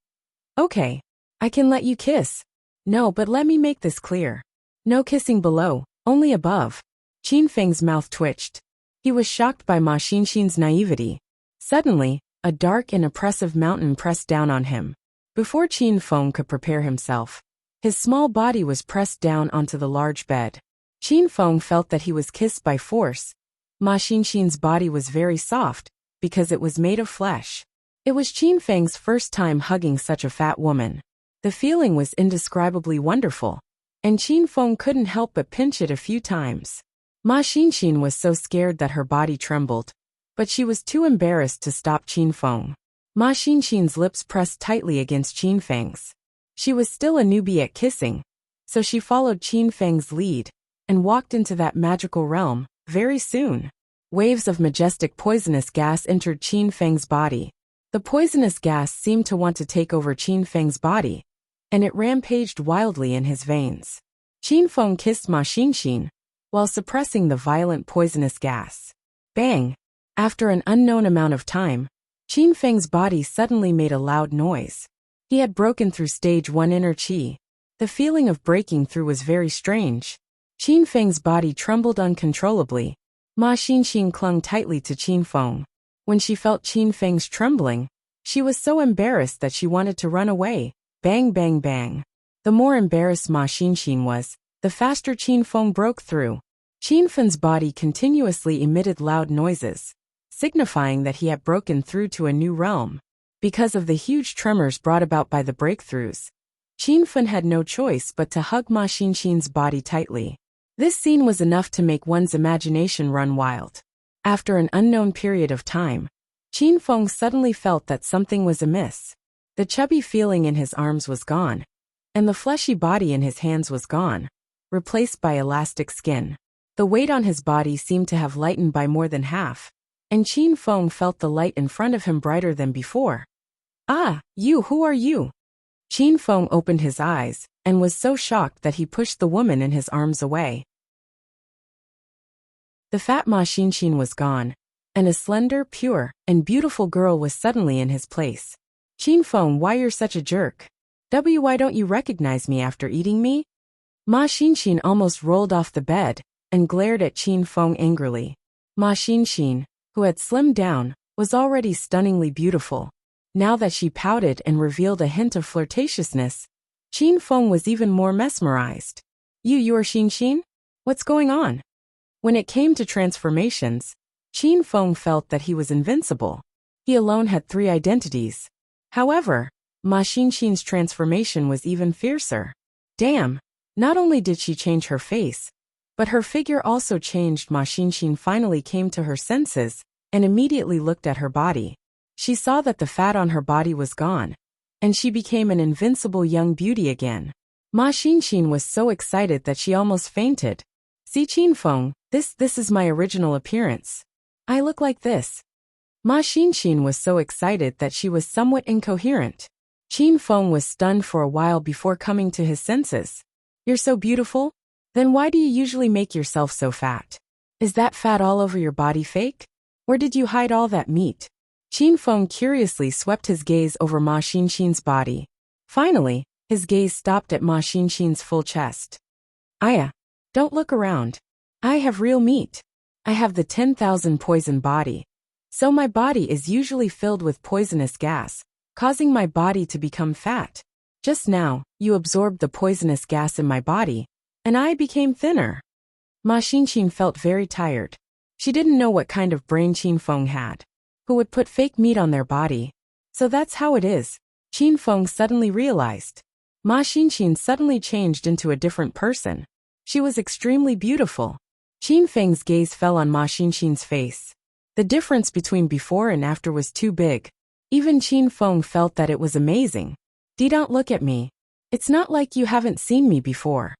[SPEAKER 1] Okay, I can let you kiss. No, but let me make this clear. No kissing below, only above. Qin Feng's mouth twitched. He was shocked by Ma Xinxin's naivety. Suddenly, a dark and oppressive mountain pressed down on him. Before Qin Feng could prepare himself, his small body was pressed down onto the large bed. Qin Feng felt that he was kissed by force. Ma Xinxin's body was very soft, because it was made of flesh. It was Qin Feng's first time hugging such a fat woman. The feeling was indescribably wonderful, and Qin Feng couldn't help but pinch it a few times. Ma Xinxin was so scared that her body trembled, but she was too embarrassed to stop Qin Feng. Ma Xinxin's lips pressed tightly against Qin Feng's. She was still a newbie at kissing, so she followed Qin Feng's lead and walked into that magical realm. Very soon, waves of majestic poisonous gas entered Qin Feng's body. The poisonous gas seemed to want to take over Qin Feng's body, and it rampaged wildly in his veins. Qin Feng kissed Ma Xinxin while suppressing the violent poisonous gas. Bang! After an unknown amount of time, Qin Feng's body suddenly made a loud noise. He had broken through stage 1 inner qi. The feeling of breaking through was very strange. Qin Feng's body trembled uncontrollably. Ma Xinxin clung tightly to Qin Feng. When she felt Qin Feng's trembling, she was so embarrassed that she wanted to run away. Bang bang bang. The more embarrassed Ma Xinxin was, the faster Qin Feng broke through. Qin Feng's body continuously emitted loud noises, signifying that he had broken through to a new realm. Because of the huge tremors brought about by the breakthroughs, Qin Feng had no choice but to hug Ma Xinxin's body tightly. This scene was enough to make one's imagination run wild. After an unknown period of time, Qin Feng suddenly felt that something was amiss. The chubby feeling in his arms was gone, and the fleshy body in his hands was gone, replaced by elastic skin. The weight on his body seemed to have lightened by more than half, and Qin Feng felt the light in front of him brighter than before. Ah, who are you? Qin Feng opened his eyes, and was so shocked that he pushed the woman in his arms away. The fat Ma Xinxin was gone, and a slender, pure, and beautiful girl was suddenly in his place. Qin Feng, why you're such a jerk? Why don't you recognize me after eating me? Ma Xinxin almost rolled off the bed, and glared at Qin Feng angrily. Ma Xinxin, who had slimmed down, was already stunningly beautiful. Now that she pouted and revealed a hint of flirtatiousness, Qin Feng was even more mesmerized. You are Xinxin? What's going on? When it came to transformations, Qin Feng felt that he was invincible. He alone had 3 identities. However, Ma Xinxin's transformation was even fiercer. Damn! Not only did she change her face, but her figure also changed. Ma Xinxin finally came to her senses, and immediately looked at her body. She saw that the fat on her body was gone, and she became an invincible young beauty again. Ma Xinxin was so excited that she almost fainted. See Qin Feng, this is my original appearance. I look like this. Ma Xinxin was so excited that she was somewhat incoherent. Qin Feng was stunned for a while before coming to his senses. You're so beautiful? Then why do you usually make yourself so fat? Is that fat all over your body fake? Where did you hide all that meat? Qin Feng curiously swept his gaze over Ma Xinxin's body. Finally, his gaze stopped at Ma Xinxin's full chest. Aya, don't look around. I have real meat. I have the 10,000 poison body. So my body is usually filled with poisonous gas, causing my body to become fat. Just now, you absorbed the poisonous gas in my body, and I became thinner. Ma Xinxin felt very tired. She didn't know what kind of brain Qin Feng had. Who would put fake meat on their body? So that's how it is. Qin Feng suddenly realized. Ma Xinxin suddenly changed into a different person. She was extremely beautiful. Qin Feng's gaze fell on Ma Xinxin's face. The difference between before and after was too big. Even Qin Feng felt that it was amazing. Don't look at me. It's not like you haven't seen me before.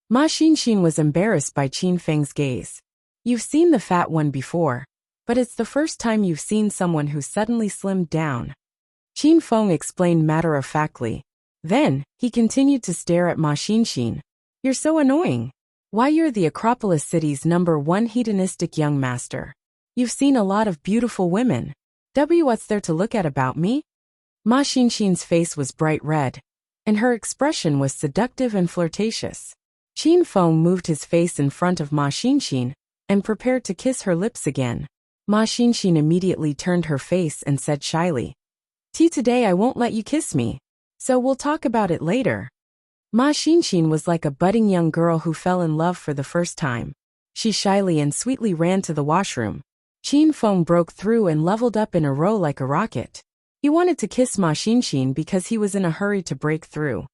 [SPEAKER 1] Ma Xinxin was embarrassed by Qin Feng's gaze. You've seen the fat one before, but it's the first time you've seen someone who suddenly slimmed down. Qin Feng explained matter-of-factly. Then, he continued to stare at Ma Xinxin. You're so annoying. Why, you're the Acropolis City's #1 hedonistic young master. You've seen a lot of beautiful women. What's there to look at about me? Ma Xinxin's face was bright red, and her expression was seductive and flirtatious. Qin Feng moved his face in front of Ma Xinxin, and prepared to kiss her lips again. Ma Xinxin immediately turned her face and said shyly, Today I won't let you kiss me. So we'll talk about it later. Ma Xinxin was like a budding young girl who fell in love for the first time. She shyly and sweetly ran to the washroom. Qin Feng broke through and leveled up in a row like a rocket. He wanted to kiss Ma Xinxin because he was in a hurry to break through.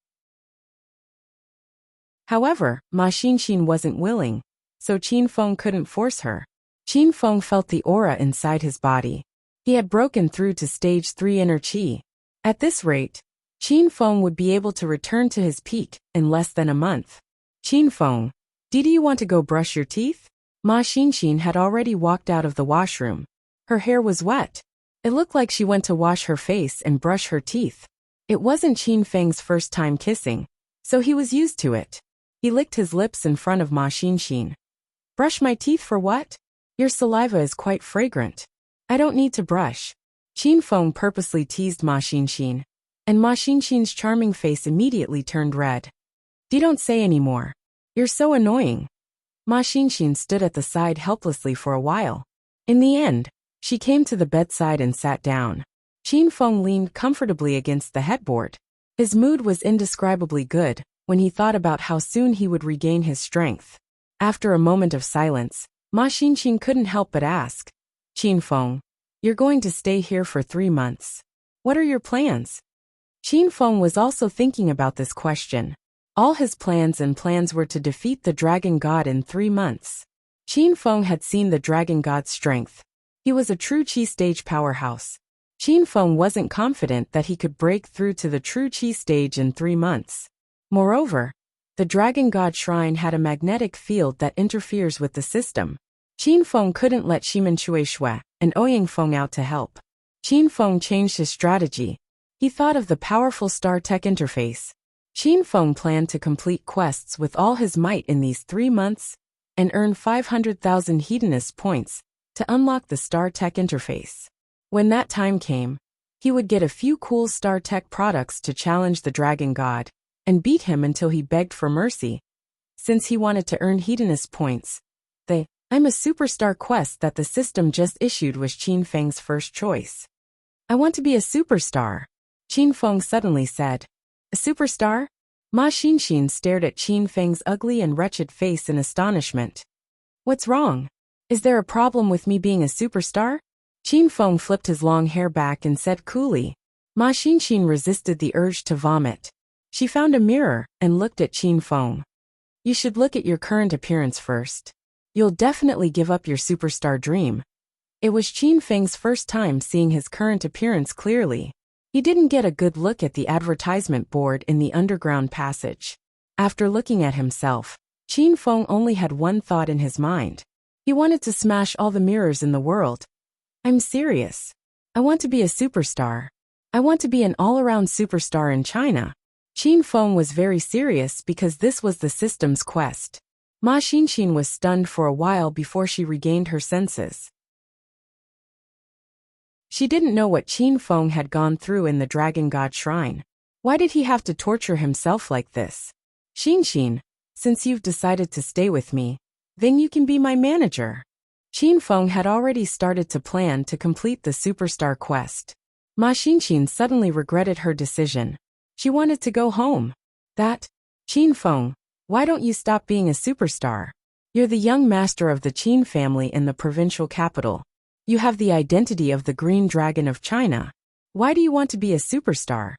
[SPEAKER 1] However, Ma Xinxin wasn't willing, so Qin Feng couldn't force her. Qin Feng felt the aura inside his body. He had broken through to stage 3 inner qi. At this rate, Qin Feng would be able to return to his peak in less than a month. Qin Feng, do you want to go brush your teeth? Ma Xinxin had already walked out of the washroom. Her hair was wet. It looked like she went to wash her face and brush her teeth. It wasn't Qin Feng's first time kissing, so he was used to it. He licked his lips in front of Ma Xinxin. Brush my teeth for what? Your saliva is quite fragrant. I don't need to brush. Qin Feng purposely teased Ma Xinxin, and Ma Xinxin's charming face immediately turned red. Don't say any more. You're so annoying. Ma Xinxin stood at the side helplessly for a while. In the end, she came to the bedside and sat down. Qin Feng leaned comfortably against the headboard. His mood was indescribably good when he thought about how soon he would regain his strength. After a moment of silence, Ma Xinxin couldn't help but ask, Qin Feng, you're going to stay here for 3 months. What are your plans? Qin Feng was also thinking about this question. All his plans were to defeat the Dragon God in 3 months. Qin Feng had seen the Dragon God's strength. He was a true Qi stage powerhouse. Qin Feng wasn't confident that he could break through to the true Qi stage in 3 months. Moreover, the Dragon God Shrine had a magnetic field that interferes with the system. Qin Feng couldn't let Shimen Shui and Ouyang Feng out to help. Qin Feng changed his strategy. He thought of the powerful Star Tech interface. Qin Feng planned to complete quests with all his might in these 3 months and earn 500,000 Hedonist points to unlock the Star Tech interface. When that time came, he would get a few cool Star Tech products to challenge the Dragon God and beat him until he begged for mercy. Since he wanted to earn Hedonist points, the I'm a Superstar quest that the system just issued was Qin Feng's first choice. I want to be a superstar, Qin Feng suddenly said. A superstar? Ma Xinxin stared at Qin Feng's ugly and wretched face in astonishment. What's wrong? Is there a problem with me being a superstar? Qin Feng flipped his long hair back and said coolly. Ma Xinxin resisted the urge to vomit. She found a mirror and looked at Qin Feng. You should look at your current appearance first. You'll definitely give up your superstar dream. It was Qin Feng's first time seeing his current appearance clearly. He didn't get a good look at the advertisement board in the underground passage. After looking at himself, Qin Feng only had one thought in his mind. He wanted to smash all the mirrors in the world. I'm serious. I want to be a superstar. I want to be an all-around superstar in China. Qin Feng was very serious because this was the system's quest. Ma Xinxin was stunned for a while before she regained her senses. She didn't know what Qin Feng had gone through in the Dragon God Shrine. Why did he have to torture himself like this? Xinxin, since you've decided to stay with me, then you can be my manager. Qin Feng had already started to plan to complete the superstar quest. Ma Xinxin suddenly regretted her decision. She wanted to go home. Qin Feng, why don't you stop being a superstar? You're the young master of the Qin family in the provincial capital. You have the identity of the Green Dragon of China. Why do you want to be a superstar?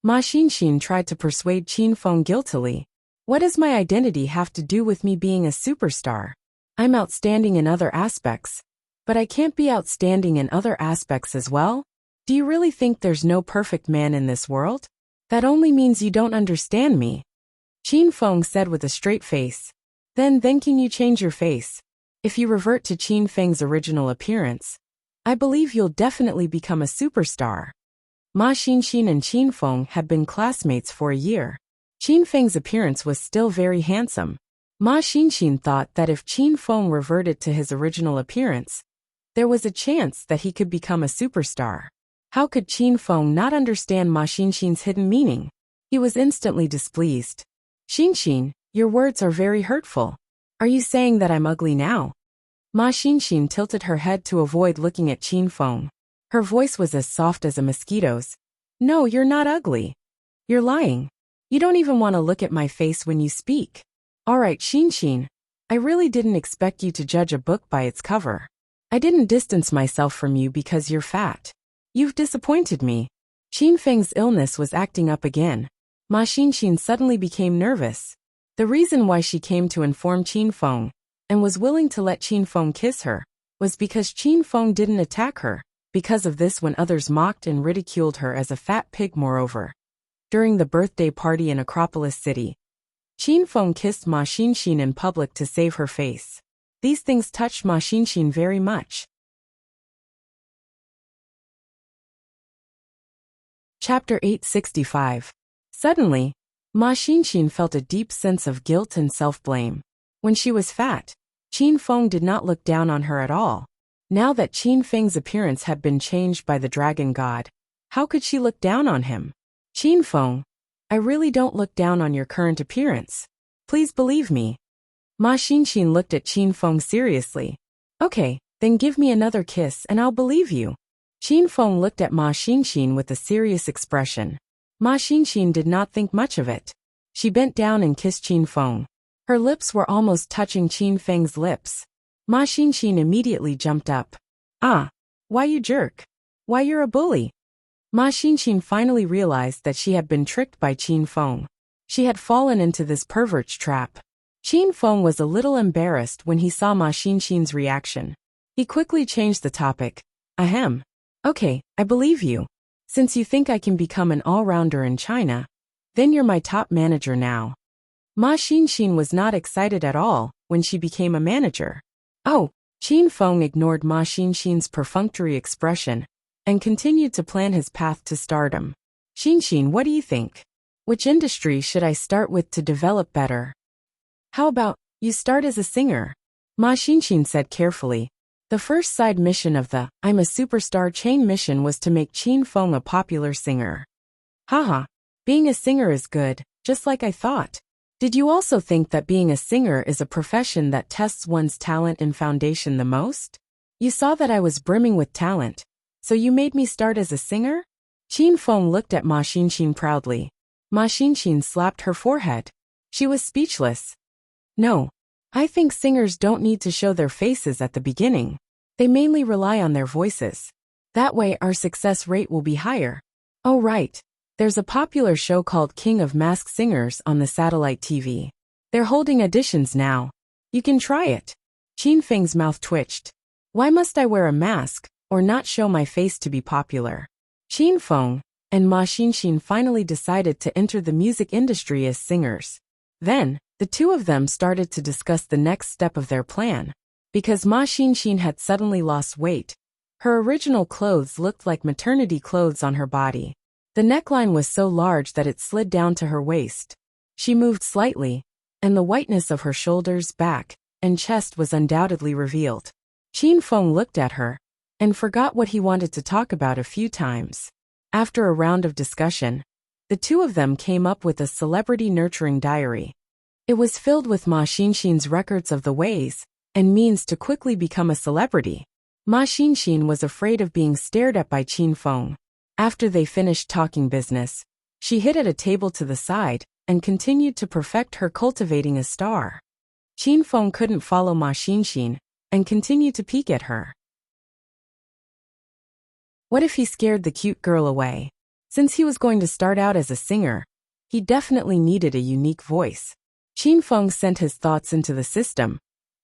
[SPEAKER 1] Ma Xinxin tried to persuade Qin Feng guiltily. What does my identity have to do with me being a superstar? I'm outstanding in other aspects, but I can't be outstanding in other aspects as well? Do you really think there's no perfect man in this world? That only means you don't understand me. Qin Feng said with a straight face. Then can you change your face? If you revert to Qin Feng's original appearance, I believe you'll definitely become a superstar. Ma Xinxin and Qin Feng had been classmates for a year. Qin Feng's appearance was still very handsome. Ma Xinxin thought that if Qin Feng reverted to his original appearance, there was a chance that he could become a superstar. How could Qin Feng not understand Ma Xinxin's hidden meaning? He was instantly displeased. Xinxin, your words are very hurtful. Are you saying that I'm ugly now? Ma Xinxin tilted her head to avoid looking at Qin Feng. Her voice was as soft as a mosquito's. No, you're not ugly. You're lying. You don't even want to look at my face when you speak. Alright, Xinxin, I really didn't expect you to judge a book by its cover. I didn't distance myself from you because you're fat. You've disappointed me. Qin Feng's illness was acting up again. Ma Xinxin suddenly became nervous. The reason why she came to inform Qin Feng and was willing to let Qin Feng kiss her was because Qin Feng didn't attack her. Because of this, when others mocked and ridiculed her as a fat pig, moreover. During the birthday party in Acropolis City, Qin Feng kissed Ma Xinxin in public to save her face. These things touched Ma Xinxin very much. Chapter 865. Suddenly, Ma Xinxin felt a deep sense of guilt and self-blame. When she was fat, Qin Feng did not look down on her at all. Now that Qin Feng's appearance had been changed by the Dragon God, how could she look down on him? Qin Feng, I really don't look down on your current appearance. Please believe me. Ma Xinxin looked at Qin Feng seriously. Okay, then give me another kiss and I'll believe you. Qin Feng looked at Ma Xinxin with a serious expression. Ma Xinxin did not think much of it. She bent down and kissed Qin Feng. Her lips were almost touching Qin Feng's lips. Ma Xinxin immediately jumped up. Ah! Why you jerk? Why you're a bully? Ma Xinxin finally realized that she had been tricked by Qin Feng. She had fallen into this pervert's trap. Qin Feng was a little embarrassed when he saw Ma Xinxin's reaction. He quickly changed the topic. Ahem. Okay, I believe you. Since you think I can become an all-rounder in China, then you're my top manager now. Ma Xinxin was not excited at all when she became a manager. Oh, Qin Feng ignored Ma Xinxin's perfunctory expression and continued to plan his path to stardom. Xinxin, what do you think? Which industry should I start with to develop better? How about, you start as a singer? Ma Xinxin said carefully. The first side mission of the I'm a Superstar chain mission was to make Qin Feng a popular singer. Haha, being a singer is good, just like I thought. Did you also think that being a singer is a profession that tests one's talent and foundation the most? You saw that I was brimming with talent, so you made me start as a singer? Qin Feng looked at Ma Xinxin proudly. Ma Xinxin slapped her forehead. She was speechless. No, I think singers don't need to show their faces at the beginning. They mainly rely on their voices. That way our success rate will be higher. Oh right. There's a popular show called King of Masked Singers on the satellite TV. They're holding auditions now. You can try it. Qin Feng's mouth twitched. Why must I wear a mask, or not show my face to be popular? Qin Feng and Ma Xinxin finally decided to enter the music industry as singers. Then, the two of them started to discuss the next step of their plan. Because Ma Xinxin had suddenly lost weight, her original clothes looked like maternity clothes on her body. The neckline was so large that it slid down to her waist. She moved slightly, and the whiteness of her shoulders, back, and chest was undoubtedly revealed. Qin Feng looked at her and forgot what he wanted to talk about a few times. After a round of discussion, the two of them came up with a celebrity nurturing diary. It was filled with Ma Xinxin's records of the ways and means to quickly become a celebrity. Ma Xinxin was afraid of being stared at by Qin Feng. After they finished talking business, she hid at a table to the side and continued to perfect her cultivating a star. Qin Feng couldn't follow Ma Xinxin and continued to peek at her. What if he scared the cute girl away? Since he was going to start out as a singer, he definitely needed a unique voice. Qin Feng sent his thoughts into the system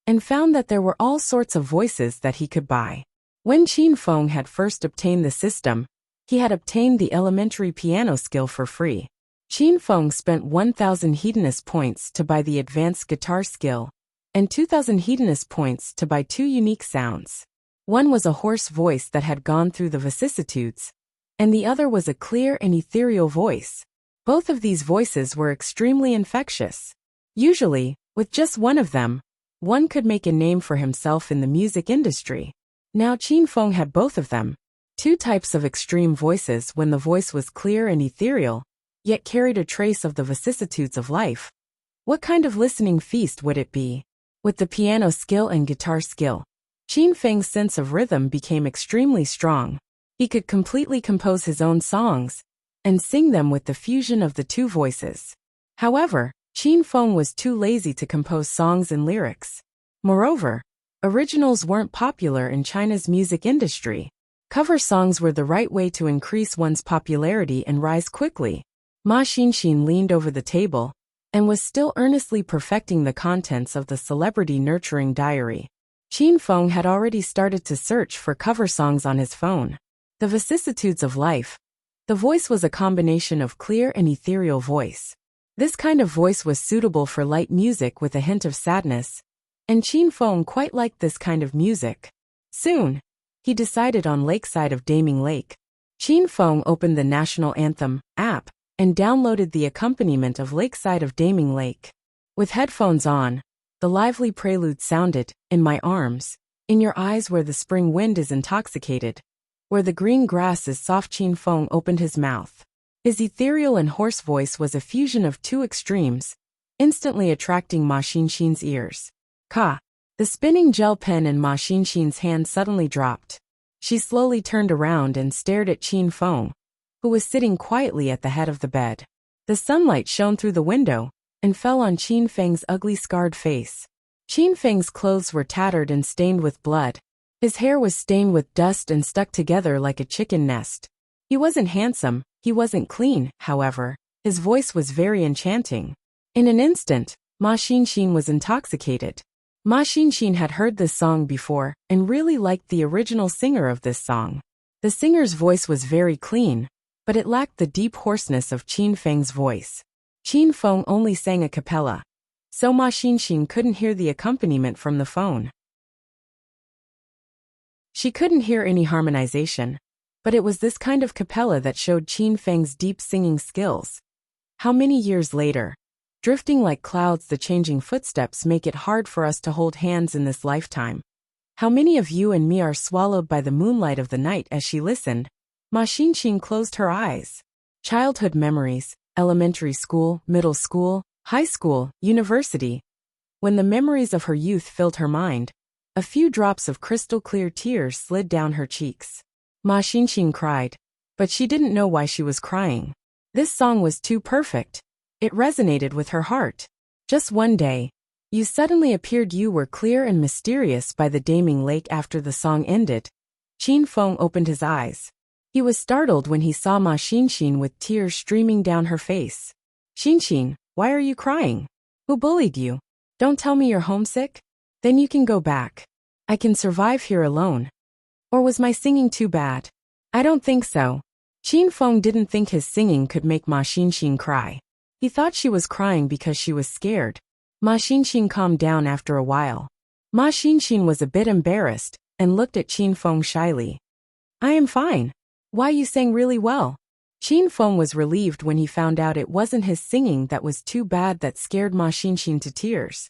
[SPEAKER 1] and found that there were all sorts of voices that he could buy. When Qin Feng had first obtained the system, he had obtained the elementary piano skill for free. Qin Feng spent 1,000 hedonist points to buy the advanced guitar skill, and 2,000 hedonist points to buy two unique sounds. One was a hoarse voice that had gone through the vicissitudes, and the other was a clear and ethereal voice. Both of these voices were extremely infectious. Usually, with just one of them, one could make a name for himself in the music industry. Now Qin Feng had both of them. Two types of extreme voices when the voice was clear and ethereal, yet carried a trace of the vicissitudes of life. What kind of listening feast would it be? With the piano skill and guitar skill, Qin Feng's sense of rhythm became extremely strong. He could completely compose his own songs and sing them with the fusion of the two voices. However, Qin Feng was too lazy to compose songs and lyrics. Moreover, originals weren't popular in China's music industry. Cover songs were the right way to increase one's popularity and rise quickly. Ma Xinxin leaned over the table and was still earnestly perfecting the contents of the celebrity nurturing diary. Qin Feng had already started to search for cover songs on his phone. The vicissitudes of life. The voice was a combination of clear and ethereal voice. This kind of voice was suitable for light music with a hint of sadness, and Qin Feng quite liked this kind of music. Soon, he decided on Lakeside of Daming Lake. Qin Feng opened the National Anthem app and downloaded the accompaniment of Lakeside of Daming Lake. With headphones on, the lively prelude sounded, in my arms, in your eyes where the spring wind is intoxicated, where the green grass is soft. Qin Feng opened his mouth. His ethereal and hoarse voice was a fusion of two extremes, instantly attracting Ma Xinxin's ears. Ka! The spinning gel pen in Ma Xinxin's hand suddenly dropped. She slowly turned around and stared at Qin Feng, who was sitting quietly at the head of the bed. The sunlight shone through the window and fell on Qin Feng's ugly scarred face. Qin Feng's clothes were tattered and stained with blood. His hair was stained with dust and stuck together like a chicken nest. He wasn't handsome, he wasn't clean, however. His voice was very enchanting. In an instant, Ma Xinxin was intoxicated. Ma Xinxin had heard this song before and really liked the original singer of this song. The singer's voice was very clean, but it lacked the deep hoarseness of Qin Feng's voice. Qin Feng only sang a cappella, so Ma Xinxin couldn't hear the accompaniment from the phone. She couldn't hear any harmonization, but it was this kind of cappella that showed Qin Feng's deep singing skills. How many years later? Drifting like clouds, the changing footsteps make it hard for us to hold hands in this lifetime. How many of you and me are swallowed by the moonlight of the night? As she listened, Ma Xinxin closed her eyes. Childhood memories, elementary school, middle school, high school, university. When the memories of her youth filled her mind, a few drops of crystal-clear tears slid down her cheeks. Ma Xinxin cried, but she didn't know why she was crying. This song was too perfect. It resonated with her heart. Just one day, you suddenly appeared. You were clear and mysterious by the Daming Lake. After the song ended, Qin Feng opened his eyes. He was startled when he saw Ma Xinxin with tears streaming down her face. Xinxin, why are you crying? Who bullied you? Don't tell me you're homesick? Then you can go back. I can survive here alone. Or was my singing too bad? I don't think so. Qin Feng didn't think his singing could make Ma Xinxin cry. He thought she was crying because she was scared. Ma Xinxin calmed down after a while. Ma Xinxin was a bit embarrassed and looked at Qin Feng shyly. I am fine. Why, you sang really well. Qin Feng was relieved when he found out it wasn't his singing that was too bad that scared Ma Xinxin to tears.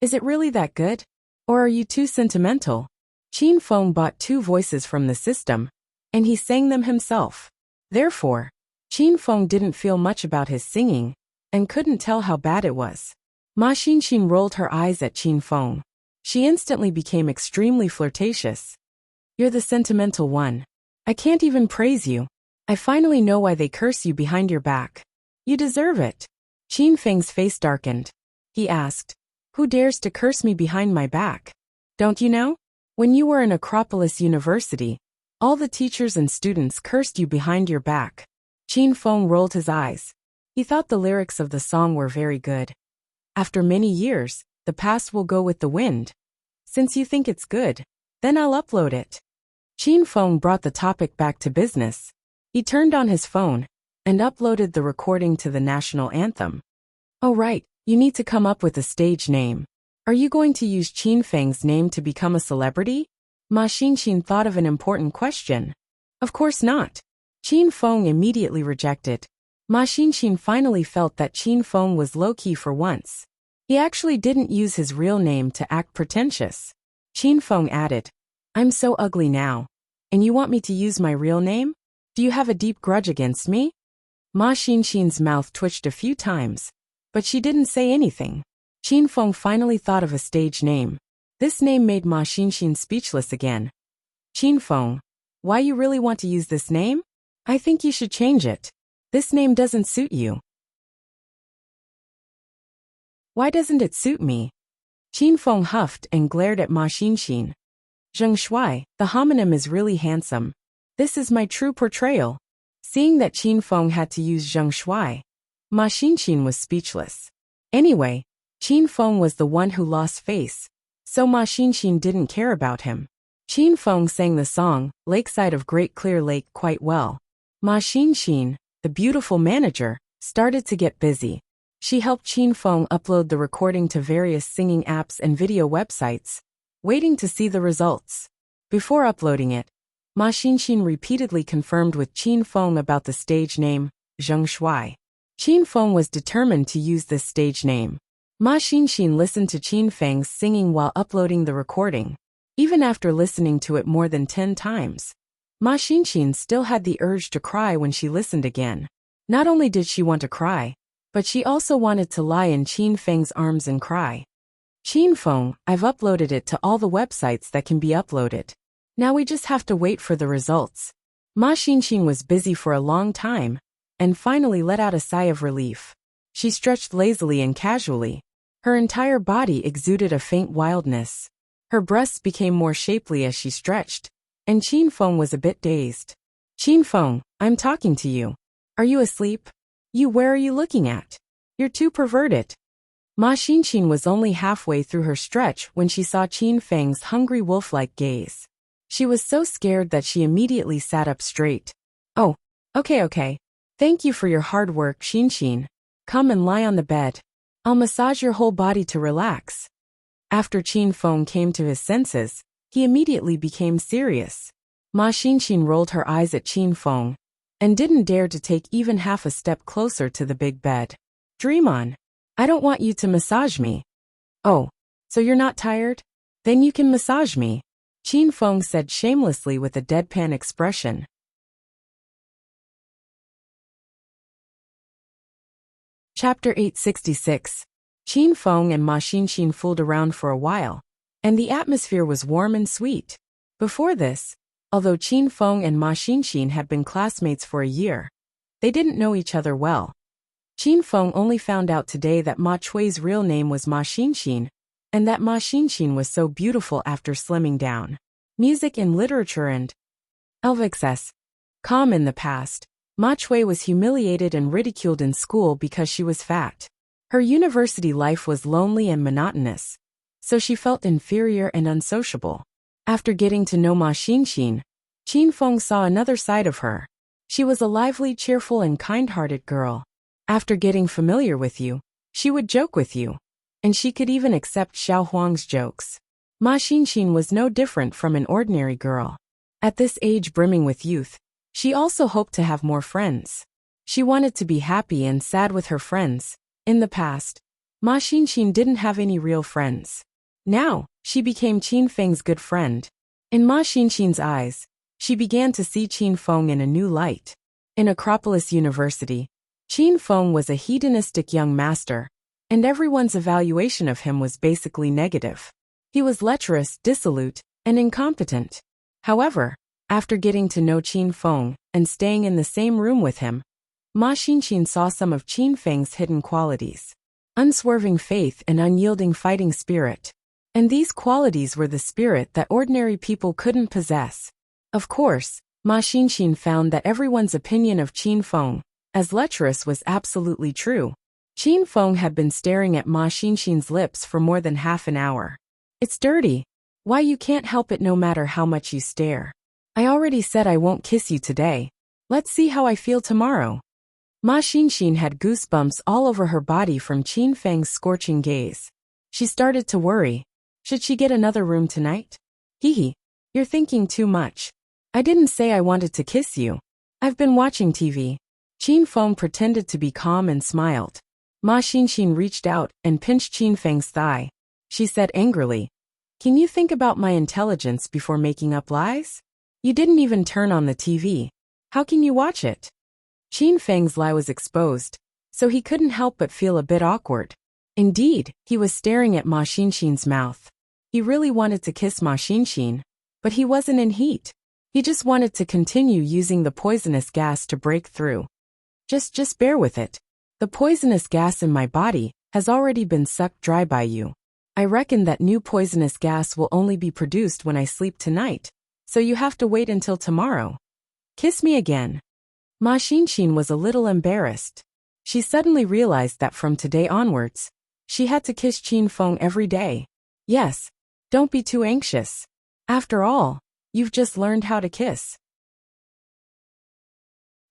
[SPEAKER 1] Is it really that good? Or are you too sentimental? Qin Feng bought 2 voices from the system, and he sang them himself. Therefore, Qin Feng didn't feel much about his singing and couldn't tell how bad it was. Ma Xinxin rolled her eyes at Qin Feng. She instantly became extremely flirtatious. You're the sentimental one. I can't even praise you. I finally know why they curse you behind your back. You deserve it. Qin Feng's face darkened. He asked, who dares to curse me behind my back? Don't you know? When you were in Acropolis University, all the teachers and students cursed you behind your back. Qin Feng rolled his eyes. He thought the lyrics of the song were very good. After many years, the past will go with the wind. Since you think it's good, then I'll upload it. Qin Feng brought the topic back to business. He turned on his phone and uploaded the recording to the national anthem. Oh right, you need to come up with a stage name. Are you going to use Qin Feng's name to become a celebrity? Ma Xinxin thought of an important question. Of course not. Qin Feng immediately rejected. Ma Xinxin finally felt that Qin Feng was low-key for once. He actually didn't use his real name to act pretentious. Qin Feng added, I'm so ugly now. And you want me to use my real name? Do you have a deep grudge against me? Ma Xinxin's mouth twitched a few times, but she didn't say anything. Qin Feng finally thought of a stage name. This name made Ma Xinxin speechless again. Qin Feng, why you really want to use this name? I think you should change it. This name doesn't suit you. Why doesn't it suit me? Qin Feng huffed and glared at Ma Xinxin. Zheng Shuai, the homonym is really handsome. This is my true portrayal. Seeing that Qin Feng had to use Zheng Shuai, Ma Xinxin was speechless. Anyway, Qin Feng was the one who lost face, so Ma Xinxin didn't care about him. Qin Feng sang the song, Lakeside of Great Clear Lake, quite well. Ma Xinxin, the beautiful manager, started to get busy. She helped Qin Feng upload the recording to various singing apps and video websites, waiting to see the results. Before uploading it, Ma Xinxin repeatedly confirmed with Qin Feng about the stage name, Zheng Shuai. Qin Feng was determined to use this stage name. Ma Xinxin listened to Qin Feng's singing while uploading the recording. Even after listening to it more than 10 times, Ma Xinxin still had the urge to cry when she listened again. Not only did she want to cry, But she also wanted to lie in Qin Feng's arms and cry. "Qin Feng, I've uploaded it to all the websites that can be uploaded. Now we just have to wait for the results." Ma Xinxin was busy for a long time, and finally let out a sigh of relief. She stretched lazily and casually. Her entire body exuded a faint wildness. Her breasts became more shapely as she stretched, and Qin Feng was a bit dazed. "Qin Feng, I'm talking to you. Are you asleep? Where are you looking at? You're too perverted." Ma Xinxin was only halfway through her stretch when she saw Qin Feng's hungry wolf-like gaze. She was so scared that she immediately sat up straight. "Oh, okay. Thank you for your hard work, Xinxin. Come and lie on the bed. I'll massage your whole body to relax." After Qin Feng came to his senses, he immediately became serious. Ma Xinxin rolled her eyes at Qin Feng and didn't dare to take even half a step closer to the big bed. "Dream on. I don't want you to massage me." "Oh, so you're not tired? Then you can massage me," Qin Feng said shamelessly with a deadpan expression. Chapter 866. Qin Feng and Ma Xinxin fooled around for a while, and the atmosphere was warm and sweet. Before this, although Qin Feng and Ma Xinxin had been classmates for a year, they didn't know each other well. Qin Feng only found out today that Ma Chui's real name was Ma Xinxin, and that Ma Xinxin was so beautiful after slimming down. Music and literature and Elvix's. Calm in the past, Ma Chui was humiliated and ridiculed in school because she was fat. Her university life was lonely and monotonous, so she felt inferior and unsociable. After getting to know Ma Xinxin, Qin Feng saw another side of her. She was a lively, cheerful, and kind-hearted girl. After getting familiar with you, she would joke with you, and she could even accept Xiao Huang's jokes. Ma Xinxin was no different from an ordinary girl. At this age brimming with youth, she also hoped to have more friends. She wanted to be happy and sad with her friends. In the past, Ma Xinxin didn't have any real friends. Now, she became Qin Feng's good friend. In Ma Xinxin's eyes, she began to see Qin Feng in a new light. In Acropolis University, Qin Feng was a hedonistic young master, and everyone's evaluation of him was basically negative. He was lecherous, dissolute, and incompetent. However, after getting to know Qin Feng and staying in the same room with him, Ma Xinxin saw some of Qin Feng's hidden qualities: unswerving faith and unyielding fighting spirit. And these qualities were the spirit that ordinary people couldn't possess. Of course, Ma Xinxin found that everyone's opinion of Qin Feng as lecherous was absolutely true. Qin Feng had been staring at Ma Xinxin's lips for more than half an hour. "It's dirty. Why, you can't help it no matter how much you stare. I already said I won't kiss you today. Let's see how I feel tomorrow." Ma Xinxin had goosebumps all over her body from Qin Feng's scorching gaze. She started to worry. Should she get another room tonight? "Hee, you're thinking too much. I didn't say I wanted to kiss you. I've been watching TV. Qin Feng pretended to be calm and smiled. Ma Xinxin reached out and pinched Qin Feng's thigh. She said angrily, "Can you think about my intelligence before making up lies? You didn't even turn on the TV. How can you watch it?" Qin Feng's lie was exposed, so he couldn't help but feel a bit awkward. Indeed, he was staring at Ma Xinxin's mouth. He really wanted to kiss Ma Xinxin, but he wasn't in heat. He just wanted to continue using the poisonous gas to break through. Just bear with it. The poisonous gas in my body has already been sucked dry by you. I reckon that new poisonous gas will only be produced when I sleep tonight, so you have to wait until tomorrow. Kiss me again." Ma Xinxin was a little embarrassed. She suddenly realized that from today onwards, she had to kiss Qin Feng every day. Yes, don't be too anxious. After all, you've just learned how to kiss.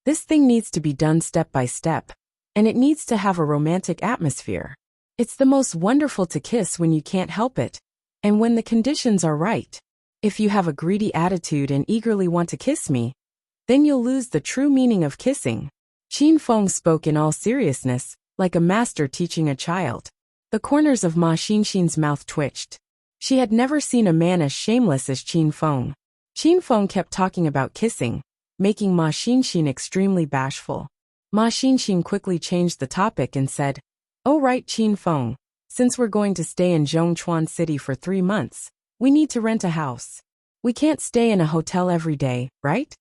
[SPEAKER 1] This thing needs to be done step by step, and it needs to have a romantic atmosphere. It's the most wonderful to kiss when you can't help it, and when the conditions are right. If you have a greedy attitude and eagerly want to kiss me, then you'll lose the true meaning of kissing. Qin Feng spoke in all seriousness, like a master teaching a child. The corners of Ma Xinxin's mouth twitched. She had never seen a man as shameless as Qin Feng. Qin Feng kept talking about kissing, making Ma Xinxin extremely bashful. Ma Xinxin quickly changed the topic and said, "Oh right, Qin Feng, since we're going to stay in Zhongchuan City for 3 months, we need to rent a house. We can't stay in a hotel every day, right?"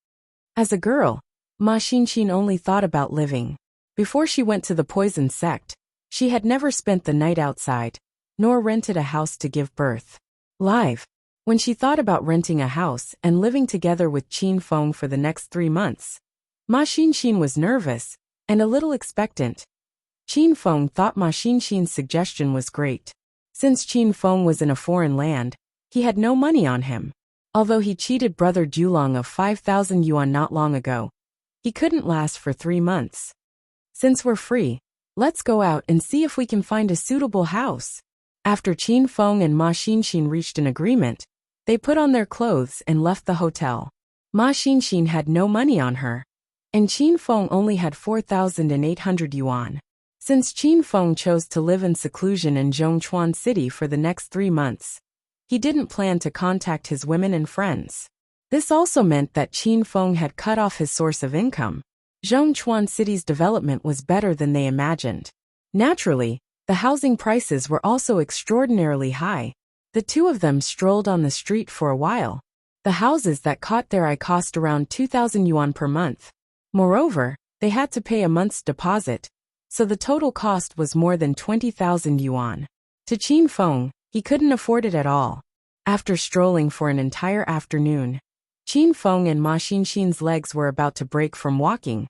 [SPEAKER 1] As a girl, Ma Xinxin only thought about living. Before she went to the poison sect, she had never spent the night outside, nor rented a house to give birth. Live. When she thought about renting a house and living together with Qin Feng for the next 3 months, Ma Xinxin was nervous and a little expectant. Qin Feng thought Ma Xinxin's suggestion was great. Since Qin Feng was in a foreign land, he had no money on him. Although he cheated brother Julong of 5,000 yuan not long ago, he couldn't last for 3 months. "Since we're free, let's go out and see if we can find a suitable house." After Qin Feng and Ma Xinxin reached an agreement, they put on their clothes and left the hotel. Ma Xinxin had no money on her, and Qin Feng only had 4,800 yuan. Since Qin Feng chose to live in seclusion in Zhongchuan City for the next 3 months, he didn't plan to contact his women and friends. This also meant that Qin Feng had cut off his source of income. Zhongchuan City's development was better than they imagined. Naturally, the housing prices were also extraordinarily high. The two of them strolled on the street for a while. The houses that caught their eye cost around 2,000 yuan per month. Moreover, they had to pay a month's deposit, so the total cost was more than 20,000 yuan. To Qin Feng, he couldn't afford it at all. After strolling for an entire afternoon, Qin Feng and Ma Xinxin's legs were about to break from walking,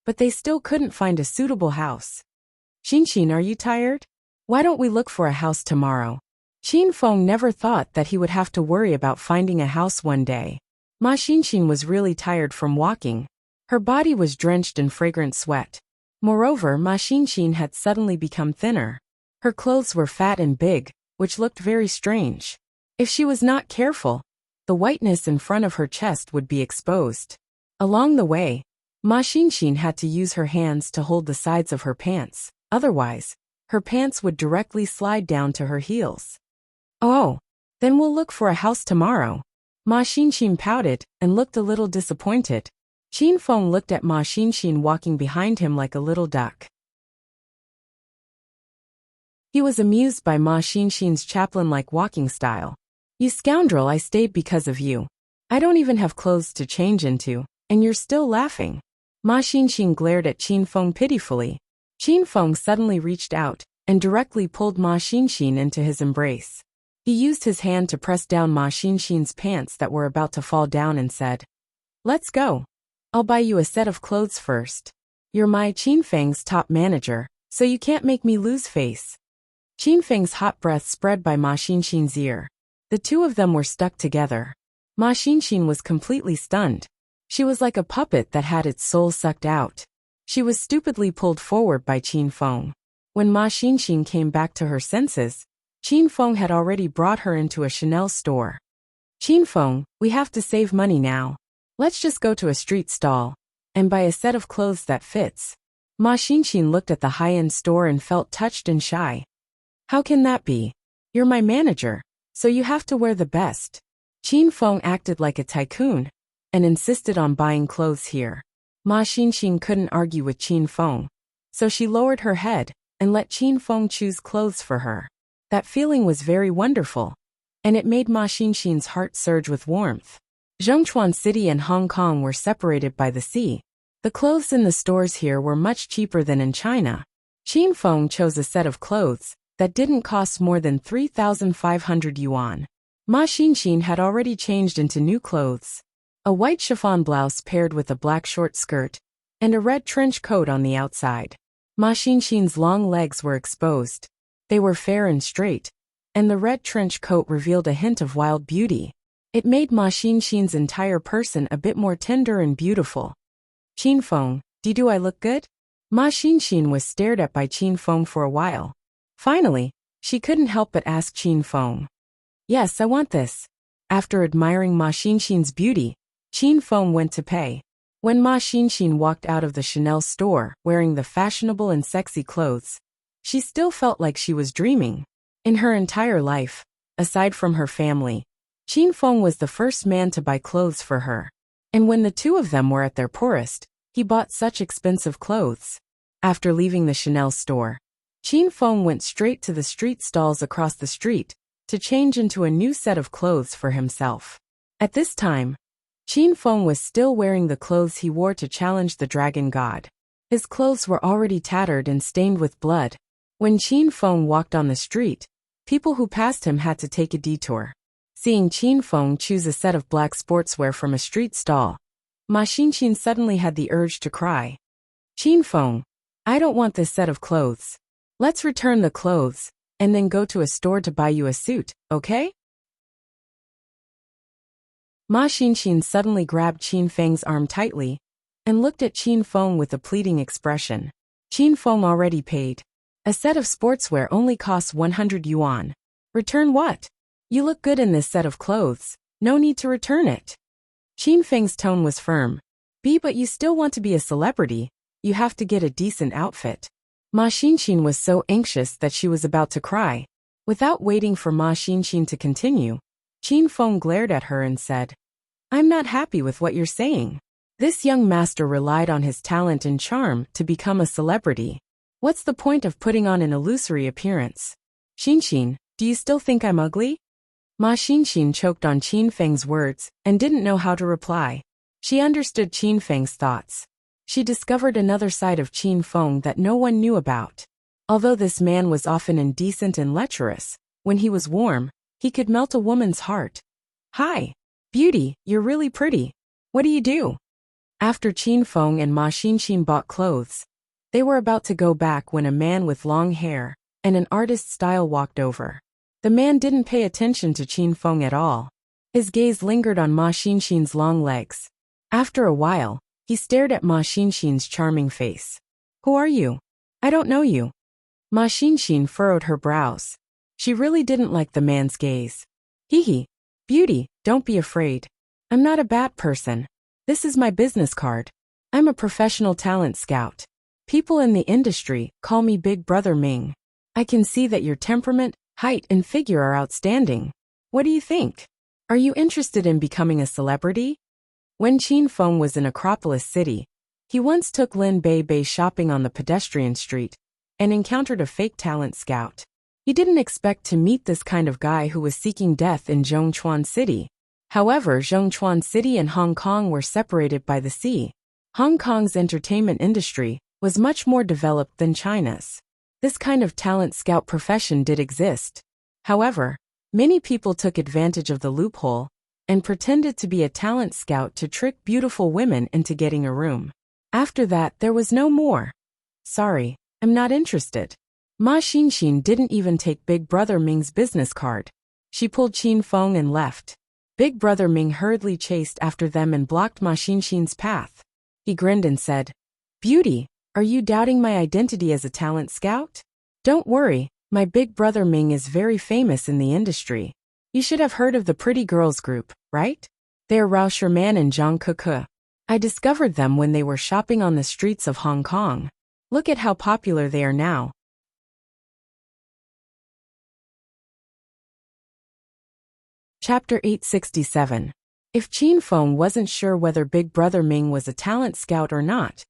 [SPEAKER 1] but they still couldn't find a suitable house. "Xinxin, are you tired? Why don't we look for a house tomorrow?" Qin Feng never thought that he would have to worry about finding a house one day. Ma Xinxin was really tired from walking. Her body was drenched in fragrant sweat. Moreover, Ma Xinxin had suddenly become thinner. Her clothes were fat and big, which looked very strange. If she was not careful, the whiteness in front of her chest would be exposed. Along the way, Ma Xinxin had to use her hands to hold the sides of her pants, otherwise, her pants would directly slide down to her heels. "Oh, then we'll look for a house tomorrow." Ma Xinxin pouted and looked a little disappointed. Qin Feng looked at Ma Xinxin walking behind him like a little duck. He was amused by Ma Xinxin's chaplain-like walking style. "You scoundrel, I stayed because of you. I don't even have clothes to change into, and you're still laughing." Ma Xinxin glared at Qin Feng pitifully. Qin Feng suddenly reached out and directly pulled Ma Xinxin into his embrace. He used his hand to press down Ma Xinxin's pants that were about to fall down and said, "Let's go. I'll buy you a set of clothes first. You're my Qin Feng's top manager, so you can't make me lose face." Qin Feng's hot breath spread by Ma Xinxin's ear. The two of them were stuck together. Ma Xinxin was completely stunned. She was like a puppet that had its soul sucked out. She was stupidly pulled forward by Qin Feng. When Ma Xinxin came back to her senses, Qin Feng had already brought her into a Chanel store. "Qin Feng, we have to save money now. Let's just go to a street stall and buy a set of clothes that fits." Ma Xinxin looked at the high-end store and felt touched and shy. "How can that be? You're my manager, so you have to wear the best." Qin Feng acted like a tycoon and insisted on buying clothes here. Ma Xinxin couldn't argue with Qin Feng, so she lowered her head and let Qin Feng choose clothes for her. That feeling was very wonderful, and it made Ma Xinxin's heart surge with warmth. Zhongchuan City and Hong Kong were separated by the sea. The clothes in the stores here were much cheaper than in China. Qin Feng chose a set of clothes that didn't cost more than 3,500 yuan. Ma Xinxin had already changed into new clothes. A white chiffon blouse paired with a black short skirt, and a red trench coat on the outside. Ma Xinxin's long legs were exposed. They were fair and straight, and the red trench coat revealed a hint of wild beauty. It made Ma Xinxin's entire person a bit more tender and beautiful. "Qin Feng, do I look good?" Ma Xinxin was stared at by Qin Feng for a while. Finally, she couldn't help but ask Qin Feng. "Yes, I want this." After admiring Ma Xinxin's beauty, Qin Feng went to pay. When Ma Xinxin walked out of the Chanel store wearing the fashionable and sexy clothes, she still felt like she was dreaming. In her entire life, aside from her family, Qin Feng was the first man to buy clothes for her. And when the two of them were at their poorest, He bought such expensive clothes. After leaving the Chanel store, Qin Feng went straight to the street stalls across the street to change into a new set of clothes for himself. At this time, Qin Feng was still wearing the clothes he wore to challenge the dragon god. His clothes were already tattered and stained with blood. When Qin Feng walked on the street, people who passed him had to take a detour. Seeing Qin Feng choose a set of black sportswear from a street stall, Ma Xinqin suddenly had the urge to cry. Qin Feng, I don't want this set of clothes. Let's return the clothes, and then go to a store to buy you a suit, okay? Ma Xinqin suddenly grabbed Qin Feng's arm tightly and looked at Qin Feng with a pleading expression. Qin Feng already paid. A set of sportswear only costs 100 yuan. Return what? You look good in this set of clothes. No need to return it. Qin Feng's tone was firm. But you still want to be a celebrity. You have to get a decent outfit. Ma Xinqin was so anxious that she was about to cry. Without waiting for Ma Xinqin to continue, Qin Feng glared at her and said, I'm not happy with what you're saying. This young master relied on his talent and charm to become a celebrity. What's the point of putting on an illusory appearance? Xinqin, do you still think I'm ugly? Ma Xinqin choked on Qin Feng's words and didn't know how to reply. She understood Qin Feng's thoughts. She discovered another side of Qin Feng that no one knew about. Although this man was often indecent and lecherous, when he was warm, he could melt a woman's heart. Hi, beauty, you're really pretty. What do you do? After Qin Feng and Ma Xinqin bought clothes, they were about to go back when a man with long hair and an artist's style walked over. The man didn't pay attention to Qin Feng at all. His gaze lingered on Ma Xinqin's long legs. After a while, he stared at Ma Xinqin's charming face. Who are you? I don't know you. Ma Xinqin furrowed her brows. She really didn't like the man's gaze. Hee. Beauty, don't be afraid. I'm not a bad person. This is my business card. I'm a professional talent scout. People in the industry call me Big Brother Ming. I can see that your temperament, height, and figure are outstanding. What do you think? Are you interested in becoming a celebrity? When Qin Feng was in Acropolis City, he once took Lin Bei shopping on the pedestrian street and encountered a fake talent scout. He didn't expect to meet this kind of guy who was seeking death in Zhongchuan City. However, Zhongchuan City and Hong Kong were separated by the sea. Hong Kong's entertainment industry was much more developed than China's. This kind of talent scout profession did exist. However, many people took advantage of the loophole and pretended to be a talent scout to trick beautiful women into getting a room. After that, there was no more. Sorry, I'm not interested. Ma Xinqin didn't even take Big Brother Ming's business card. She pulled Qin Feng and left. Big Brother Ming hurriedly chased after them and blocked Ma Xinqin's path. He grinned and said, Beauty, are you doubting my identity as a talent scout? Don't worry, my Big Brother Ming is very famous in the industry. You should have heard of the Pretty Girls group, right? They are Rao Sherman and Zhang Keke. I discovered them when they were shopping on the streets of Hong Kong. Look at how popular they are now. Chapter 867. If Qin Feng wasn't sure whether Big Brother Ming was a talent scout or not,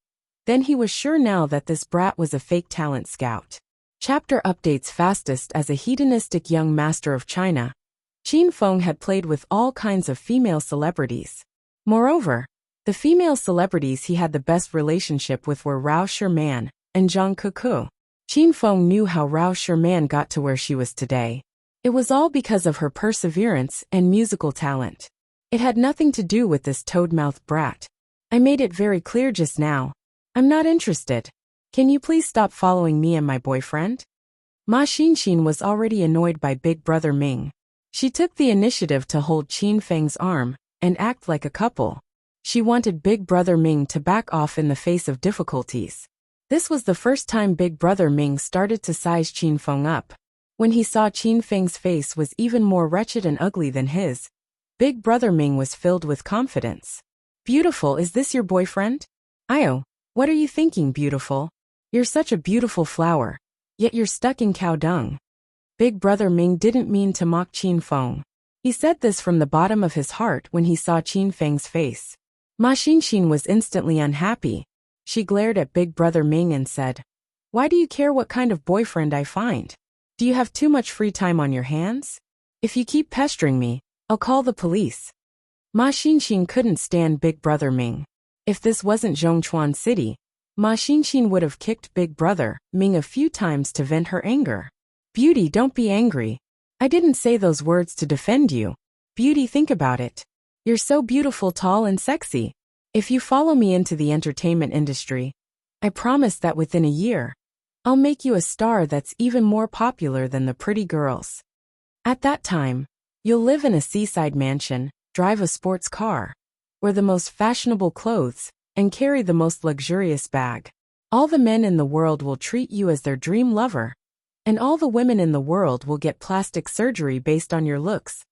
[SPEAKER 1] then he was sure now that this brat was a fake talent scout. Chapter updates fastest. As a hedonistic young master of China, Qin Feng had played with all kinds of female celebrities. Moreover, the female celebrities he had the best relationship with were Rao Sherman and Zhang Keke. Qin Feng knew how Rao Sherman got to where she was today. It was all because of her perseverance and musical talent. It had nothing to do with this toad-mouthed brat. I made it very clear just now. I'm not interested. Can you please stop following me and my boyfriend? Ma Xinqin was already annoyed by Big Brother Ming. She took the initiative to hold Qin Feng's arm and act like a couple. She wanted Big Brother Ming to back off in the face of difficulties. This was the first time Big Brother Ming started to size Qin Feng up. When he saw Qin Feng's face was even more wretched and ugly than his, Big Brother Ming was filled with confidence. Beautiful, is this your boyfriend? Io, what are you thinking, beautiful? You're such a beautiful flower, yet you're stuck in cow dung. Big Brother Ming didn't mean to mock Qin Feng. He said this from the bottom of his heart when he saw Qin Feng's face. Ma Xinqin was instantly unhappy. She glared at Big Brother Ming and said, "Why do you care what kind of boyfriend I find? Do you have too much free time on your hands? If you keep pestering me, I'll call the police." Ma Xinxin couldn't stand Big Brother Ming. If this wasn't Zhongchuan City, Ma Xinxin would have kicked Big Brother Ming a few times to vent her anger. "Beauty, don't be angry. I didn't say those words to defend you. Beauty, think about it. You're so beautiful, tall and sexy. If you follow me into the entertainment industry, I promise that within a year, I'll make you a star that's even more popular than the pretty girls. At that time, you'll live in a seaside mansion, drive a sports car, wear the most fashionable clothes, and carry the most luxurious bag. All the men in the world will treat you as their dream lover, and all the women in the world will get plastic surgery based on your looks.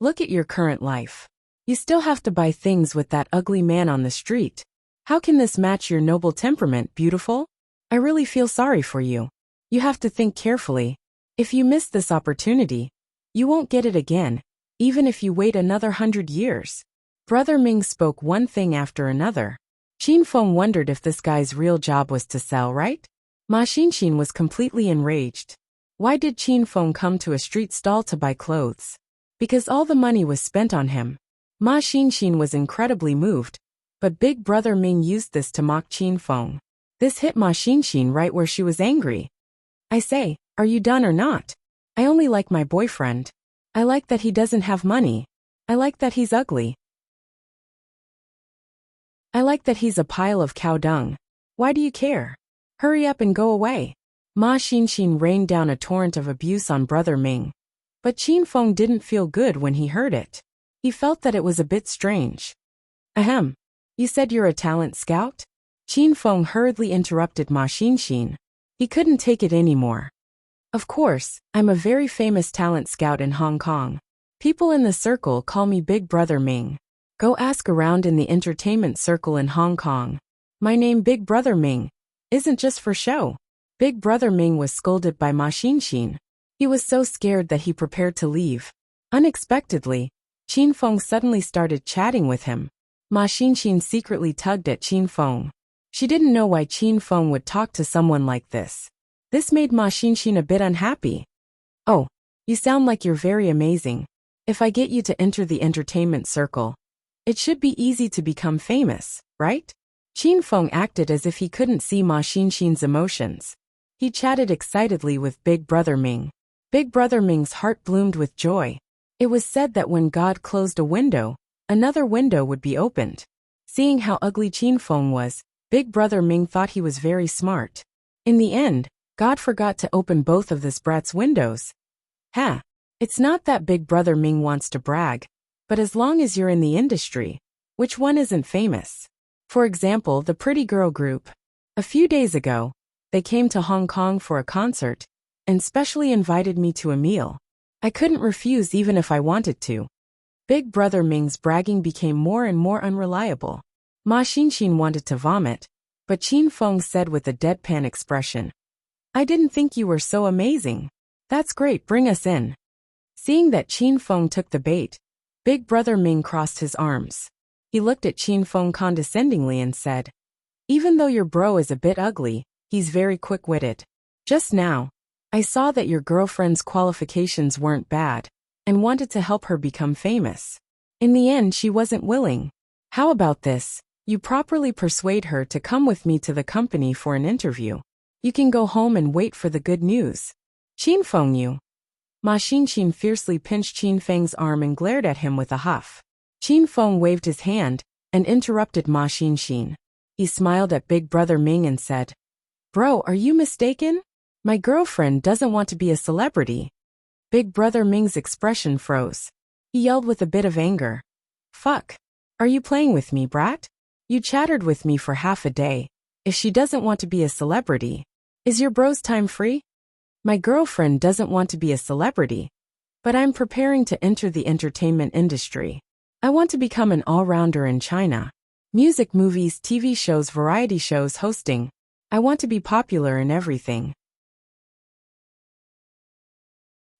[SPEAKER 1] Look at your current life. You still have to buy things with that ugly man on the street. How can this match your noble temperament, beautiful? I really feel sorry for you. You have to think carefully. If you miss this opportunity, you won't get it again, even if you wait another 100 years." Brother Ming spoke one thing after another. Qin Feng wondered if this guy's real job was to sell, right? Ma Xinxin was completely enraged. Why did Qin Feng come to a street stall to buy clothes? Because all the money was spent on him. Ma Xinxin was incredibly moved, but Big Brother Ming used this to mock Qin Feng. This hit Ma Xinxin right where she was angry. "I say, are you done or not? I only like my boyfriend. I like that he doesn't have money. I like that he's ugly. I like that he's a pile of cow dung. Why do you care? Hurry up and go away." Ma Xinxin rained down a torrent of abuse on Brother Ming. But Qin Feng didn't feel good when he heard it. He felt that it was a bit strange. "Ahem. You said you're a talent scout?" Qin Feng hurriedly interrupted Ma Xinxin. He couldn't take it anymore. "Of course, I'm a very famous talent scout in Hong Kong. People in the circle call me Big Brother Ming. Go ask around in the entertainment circle in Hong Kong. My name Big Brother Ming isn't just for show." Big Brother Ming was scolded by Ma Xinxin. He was so scared that he prepared to leave. Unexpectedly, Qin Feng suddenly started chatting with him. Ma Xinxin secretly tugged at Qin Feng. She didn't know why Qin Feng would talk to someone like this. This made Ma Xinxin a bit unhappy. "Oh, you sound like you're very amazing. If I get you to enter the entertainment circle, it should be easy to become famous, right?" Qin Feng acted as if he couldn't see Ma Xinxin's emotions. He chatted excitedly with Big Brother Ming. Big Brother Ming's heart bloomed with joy. It was said that when God closed a window, another window would be opened. Seeing how ugly Qin Feng was, Big Brother Ming thought he was very smart. In the end, God forgot to open both of this brat's windows. It's not that Big Brother Ming wants to brag, but as long as you're in the industry, which one isn't famous? For example, the Pretty Girl Group. A few days ago, they came to Hong Kong for a concert, and specially invited me to a meal. I couldn't refuse even if I wanted to. Big Brother Ming's bragging became more and more unreliable. Ma Xinxin wanted to vomit, but Qin Feng said with a deadpan expression, "I didn't think you were so amazing. That's great, bring us in." Seeing that Qin Feng took the bait, Big Brother Ming crossed his arms. He looked at Qin Feng condescendingly and said, "Even though your bro is a bit ugly, he's very quick-witted. Just now, I saw that your girlfriend's qualifications weren't bad, and wanted to help her become famous. In the end, she wasn't willing. How about this? You properly persuade her to come with me to the company for an interview. You can go home and wait for the good news." "Qin Feng, you." Ma Xinxin fiercely pinched Qin Feng's arm and glared at him with a huff. Qin Feng waved his hand and interrupted Ma Xinxin. He smiled at Big Brother Ming and said, "Bro, are you mistaken? My girlfriend doesn't want to be a celebrity." Big Brother Ming's expression froze. He yelled with a bit of anger, "Fuck. Are you playing with me, brat? You chattered with me for half a day. If she doesn't want to be a celebrity, is your bro's time free? My girlfriend doesn't want to be a celebrity, but I'm preparing to enter the entertainment industry. I want to become an all-rounder in China. Music, movies, TV shows, variety shows, hosting. I want to be popular in everything.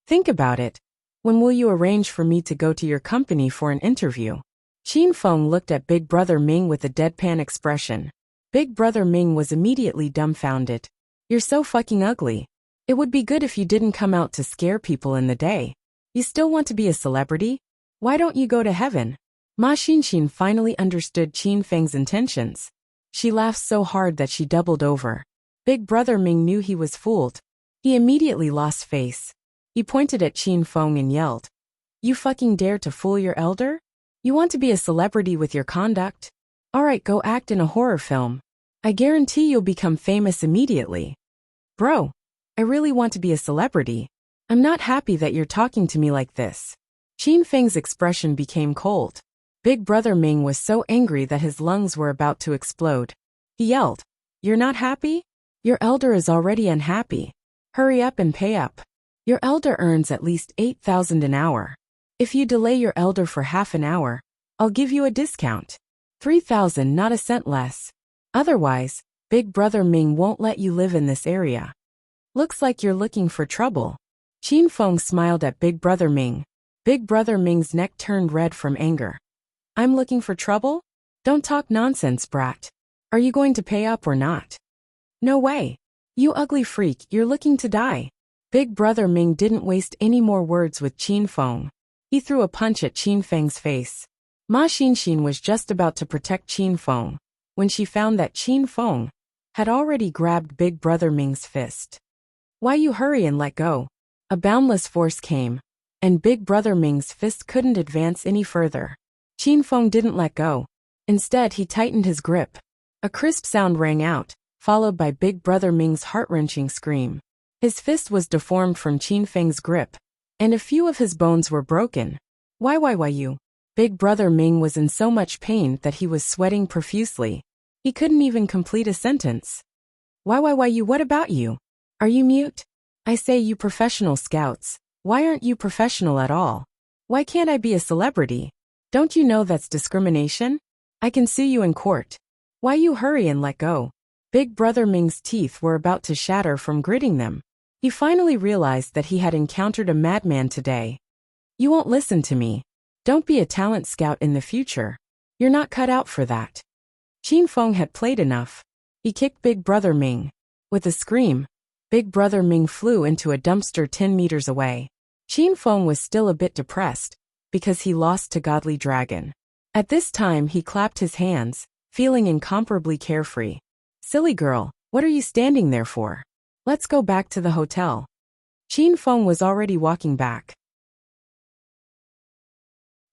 [SPEAKER 1] Think about it. When will you arrange for me to go to your company for an interview?" Qin Feng looked at Big Brother Ming with a deadpan expression. Big Brother Ming was immediately dumbfounded. You're so fucking ugly. It would be good if you didn't come out to scare people in the day. You still want to be a celebrity? Why don't you go to heaven? Ma Xinxin finally understood Qin Feng's intentions. She laughed so hard that she doubled over. Big Brother Ming knew he was fooled. He immediately lost face. He pointed at Qin Feng and yelled, "You fucking dare to fool your elder? You want to be a celebrity with your conduct? Alright, go act in a horror film. I guarantee you'll become famous immediately." "Bro, I really want to be a celebrity. I'm not happy that you're talking to me like this." Qin Feng's expression became cold. Big Brother Ming was so angry that his lungs were about to explode. He yelled, "You're not happy? Your elder is already unhappy. Hurry up and pay up. Your elder earns at least 8,000 an hour. If you delay your elder for half an hour, I'll give you a discount. 3,000, not a cent less. Otherwise, Big Brother Ming won't let you live in this area." "Looks like you're looking for trouble." Qin Feng smiled at Big Brother Ming. Big Brother Ming's neck turned red from anger. "I'm looking for trouble? Don't talk nonsense, brat. Are you going to pay up or not?" "No way. You ugly freak, you're looking to die." Big Brother Ming didn't waste any more words with Qin Feng. He threw a punch at Qin Feng's face. Ma Xinxin was just about to protect Qin Feng when she found that Qin Feng had already grabbed Big Brother Ming's fist. "Why you hurry and let go?" A boundless force came, and Big Brother Ming's fist couldn't advance any further. Qin Feng didn't let go. Instead, he tightened his grip. A crisp sound rang out, followed by Big Brother Ming's heart-wrenching scream. His fist was deformed from Qin Feng's grip, and a few of his bones were broken. Why you? Big Brother Ming was in so much pain that he was sweating profusely. He couldn't even complete a sentence. Why you? What about you? Are you mute? I say, you professional scouts, why aren't you professional at all? Why can't I be a celebrity? Don't you know that's discrimination? I can sue you in court. Why you hurry and let go?" Big Brother Ming's teeth were about to shatter from gritting them. He finally realized that he had encountered a madman today. "You won't listen to me. Don't be a talent scout in the future. You're not cut out for that." Qin Feng had played enough. He kicked Big Brother Ming. With a scream, Big Brother Ming flew into a dumpster 10 meters away. Qin Feng was still a bit depressed, because he lost to Godly Dragon. At this time he clapped his hands, feeling incomparably carefree. "Silly girl, what are you standing there for? Let's go back to the hotel." Qin Feng was already walking back.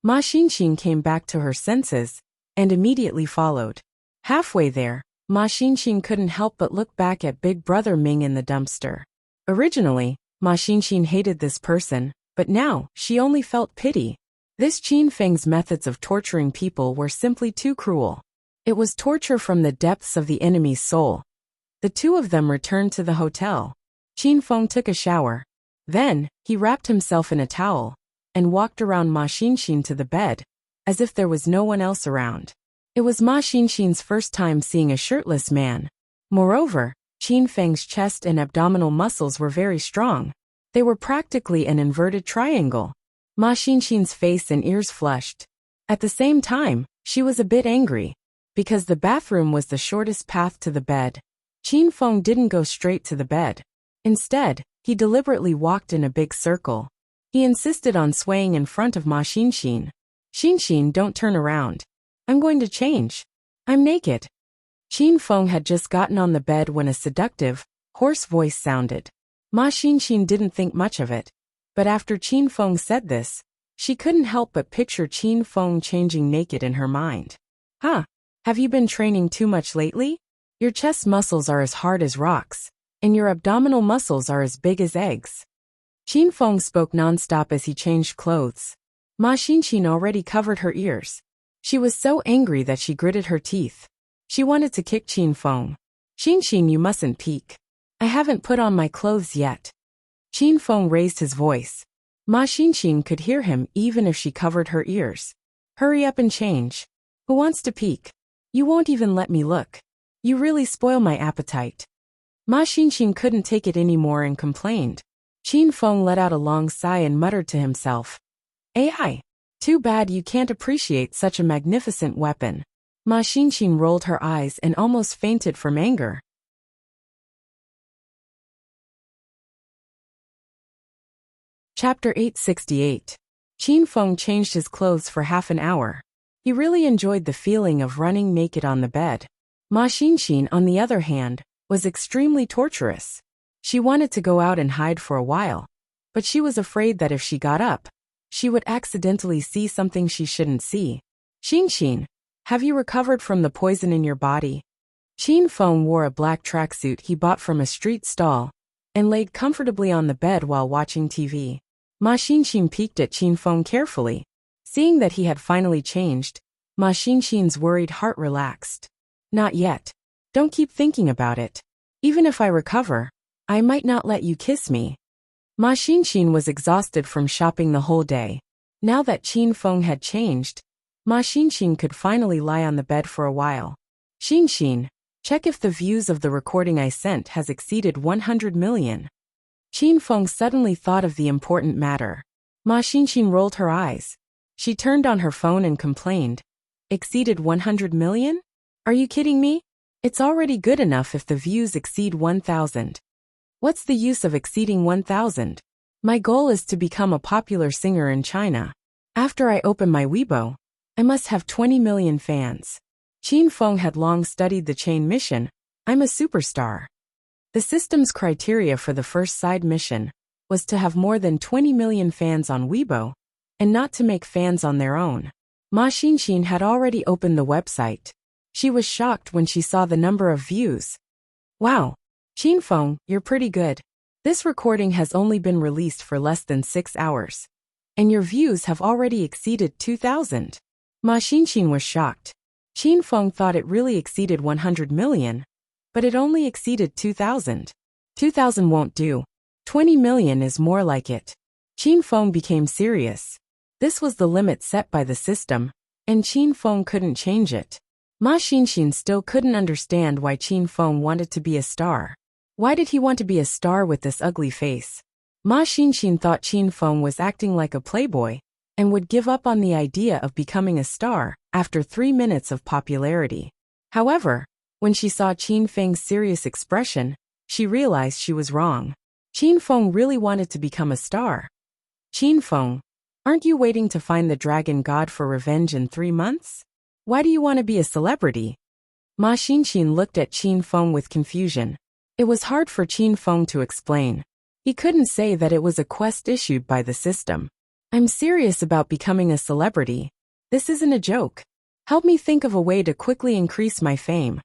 [SPEAKER 1] Ma Xinxin came back to her senses, and immediately followed. Halfway there, Ma Xinxin couldn't help but look back at Big Brother Ming in the dumpster. Originally, Ma Xinxin hated this person, but now, she only felt pity. This Qin Feng's methods of torturing people were simply too cruel. It was torture from the depths of the enemy's soul. The two of them returned to the hotel. Qin Feng took a shower. Then, he wrapped himself in a towel and walked around Ma Xinxin to the bed, as if there was no one else around. It was Ma Xinxin's first time seeing a shirtless man. Moreover, Qin Feng's chest and abdominal muscles were very strong. They were practically an inverted triangle. Ma Xinxin's face and ears flushed. At the same time, she was a bit angry. Because the bathroom was the shortest path to the bed, Qin Feng didn't go straight to the bed. Instead, he deliberately walked in a big circle. He insisted on swaying in front of Ma Xinxin. "Xinxin, don't turn around. I'm going to change. I'm naked." Qin Feng had just gotten on the bed when a seductive, hoarse voice sounded. Ma Xinxin didn't think much of it. But after Qin Feng said this, she couldn't help but picture Qin Feng changing naked in her mind. "Huh? Have you been training too much lately? Your chest muscles are as hard as rocks, and your abdominal muscles are as big as eggs." Qin Feng spoke nonstop as he changed clothes. Ma Xinxin already covered her ears. She was so angry that she gritted her teeth. She wanted to kick Qin Feng. "Xinxin, you mustn't peek. I haven't put on my clothes yet." Qin Feng raised his voice. Ma Xinxin could hear him even if she covered her ears. "Hurry up and change. Who wants to peek? You won't even let me look. You really spoil my appetite." Ma Xinxin couldn't take it anymore and complained. Qin Feng let out a long sigh and muttered to himself, "AI. Too bad you can't appreciate such a magnificent weapon." Ma Xinxin rolled her eyes and almost fainted from anger. Chapter 868. Qin Feng changed his clothes for half an hour. He really enjoyed the feeling of running naked on the bed. Ma Xinxin, on the other hand, was extremely torturous. She wanted to go out and hide for a while, but she was afraid that if she got up, she would accidentally see something she shouldn't see. Xinxin, have you recovered from the poison in your body? Qin Feng wore a black tracksuit he bought from a street stall and laid comfortably on the bed while watching TV. Ma Xinxin peeked at Qin Feng carefully. Seeing that he had finally changed, Ma Xinxin's worried heart relaxed. Not yet. Don't keep thinking about it. Even if I recover, I might not let you kiss me. Ma Xinxin was exhausted from shopping the whole day. Now that Qin Feng had changed, Ma Xinxin could finally lie on the bed for a while. Xinxin, check if the views of the recording I sent has exceeded 100 million. Qin Feng suddenly thought of the important matter. Ma Xinxin rolled her eyes. She turned on her phone and complained. Exceeded 100 million? Are you kidding me? It's already good enough if the views exceed 1,000. What's the use of exceeding 1,000? My goal is to become a popular singer in China. After I open my Weibo, I must have 20 million fans. Qin Feng had long studied the chain mission. I'm a superstar. The system's criteria for the first side mission was to have more than 20 million fans on Weibo, and not to make fans on their own. Ma Xinxin had already opened the website. She was shocked when she saw the number of views. Wow! Qin Feng, you're pretty good. This recording has only been released for less than 6 hours. And your views have already exceeded 2,000. Ma Xinxin was shocked. Qin Feng thought it really exceeded 100 million, but it only exceeded 2,000. 2,000 won't do. 20 million is more like it. Qin Feng became serious. This was the limit set by the system, and Qin Feng couldn't change it. Ma Xinxin still couldn't understand why Qin Feng wanted to be a star. Why did he want to be a star with this ugly face? Ma Xinxin thought Qin Feng was acting like a playboy, and would give up on the idea of becoming a star after 3 minutes of popularity. However, when she saw Qin Feng's serious expression, she realized she was wrong. Qin Feng really wanted to become a star. Qin Feng, aren't you waiting to find the dragon god for revenge in 3 months? Why do you want to be a celebrity? Ma Xinxin looked at Qin Feng with confusion. It was hard for Qin Feng to explain. He couldn't say that it was a quest issued by the system. I'm serious about becoming a celebrity. This isn't a joke. Help me think of a way to quickly increase my fame.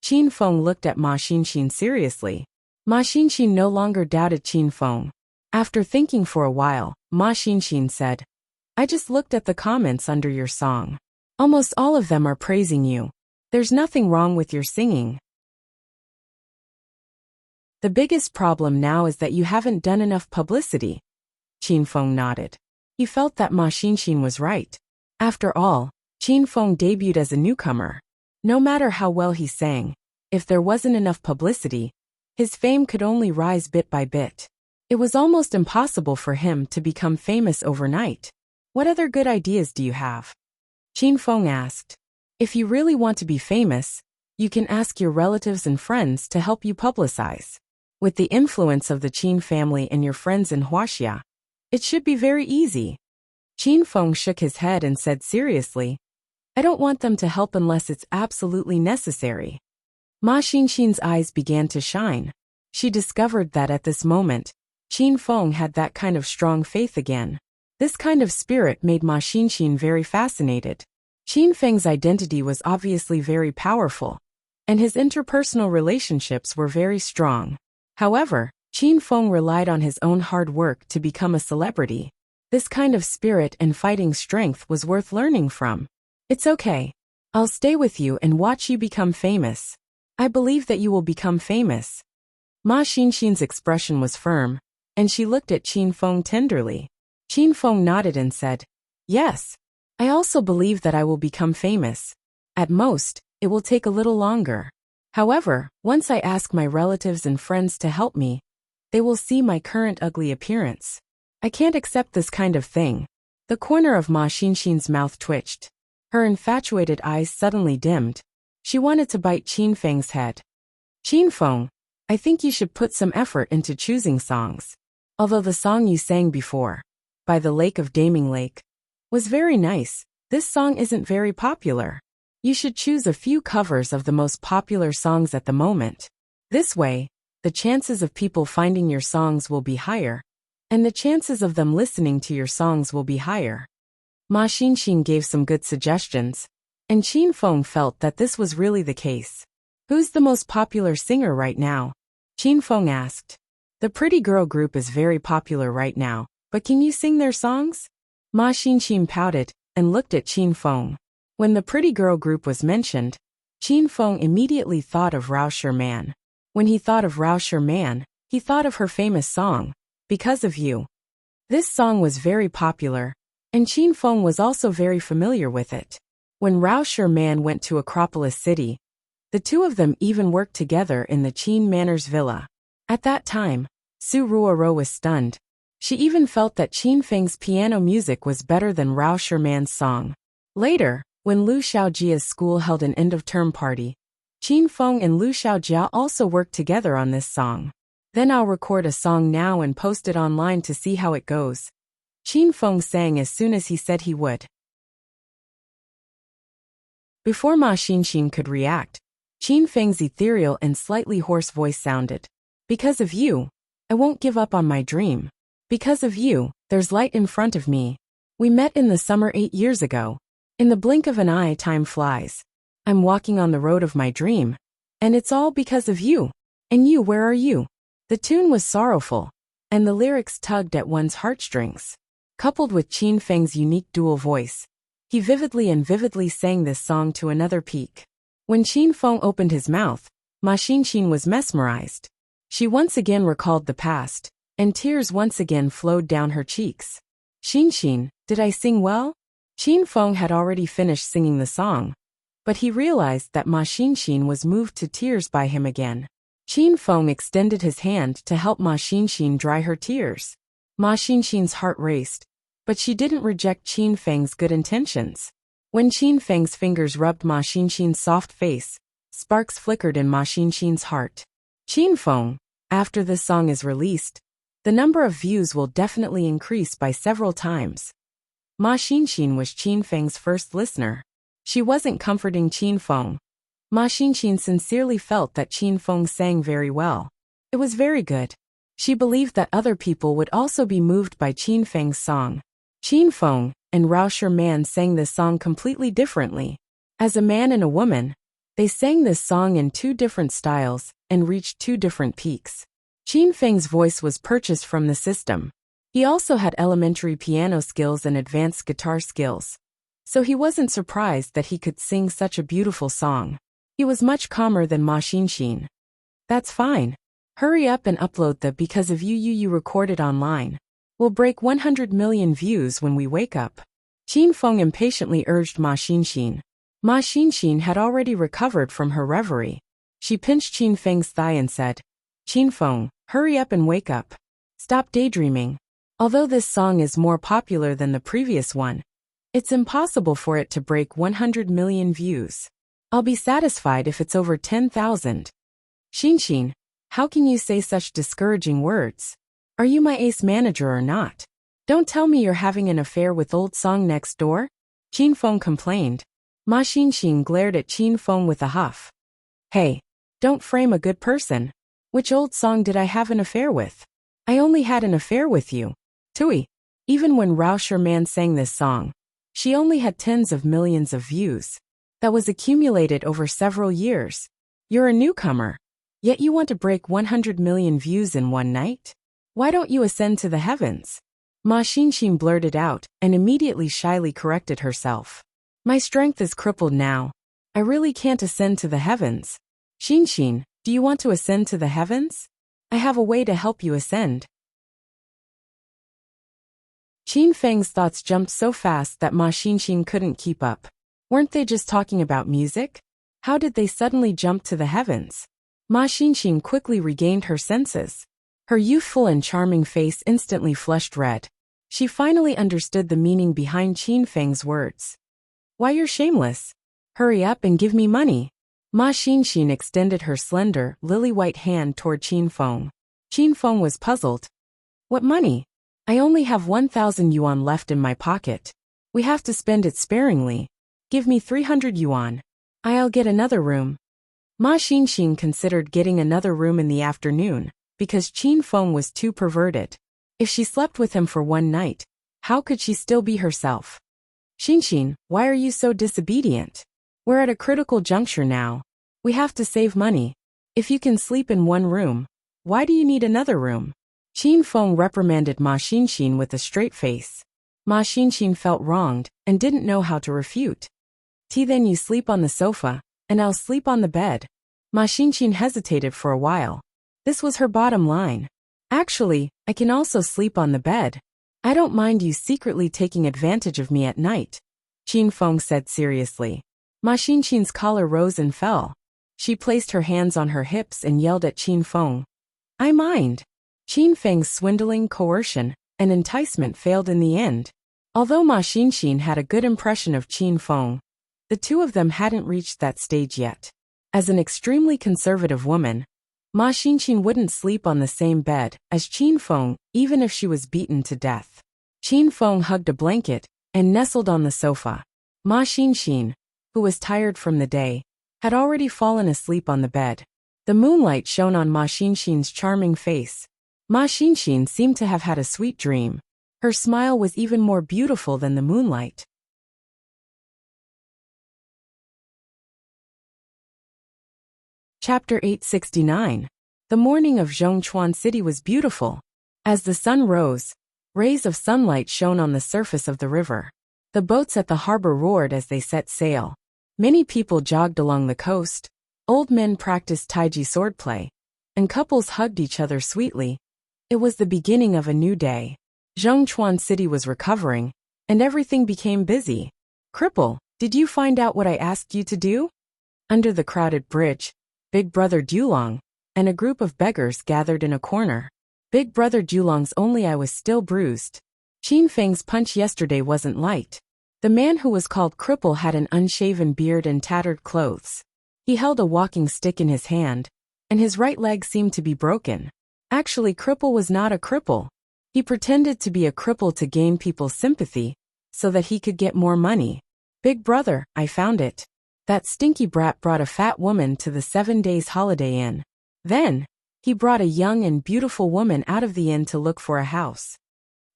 [SPEAKER 1] Qin Feng looked at Ma Xinxin seriously. Ma Xinxin no longer doubted Qin Feng. After thinking for a while, Ma Xinxin said, I just looked at the comments under your song. Almost all of them are praising you. There's nothing wrong with your singing. The biggest problem now is that you haven't done enough publicity. Qin Feng nodded. He felt that Ma Xinxin was right. After all, Qin Feng debuted as a newcomer. No matter how well he sang, if there wasn't enough publicity, his fame could only rise bit by bit. It was almost impossible for him to become famous overnight. What other good ideas do you have? Qin Feng asked. If you really want to be famous, you can ask your relatives and friends to help you publicize. With the influence of the Qin family and your friends in Wuxia, it should be very easy. Qin Feng shook his head and said seriously, I don't want them to help unless it's absolutely necessary. Ma Xinxin's eyes began to shine. She discovered that at this moment, Qin Feng had that kind of strong faith again. This kind of spirit made Ma Xinxin very fascinated. Qin Feng's identity was obviously very powerful, and his interpersonal relationships were very strong. However, Qin Feng relied on his own hard work to become a celebrity. This kind of spirit and fighting strength was worth learning from. It's okay. I'll stay with you and watch you become famous. I believe that you will become famous. Ma Xinxin's expression was firm, and she looked at Qin Feng tenderly. Qin Feng nodded and said, Yes. I also believe that I will become famous. At most, it will take a little longer. However, once I ask my relatives and friends to help me, they will see my current ugly appearance. I can't accept this kind of thing. The corner of Ma Xinxin's mouth twitched. Her infatuated eyes suddenly dimmed. She wanted to bite Qin Feng's head. Qin Feng, I think you should put some effort into choosing songs. Although the song you sang before, By the Lake of Daming Lake, was very nice, this song isn't very popular. You should choose a few covers of the most popular songs at the moment. This way, the chances of people finding your songs will be higher, and the chances of them listening to your songs will be higher. Ma Xinxin gave some good suggestions, and Qin Feng felt that this was really the case. Who's the most popular singer right now? Qin Feng asked. The Pretty Girl group is very popular right now, but can you sing their songs? Ma Xinxin pouted and looked at Qin Feng. When the Pretty Girl group was mentioned, Qin Feng immediately thought of Wuxia Man. When he thought of Wuxia Man, he thought of her famous song, Because of You. This song was very popular, and Qin Feng was also very familiar with it. When Wuxia Man went to Acropolis City, the two of them even worked together in the Qin Manor's villa. At that time, Su Ruoro was stunned. She even felt that Qin Feng's piano music was better than Wuxia Man's song. Later, when Lu Xiaojia's school held an end-of-term party, Qin Feng and Lu Xiaojia also worked together on this song. Then I'll record a song now and post it online to see how it goes. Qin Feng sang as soon as he said he would. Before Ma Xinxin could react, Qin Feng's ethereal and slightly hoarse voice sounded. Because of you, I won't give up on my dream. Because of you, there's light in front of me. We met in the summer 8 years ago. In the blink of an eye, time flies. I'm walking on the road of my dream. And it's all because of you. And you, where are you? The tune was sorrowful, and the lyrics tugged at one's heartstrings. Coupled with Qin Feng's unique dual voice, he vividly sang this song to another peak. When Qin Feng opened his mouth, Ma Xinxin was mesmerized. She once again recalled the past, and tears once again flowed down her cheeks. Xinxin, did I sing well? Qin Feng had already finished singing the song, but he realized that Ma Xinxin was moved to tears by him again. Qin Feng extended his hand to help Ma Xinxin dry her tears. Ma Xinxin's heart raced, but she didn't reject Qin Feng's good intentions. When Qin Feng's fingers rubbed Ma Xinxin's soft face, sparks flickered in Ma Xinxin's heart. Qin Feng, after this song is released, the number of views will definitely increase by several times. Ma Xinxin was Qin Feng's first listener. She wasn't comforting Qin Feng. Ma Xinxin sincerely felt that Qin Feng sang very well. It was very good. She believed that other people would also be moved by Qin Feng's song. Qin Feng and Wuxia Man sang this song completely differently. As a man and a woman, they sang this song in two different styles and reached two different peaks. Qin Feng's voice was purchased from the system. He also had elementary piano skills and advanced guitar skills, so he wasn't surprised that he could sing such a beautiful song. He was much calmer than Ma Xinxin. That's fine. Hurry up and upload the Because of You recorded online. We'll break 100 million views when we wake up. Qin Feng impatiently urged Ma Xinxin. Ma Xinxin had already recovered from her reverie. She pinched Qin Feng's thigh and said, Qin Feng, hurry up and wake up. Stop daydreaming. Although this song is more popular than the previous one, it's impossible for it to break 100 million views. I'll be satisfied if it's over 10,000. Xinxin, how can you say such discouraging words? Are you my ace manager or not? Don't tell me you're having an affair with old song next door? Qin Feng complained. Ma Xinxin glared at Qin Feng with a huff. Hey, don't frame a good person. Which old song did I have an affair with? I only had an affair with you. Tui. Even when Wuxia Man sang this song, she only had tens of millions of views. That was accumulated over several years. You're a newcomer, yet you want to break 100 million views in one night? Why don't you ascend to the heavens? Ma Xinxin blurted out and immediately shyly corrected herself. My strength is crippled now. I really can't ascend to the heavens. Xinxin, do you want to ascend to the heavens? I have a way to help you ascend. Qin Feng's thoughts jumped so fast that Ma Xinxin couldn't keep up. Weren't they just talking about music? How did they suddenly jump to the heavens? Ma Xinxin quickly regained her senses. Her youthful and charming face instantly flushed red. She finally understood the meaning behind Qin Feng's words. Why, you're shameless. Hurry up and give me money. Ma Xinxin extended her slender, lily-white hand toward Qin Feng. Qin Feng was puzzled. What money? I only have 1,000 yuan left in my pocket. We have to spend it sparingly. Give me 300 yuan. I'll get another room. Ma Xinxin considered getting another room in the afternoon, because Qin Feng was too perverted. If she slept with him for one night, how could she still be herself? Xinxin, why are you so disobedient? We're at a critical juncture now. We have to save money. If you can sleep in one room, why do you need another room? Qin Feng reprimanded Ma Xinxin with a straight face. Ma Xinxin felt wronged and didn't know how to refute. Then you sleep on the sofa, and I'll sleep on the bed. Ma Xinxin hesitated for a while. This was her bottom line. Actually, I can also sleep on the bed. I don't mind you secretly taking advantage of me at night, Qin Feng said seriously. Ma Xinxin's collar rose and fell. She placed her hands on her hips and yelled at Qin Feng. I mind. Qin Feng's swindling, coercion, and enticement failed in the end. Although Ma Xinxin had a good impression of Qin Feng, the two of them hadn't reached that stage yet. As an extremely conservative woman, Ma Xinxin wouldn't sleep on the same bed as Qin Feng, even if she was beaten to death. Qin Feng hugged a blanket and nestled on the sofa. Ma Xinxin, who was tired from the day, had already fallen asleep on the bed. The moonlight shone on Ma Xinxin's charming face. Ma Xinxin seemed to have had a sweet dream. Her smile was even more beautiful than the moonlight. Chapter 869. The morning of Zhongchuan City was beautiful. As the sun rose, rays of sunlight shone on the surface of the river. The boats at the harbor roared as they set sail. Many people jogged along the coast. Old men practiced taiji swordplay, and couples hugged each other sweetly. It was the beginning of a new day. Zhongchuan City was recovering, and everything became busy. Cripple, did you find out what I asked you to do? Under the crowded bridge, Big Brother Dulong and a group of beggars gathered in a corner. Big Brother Dulong's only eye was still bruised. Qin Feng's punch yesterday wasn't light. The man who was called Cripple had an unshaven beard and tattered clothes. He held a walking stick in his hand, and his right leg seemed to be broken. Actually, Cripple was not a cripple. He pretended to be a cripple to gain people's sympathy, so that he could get more money. Big Brother, I found it. That stinky brat brought a fat woman to the 7 days holiday inn. Then, he brought a young and beautiful woman out of the inn to look for a house.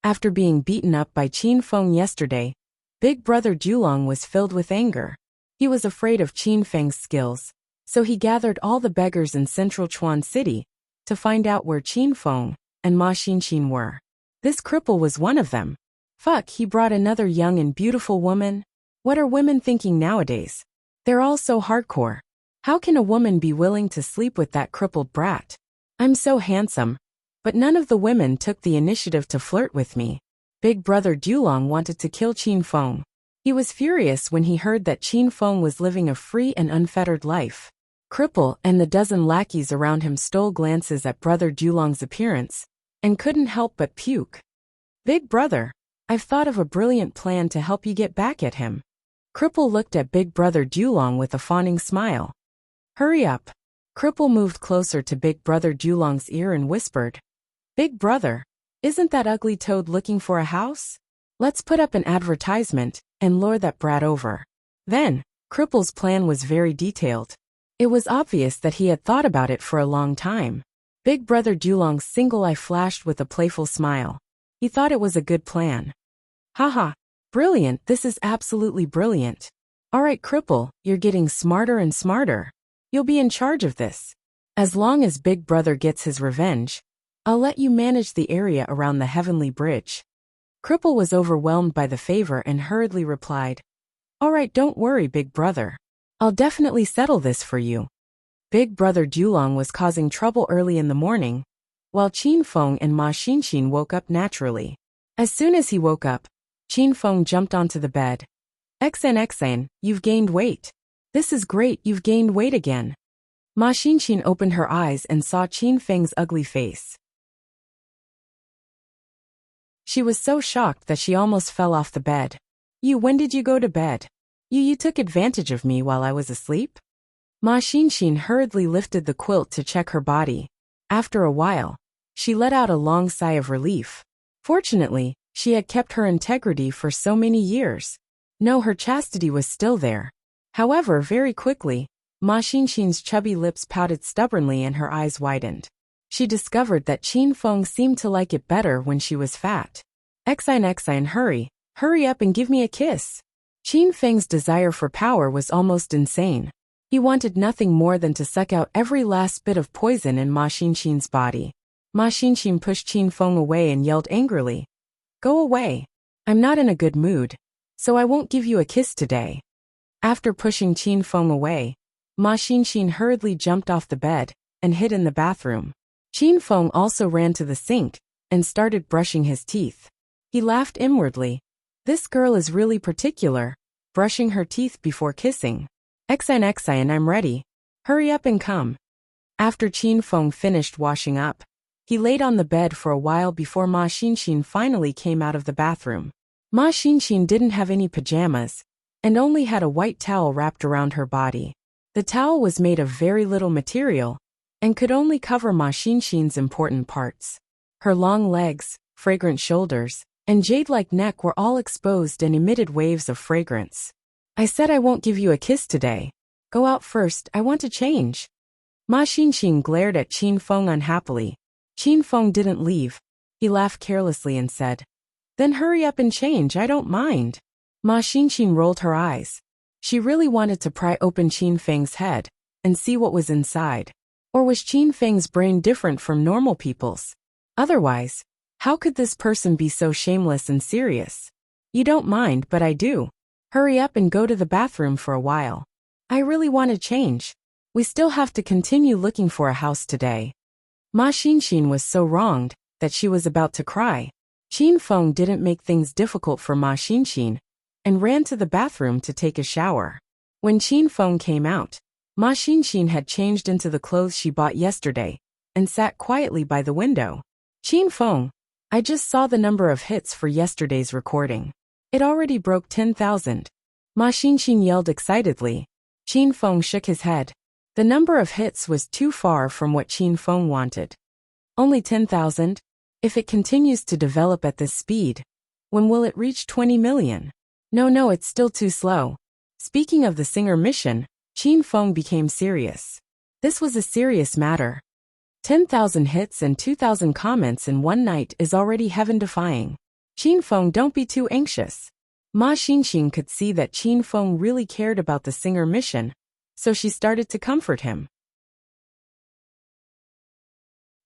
[SPEAKER 1] After being beaten up by Qin Feng yesterday, Big Brother Dulong was filled with anger. He was afraid of Qin Feng's skills, so he gathered all the beggars in central Chuan City to find out where Qin Feng and Ma Xinxin were. This cripple was one of them. Fuck, he brought another young and beautiful woman? What are women thinking nowadays? They're all so hardcore. How can a woman be willing to sleep with that crippled brat? I'm so handsome, but none of the women took the initiative to flirt with me. Big Brother Dulong wanted to kill Qin Feng. He was furious when he heard that Qin Feng was living a free and unfettered life. Cripple and the dozen lackeys around him stole glances at Brother Dulong's appearance and couldn't help but puke. Big Brother, I've thought of a brilliant plan to help you get back at him. Cripple looked at Big Brother Dulong with a fawning smile. Hurry up. Cripple moved closer to Big Brother Dulong's ear and whispered, Big Brother, isn't that ugly toad looking for a house? Let's put up an advertisement and lure that brat over. Then, Cripple's plan was very detailed. It was obvious that he had thought about it for a long time. Big Brother Dulong's single eye flashed with a playful smile. He thought it was a good plan. Haha, brilliant, this is absolutely brilliant. Alright Cripple, you're getting smarter and smarter. You'll be in charge of this. As long as Big Brother gets his revenge, I'll let you manage the area around the Heavenly Bridge. Cripple was overwhelmed by the favor and hurriedly replied, Alright, don't worry, Big Brother. I'll definitely settle this for you. Big Brother Dulong was causing trouble early in the morning, while Qin Feng and Ma Xinxin woke up naturally. As soon as he woke up, Qin Feng jumped onto the bed. XN, you've gained weight. This is great, you've gained weight again. Ma Xinxin opened her eyes and saw Qin Feng's ugly face. She was so shocked that she almost fell off the bed. When did you go to bed? You took advantage of me while I was asleep? Ma Xinxin hurriedly lifted the quilt to check her body. After a while, she let out a long sigh of relief. Fortunately, she had kept her integrity for so many years. No, her chastity was still there. However, very quickly, Ma Xinxin's chubby lips pouted stubbornly and her eyes widened. She discovered that Qin Feng seemed to like it better when she was fat. Xine, hurry up and give me a kiss. Qin Feng's desire for power was almost insane. He wanted nothing more than to suck out every last bit of poison in Ma Xinxin's body. Ma Xinxin pushed Qin Feng away and yelled angrily, "Go away. I'm not in a good mood, so I won't give you a kiss today." After pushing Qin Feng away, Ma Xinxin hurriedly jumped off the bed and hid in the bathroom. Qin Feng also ran to the sink and started brushing his teeth. He laughed inwardly. This girl is really particular, brushing her teeth before kissing. Xine, I'm ready. Hurry up and come. After Qin Feng finished washing up, he laid on the bed for a while before Ma Xinxin finally came out of the bathroom. Ma Xinxin didn't have any pajamas, and only had a white towel wrapped around her body. The towel was made of very little material, and could only cover Ma Xinxin's important parts. Her long legs, fragrant shoulders, and jade-like neck were all exposed and emitted waves of fragrance. I said I won't give you a kiss today. Go out first, I want to change. Ma Xinxin glared at Qin Feng unhappily. Qin Feng didn't leave. He laughed carelessly and said, "Then hurry up and change, I don't mind." Ma Xinxin rolled her eyes. She really wanted to pry open Qin Feng's head and see what was inside. Or was Qin Feng's brain different from normal people's? Otherwise, how could this person be so shameless and serious? You don't mind, but I do. Hurry up and go to the bathroom for a while. I really want to change. We still have to continue looking for a house today. Ma Xinxin was so wronged that she was about to cry. Qin Feng didn't make things difficult for Ma Xinxin and ran to the bathroom to take a shower. When Qin Feng came out, Ma Xinxin had changed into the clothes she bought yesterday and sat quietly by the window. Qin Feng, I just saw the number of hits for yesterday's recording. It already broke 10,000. Ma Xinxin yelled excitedly. Qin Feng shook his head. The number of hits was too far from what Qin Feng wanted. Only 10,000? If it continues to develop at this speed, when will it reach 20 million? No, it's still too slow. Speaking of the singer mission, Qin Feng became serious. This was a serious matter. 10,000 hits and 2,000 comments in one night is already heaven-defying. Qin Feng, don't be too anxious. Ma Xinxin could see that Qin Feng really cared about the singer mission, so she started to comfort him.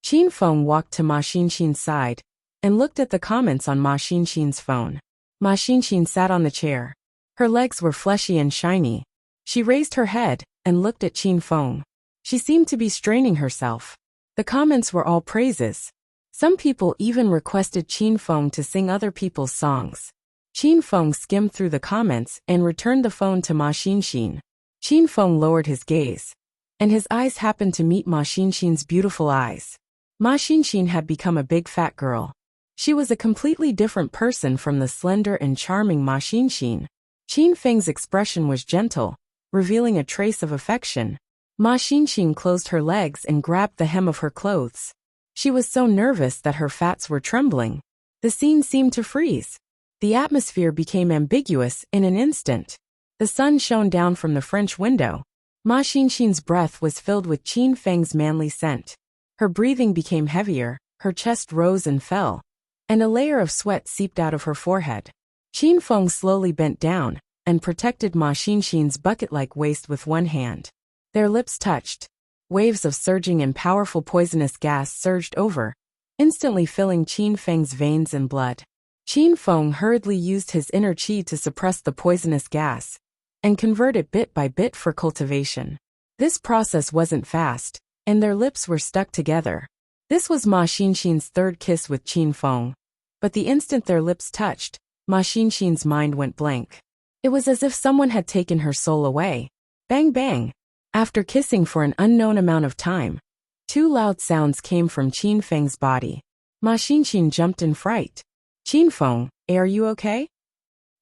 [SPEAKER 1] Qin Feng walked to Ma Xinxin's side and looked at the comments on Ma Xinxin's phone. Ma Xinxin sat on the chair. Her legs were fleshy and shiny. She raised her head and looked at Qin Feng. She seemed to be straining herself. The comments were all praises. Some people even requested Qin Feng to sing other people's songs. Qin Feng skimmed through the comments and returned the phone to Ma Xinxin. Qin Feng lowered his gaze, and his eyes happened to meet Ma Xinxin's beautiful eyes. Ma Xinxin had become a big fat girl. She was a completely different person from the slender and charming Ma Xinxin. Qin Feng's expression was gentle, revealing a trace of affection. Ma Xinxin closed her legs and grabbed the hem of her clothes. She was so nervous that her fats were trembling. The scene seemed to freeze. The atmosphere became ambiguous in an instant. The sun shone down from the French window. Ma Xinxin's breath was filled with Qin Feng's manly scent. Her breathing became heavier, her chest rose and fell, and a layer of sweat seeped out of her forehead. Qin Feng slowly bent down and protected Ma Xinxin's bucket-like waist with one hand. Their lips touched. Waves of surging and powerful poisonous gas surged over, instantly filling Qin Feng's veins and blood. Qin Feng hurriedly used his inner qi to suppress the poisonous gas and convert it bit by bit for cultivation. This process wasn't fast, and their lips were stuck together. This was Ma Xinxin's third kiss with Qin Feng. But the instant their lips touched, Ma Xinxin's mind went blank. It was as if someone had taken her soul away. Bang bang! After kissing for an unknown amount of time, two loud sounds came from Qin Feng's body. Ma Xinxin jumped in fright. Qin Feng, are you okay?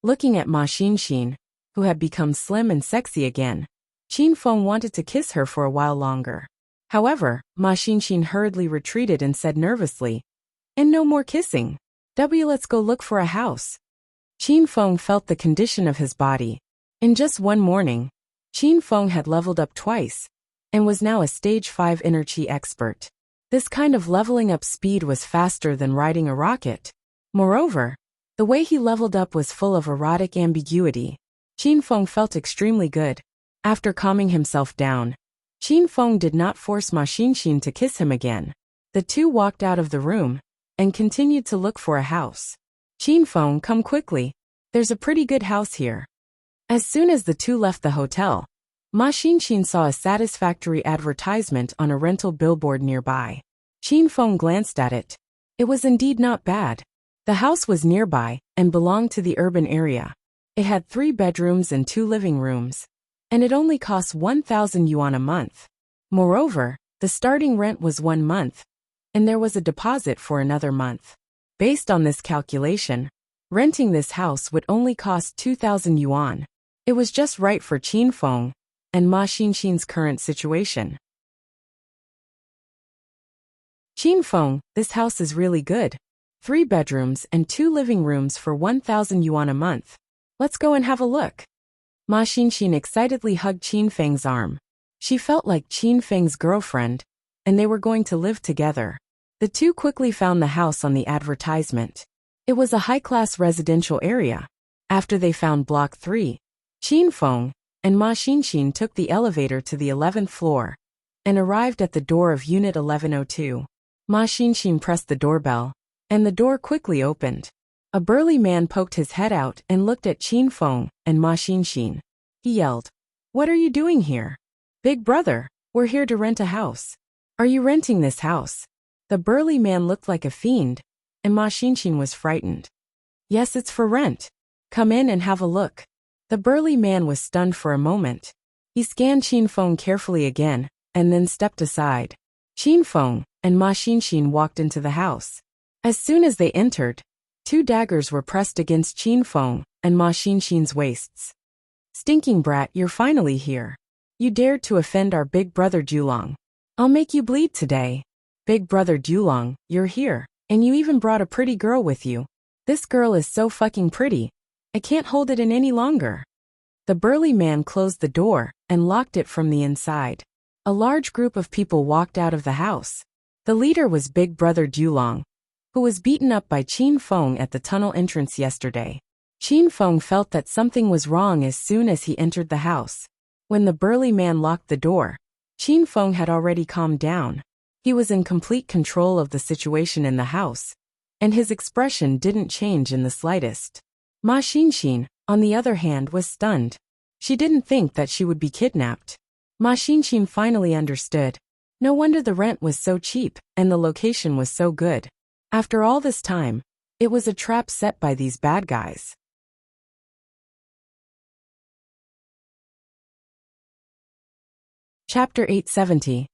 [SPEAKER 1] Looking at Ma Xinxin, who had become slim and sexy again. Qin Feng wanted to kiss her for a while longer. However, Ma Xinxin hurriedly retreated and said nervously, "And no more kissing. Let's go look for a house." Qin Feng felt the condition of his body. In just one morning, Qin Feng had leveled up twice, and was now a stage 5 inner chi expert. This kind of leveling up speed was faster than riding a rocket. Moreover, the way he leveled up was full of erotic ambiguity. Qin Feng felt extremely good. After calming himself down, Qin Feng did not force Ma Xinxin to kiss him again. The two walked out of the room and continued to look for a house. "Qin Feng, come quickly. There's a pretty good house here." As soon as the two left the hotel, Ma Xinxin saw a satisfactory advertisement on a rental billboard nearby. Qin Feng glanced at it. It was indeed not bad. The house was nearby and belonged to the urban area. It had 3 bedrooms and 2 living rooms, and it only cost 1,000 yuan a month. Moreover, the starting rent was 1 month, and there was a deposit for another month. Based on this calculation, renting this house would only cost 2,000 yuan. It was just right for Qin Feng and Ma Xinxin's current situation. "Qin Feng, this house is really good. 3 bedrooms and 2 living rooms for 1,000 yuan a month. Let's go and have a look." Ma Xinxin excitedly hugged Qin Feng's arm. She felt like Qin Feng's girlfriend, and they were going to live together. The two quickly found the house on the advertisement. It was a high-class residential area. After they found Block 3, Qin Feng and Ma Xinxin took the elevator to the 11th floor and arrived at the door of Unit 1102. Ma Xinxin pressed the doorbell, and the door quickly opened. A burly man poked his head out and looked at Qin Feng and Ma Xinxin. He yelled, "What are you doing here?" "Big brother, we're here to rent a house. Are you renting this house?" The burly man looked like a fiend, and Ma Xinxin was frightened. "Yes, it's for rent. Come in and have a look." The burly man was stunned for a moment. He scanned Qin Feng carefully again, and then stepped aside. Qin Feng and Ma Xinxin walked into the house. As soon as they entered, 2 daggers were pressed against Qin Feng and Ma Xinxin's waists. "Stinking brat, you're finally here. You dared to offend our big brother Dulong. I'll make you bleed today. Big brother Dulong, you're here, and you even brought a pretty girl with you. This girl is so fucking pretty. I can't hold it in any longer." The burly man closed the door and locked it from the inside. A large group of people walked out of the house. The leader was Big Brother Dulong, who was beaten up by Qin Feng at the tunnel entrance yesterday. Qin Feng felt that something was wrong as soon as he entered the house. When the burly man locked the door, Qin Feng had already calmed down. He was in complete control of the situation in the house, and his expression didn't change in the slightest. Ma Xinxin, on the other hand, was stunned. She didn't think that she would be kidnapped. Ma Xinxin finally understood. No wonder the rent was so cheap and the location was so good. After all this time, it was a trap set by these bad guys. Chapter 870.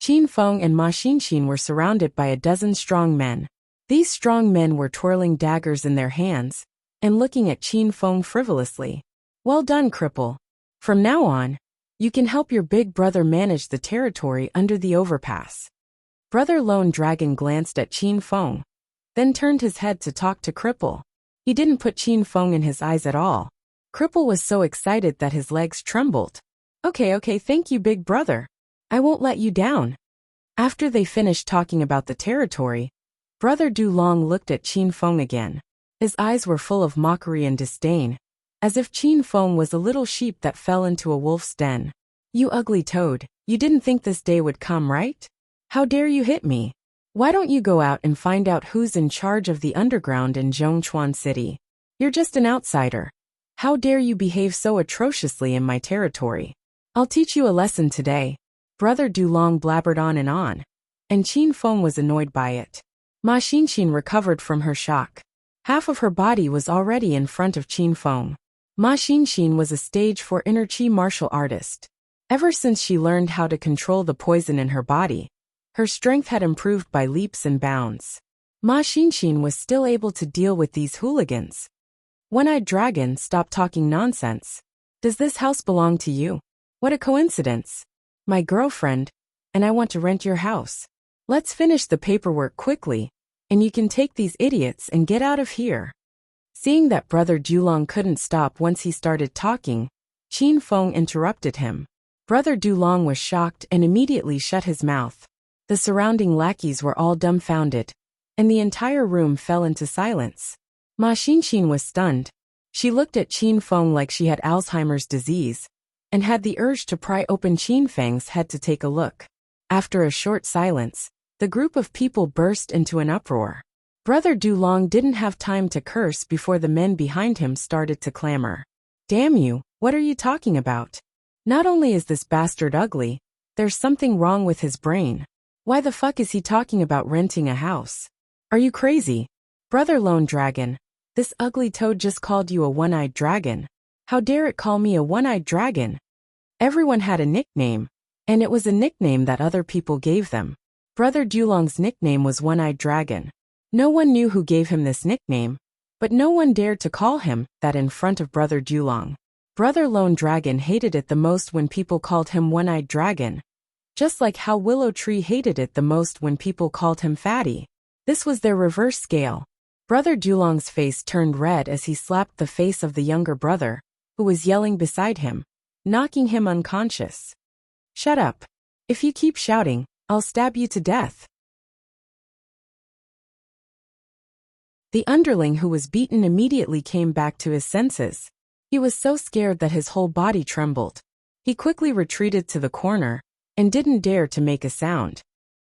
[SPEAKER 1] Qin Feng and Ma Xinxin were surrounded by a dozen strong men. These strong men were twirling daggers in their hands and looking at Qin Feng frivolously. "Well done, cripple. From now on, you can help your big brother manage the territory under the overpass." Brother Lone Dragon glanced at Qin Feng, then turned his head to talk to Cripple. He didn't put Qin Feng in his eyes at all. Cripple was so excited that his legs trembled. Okay, thank you, big brother. I won't let you down." After they finished talking about the territory, Brother Dulong looked at Qin Feng again. His eyes were full of mockery and disdain, as if Qin Feng was a little sheep that fell into a wolf's den. "You ugly toad, you didn't think this day would come, right? How dare you hit me? Why don't you go out and find out who's in charge of the underground in Zhongchuan City? You're just an outsider. How dare you behave so atrociously in my territory? I'll teach you a lesson today." Brother Dulong blabbered on, and Qin Feng was annoyed by it. Ma Xinxin recovered from her shock. Half of her body was already in front of Qin Feng. Ma Xinxin was a stage 4 inner chi martial artist. Ever since she learned how to control the poison in her body, her strength had improved by leaps and bounds. Ma Xinxin was still able to deal with these hooligans. One-Eyed Dragon, stop talking nonsense. Does this house belong to you? What a coincidence. My girlfriend, and I want to rent your house. Let's finish the paperwork quickly, and you can take these idiots and get out of here. Seeing that Brother Dulong couldn't stop once he started talking, Qin Feng interrupted him. Brother Dulong was shocked and immediately shut his mouth. The surrounding lackeys were all dumbfounded, and the entire room fell into silence. Ma Xinxin was stunned. She looked at Qin Feng like she had Alzheimer's disease, and had the urge to pry open Qin Feng's head to take a look. After a short silence, the group of people burst into an uproar. Brother Dulong didn't have time to curse before the men behind him started to clamor. Damn you, what are you talking about? Not only is this bastard ugly, there's something wrong with his brain. Why the fuck is he talking about renting a house? Are you crazy? Brother Lone Dragon, this ugly toad just called you a one-eyed dragon. How dare it call me a one-eyed dragon? Everyone had a nickname, and it was a nickname that other people gave them. Brother Dulong's nickname was One-Eyed Dragon. No one knew who gave him this nickname, but no one dared to call him that in front of Brother Dulong. Brother Lone Dragon hated it the most when people called him One-Eyed Dragon, just like how Willow Tree hated it the most when people called him Fatty. This was their reverse scale. Brother Dulong's face turned red as he slapped the face of the younger brother, who was yelling beside him, knocking him unconscious. Shut up. If you keep shouting, I'll stab you to death. The underling who was beaten immediately came back to his senses. He was so scared that his whole body trembled. He quickly retreated to the corner, and didn't dare to make a sound.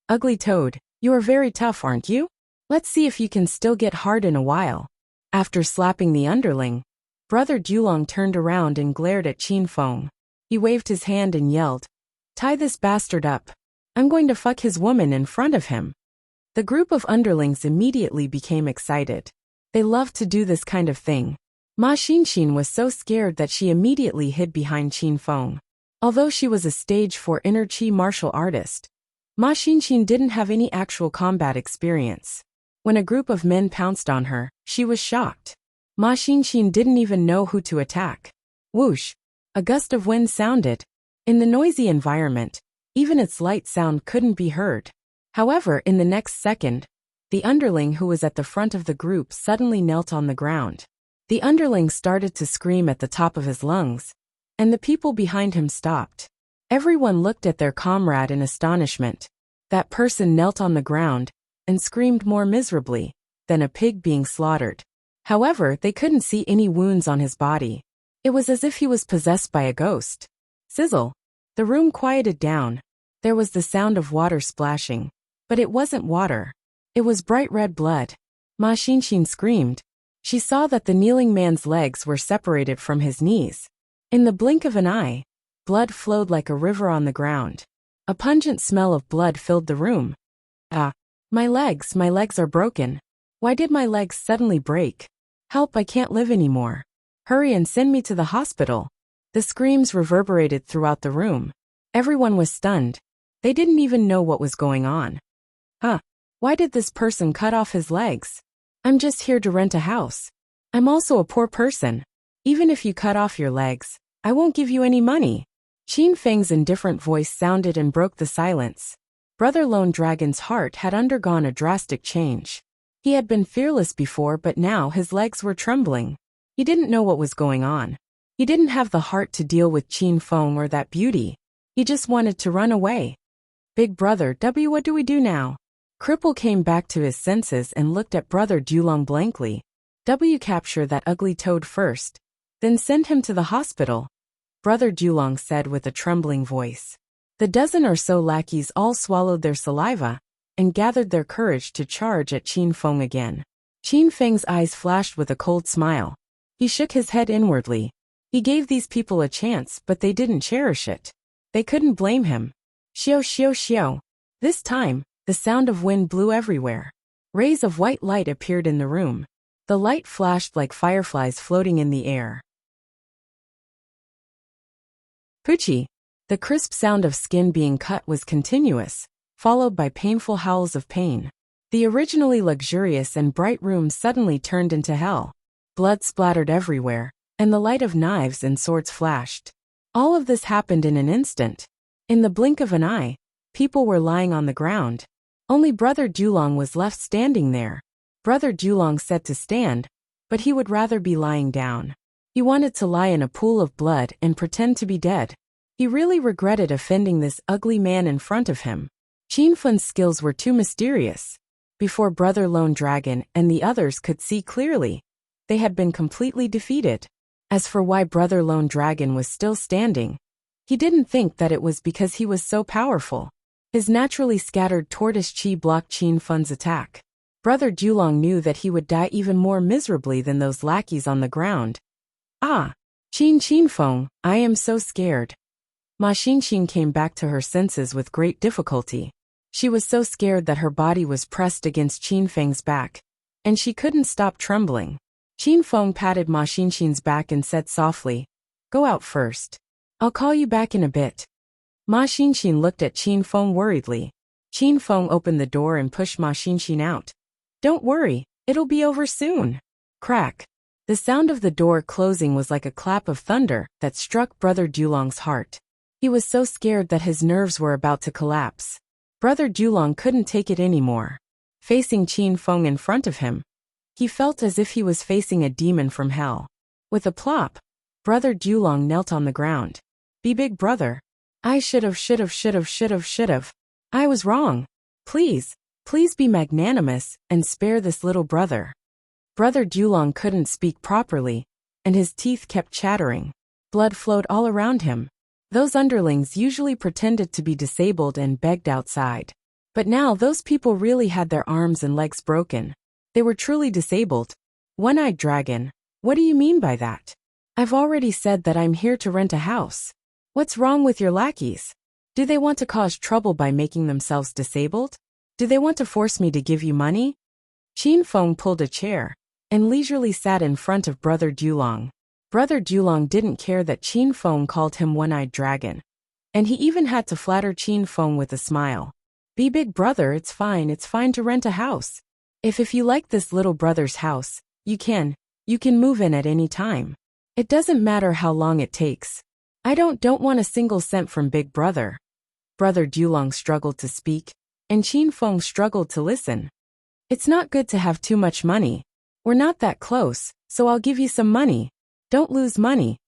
[SPEAKER 1] Ugly toad, you are very tough, aren't you? Let's see if you can still get hard in a while. After slapping the underling, Brother Dulong turned around and glared at Qin Feng. He waved his hand and yelled, "Tie this bastard up. I'm going to fuck his woman in front of him." The group of underlings immediately became excited. They loved to do this kind of thing. Ma Xinxin was so scared that she immediately hid behind Qin Feng. Although she was a stage 4 inner chi martial artist, Ma Xinxin didn't have any actual combat experience. When a group of men pounced on her, she was shocked. Ma Xinxin didn't even know who to attack. Whoosh! A gust of wind sounded. In the noisy environment, even its light sound couldn't be heard. However, in the next second, the underling who was at the front of the group suddenly knelt on the ground. The underling started to scream at the top of his lungs, and the people behind him stopped. Everyone looked at their comrade in astonishment. That person knelt on the ground and screamed more miserably than a pig being slaughtered. However, they couldn't see any wounds on his body. It was as if he was possessed by a ghost. Sizzle! The room quieted down. There was the sound of water splashing. But it wasn't water. It was bright red blood. Ma Xinxin screamed. She saw that the kneeling man's legs were separated from his knees. In the blink of an eye, blood flowed like a river on the ground. A pungent smell of blood filled the room. Ah! My legs are broken. Why did my legs suddenly break? Help, I can't live anymore. Hurry and send me to the hospital. The screams reverberated throughout the room. Everyone was stunned. They didn't even know what was going on. Huh? Why did this person cut off his legs? I'm just here to rent a house. I'm also a poor person. Even if you cut off your legs, I won't give you any money. Qin Feng's indifferent voice sounded and broke the silence. Brother Lone Dragon's heart had undergone a drastic change. He had been fearless before, but now his legs were trembling. He didn't know what was going on. He didn't have the heart to deal with Qin Feng or that beauty. He just wanted to run away. Big brother, what do we do now? Cripple came back to his senses and looked at Brother Dulong blankly. Capture that ugly toad first, then send him to the hospital, Brother Dulong said with a trembling voice. The dozen or so lackeys all swallowed their saliva and gathered their courage to charge at Qin Feng again. Qin Feng's eyes flashed with a cold smile. He shook his head inwardly. He gave these people a chance, but they didn't cherish it. They couldn't blame him. Xiao xiao xiao. This time, the sound of wind blew everywhere. Rays of white light appeared in the room. The light flashed like fireflies floating in the air. Poochie! The crisp sound of skin being cut was continuous, followed by painful howls of pain. The originally luxurious and bright room suddenly turned into hell. Blood splattered everywhere, and the light of knives and swords flashed. All of this happened in an instant. In the blink of an eye, people were lying on the ground. Only Brother Dulong was left standing there. Brother Dulong said to stand, but he would rather be lying down. He wanted to lie in a pool of blood and pretend to be dead. He really regretted offending this ugly man in front of him. Qin Feng's skills were too mysterious. Before Brother Lone Dragon and the others could see clearly, they had been completely defeated. As for why Brother Lone Dragon was still standing, he didn't think that it was because he was so powerful. His naturally scattered tortoise chi blocked Qin Feng's attack. Brother Dulong knew that he would die even more miserably than those lackeys on the ground. Ah! Qin Feng, I am so scared. Ma Xinxin came back to her senses with great difficulty. She was so scared that her body was pressed against Qin Feng's back, and she couldn't stop trembling. Qin Feng patted Ma Xinxin's back and said softly, "Go out first. I'll call you back in a bit." Ma Xinxin looked at Qin Feng worriedly. Qin Feng opened the door and pushed Ma Xinxin out. "Don't worry, it'll be over soon." Crack. The sound of the door closing was like a clap of thunder that struck Brother Dulong's heart. He was so scared that his nerves were about to collapse. Brother Dulong couldn't take it anymore. Facing Qin Feng in front of him, he felt as if he was facing a demon from hell. With a plop, Brother Dulong knelt on the ground. "Be big brother. I should've. I was wrong. Please be magnanimous and spare this little brother." Brother Dulong couldn't speak properly, and his teeth kept chattering. Blood flowed all around him. Those underlings usually pretended to be disabled and begged outside. But now those people really had their arms and legs broken. They were truly disabled. "One-eyed dragon, what do you mean by that? I've already said that I'm here to rent a house. What's wrong with your lackeys? Do they want to cause trouble by making themselves disabled? Do they want to force me to give you money?" Qin Feng pulled a chair and leisurely sat in front of Brother Dulong. Brother Dulong didn't care that Qin Feng called him one-eyed dragon, and he even had to flatter Qin Feng with a smile. "Be big brother, it's fine to rent a house. If you like this little brother's house, you can move in at any time. It doesn't matter how long it takes. I don't want a single cent from big brother." Brother Dulong struggled to speak, and Qin Feng struggled to listen. "It's not good to have too much money. We're not that close, so I'll give you some money. Don't lose money."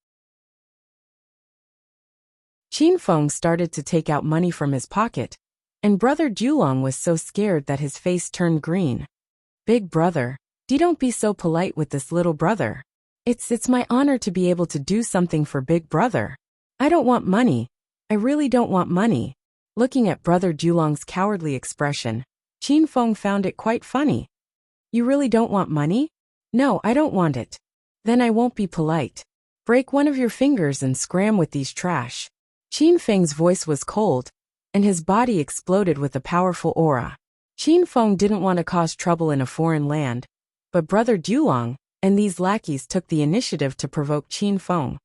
[SPEAKER 1] Qin Feng started to take out money from his pocket, and Brother Dulong was so scared that his face turned green. "Big brother, don't be so polite with this little brother. It's my honor to be able to do something for big brother. I don't want money. I really don't want money." Looking at Brother Dulong's cowardly expression, Qin Feng found it quite funny. "You really don't want money?" "No, I don't want it." "Then I won't be polite. Break one of your fingers and scram with these trash." Qin Feng's voice was cold, and his body exploded with a powerful aura. Qin Feng didn't want to cause trouble in a foreign land, but Brother Dulong and these lackeys took the initiative to provoke Qin Feng.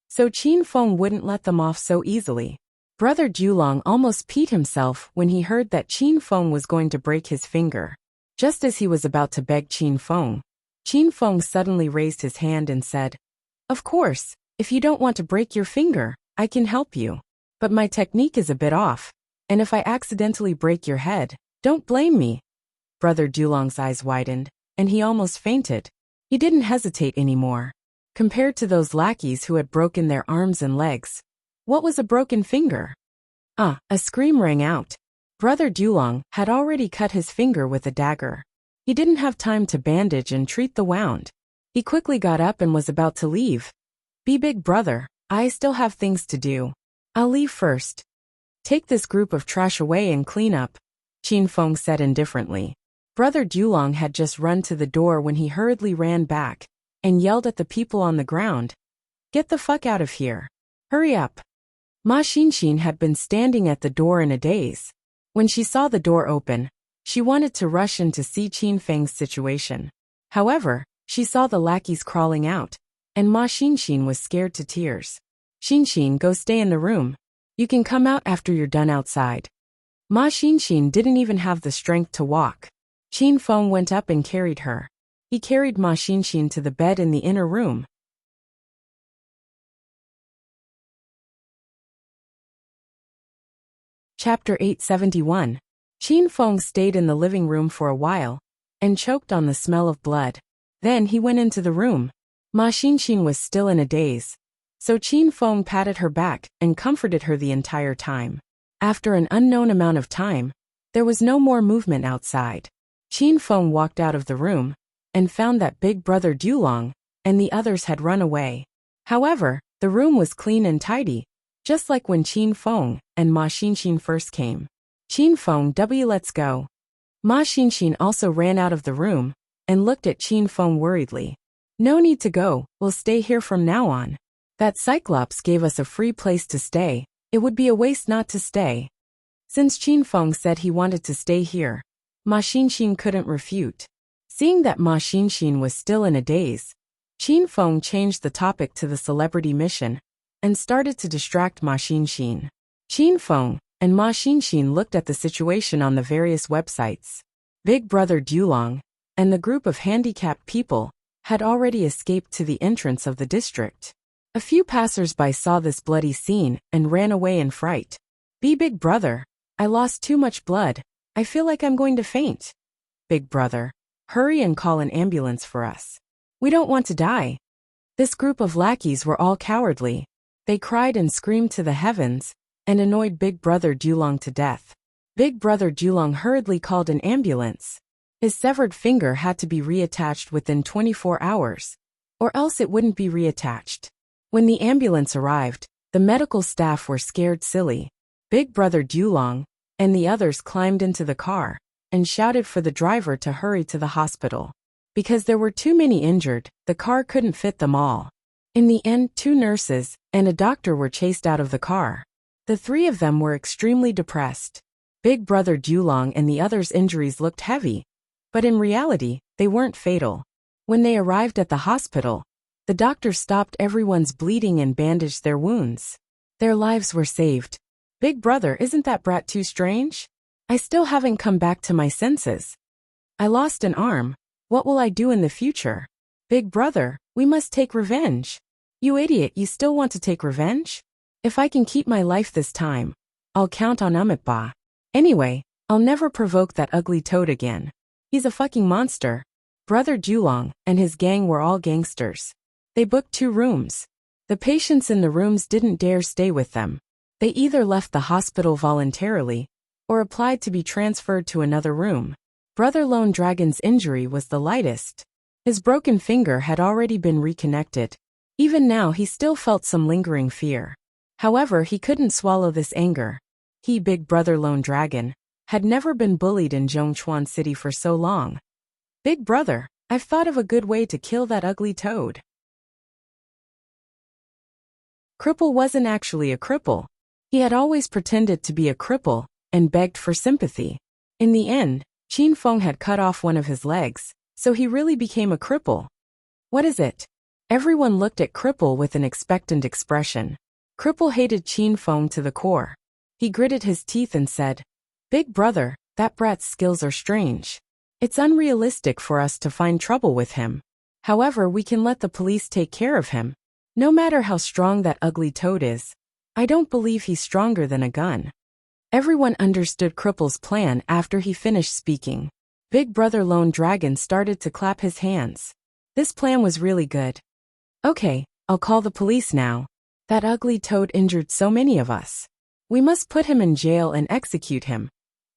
[SPEAKER 1] So Qin Feng wouldn't let them off so easily. Brother Dulong almost peed himself when he heard that Qin Feng was going to break his finger. Just as he was about to beg Qin Feng suddenly raised his hand and said, "Of course, if you don't want to break your finger, I can help you. But my technique is a bit off, and if I accidentally break your head, don't blame me." Brother Dulong's eyes widened, and he almost fainted. He didn't hesitate anymore. Compared to those lackeys who had broken their arms and legs, what was a broken finger? A scream rang out. Brother Dulong had already cut his finger with a dagger. He didn't have time to bandage and treat the wound. He quickly got up and was about to leave. "Be big brother, I still have things to do. I'll leave first." "Take this group of trash away and clean up," Qin Feng said indifferently. Brother Dulong had just run to the door when he hurriedly ran back and yelled at the people on the ground, "Get the fuck out of here. Hurry up." Ma Xinxin had been standing at the door in a daze. When she saw the door open, she wanted to rush in to see Qin Feng's situation. However, she saw the lackeys crawling out, and Ma Xinxin was scared to tears. "Xinxin, go stay in the room. You can come out after you're done outside." Ma Xinxin didn't even have the strength to walk. Qin Feng went up and carried her. He carried Ma Xinxin to the bed in the inner room. Chapter 871. Qin Feng stayed in the living room for a while and choked on the smell of blood. Then he went into the room. Ma Xinxin was still in a daze, so Qin Feng patted her back and comforted her the entire time. After an unknown amount of time, there was no more movement outside. Qin Feng walked out of the room and found that Big Brother Dulong and the others had run away. However, the room was clean and tidy, just like when Qin Feng and Ma Xinxin first came. Qin Feng let's go. Ma Xinxin also ran out of the room and looked at Qin Feng worriedly. No need to go, we'll stay here from now on. That Cyclops gave us a free place to stay, it would be a waste not to stay. Since Qin Feng said he wanted to stay here, Ma Xinxin couldn't refute. Seeing that Ma Xinxin was still in a daze, Qin Feng changed the topic to the celebrity mission and started to distract Ma Xinxin. Qin Feng and Ma Xinxin looked at the situation on the various websites. Big Brother Dulong and the group of handicapped people had already escaped to the entrance of the district. A few passers-by saw this bloody scene and ran away in fright. Big Brother, I lost too much blood. I feel like I'm going to faint. Big Brother, hurry and call an ambulance for us. We don't want to die. This group of lackeys were all cowardly. They cried and screamed to the heavens and annoyed Big Brother Dulong to death. Big Brother Dulong hurriedly called an ambulance. His severed finger had to be reattached within 24 hours, or else it wouldn't be reattached. When the ambulance arrived, the medical staff were scared silly. Big Brother Dulong and the others climbed into the car and shouted for the driver to hurry to the hospital. Because there were too many injured, the car couldn't fit them all. In the end, 2 nurses and a doctor were chased out of the car. The 3 of them were extremely depressed. Big Brother Dulong and the others' injuries looked heavy, but in reality, they weren't fatal. When they arrived at the hospital, the doctor stopped everyone's bleeding and bandaged their wounds. Their lives were saved. Big Brother, isn't that brat too strange? I still haven't come back to my senses. I lost an arm. What will I do in the future? Big Brother, we must take revenge. You idiot, you still want to take revenge? If I can keep my life this time, I'll count on Ba. Anyway, I'll never provoke that ugly toad again. He's a fucking monster. Brother Dulong and his gang were all gangsters. They booked 2 rooms. The patients in the rooms didn't dare stay with them. They either left the hospital voluntarily or applied to be transferred to another room. Brother Lone Dragon's injury was the lightest. His broken finger had already been reconnected. Even now he still felt some lingering fear. However, he couldn't swallow this anger. He, Big Brother Lone Dragon, had never been bullied in Zhongchuan City for so long. Big Brother, I've thought of a good way to kill that ugly toad. Cripple wasn't actually a cripple. He had always pretended to be a cripple and begged for sympathy. In the end, Qin Feng had cut off one of his legs, so he really became a cripple. What is it? Everyone looked at Cripple with an expectant expression. Cripple hated Qin Feng to the core. He gritted his teeth and said, Big Brother, that brat's skills are strange. It's unrealistic for us to find trouble with him. However, we can let the police take care of him. No matter how strong that ugly toad is, I don't believe he's stronger than a gun. Everyone understood Cripple's plan after he finished speaking. Big Brother Lone Dragon started to clap his hands. This plan was really good. Okay, I'll call the police now. That ugly toad injured so many of us. We must put him in jail and execute him.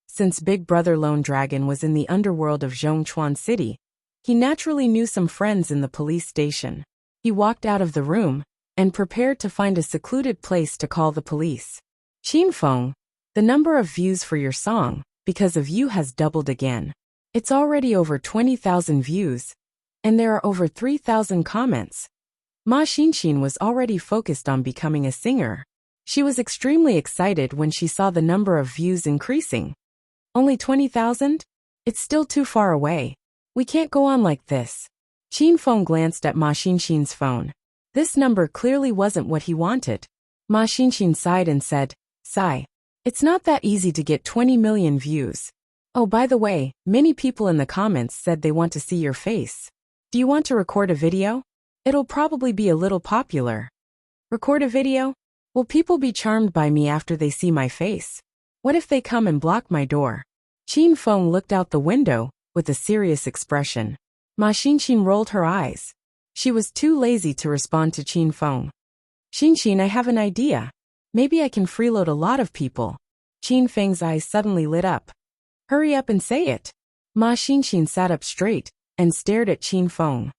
[SPEAKER 1] Since Big Brother Lone Dragon was in the underworld of Zhongchuan City, he naturally knew some friends in the police station. He walked out of the room and prepared to find a secluded place to call the police. Qin Feng, the number of views for your song, because of you, has doubled again. It's already over 20,000 views, and there are over 3,000 comments. Ma Xinxin was already focused on becoming a singer. She was extremely excited when she saw the number of views increasing. Only 20,000? It's still too far away. We can't go on like this. Qin Feng glanced at Ma Xinxin's phone. This number clearly wasn't what he wanted. Ma Xinxin sighed and said, Sigh. It's not that easy to get 20 million views. Oh, by the way, many people in the comments said they want to see your face. Do you want to record a video? It'll probably be a little popular. Record a video? Will people be charmed by me after they see my face? What if they come and block my door? Qin Feng looked out the window with a serious expression. Ma Xinxin rolled her eyes. She was too lazy to respond to Qin Feng. Xinxin, I have an idea. Maybe I can freeload a lot of people. Qin Feng's eyes suddenly lit up. Hurry up and say it. Ma Xinxin sat up straight and stared at Qin Feng.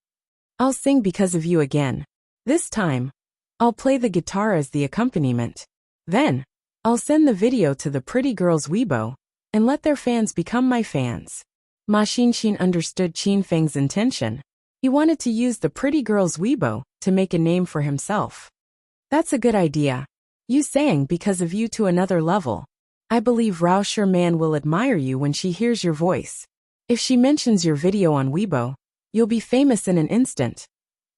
[SPEAKER 1] I'll sing Because of You again. This time, I'll play the guitar as the accompaniment. Then, I'll send the video to the pretty girls' Weibo and let their fans become my fans. Ma Xinxin understood Qin Feng's intention. He wanted to use the pretty girls' Weibo to make a name for himself. That's a good idea. You sang Because of You to another level. I believe Rao Man will admire you when she hears your voice. If she mentions your video on Weibo, you'll be famous in an instant.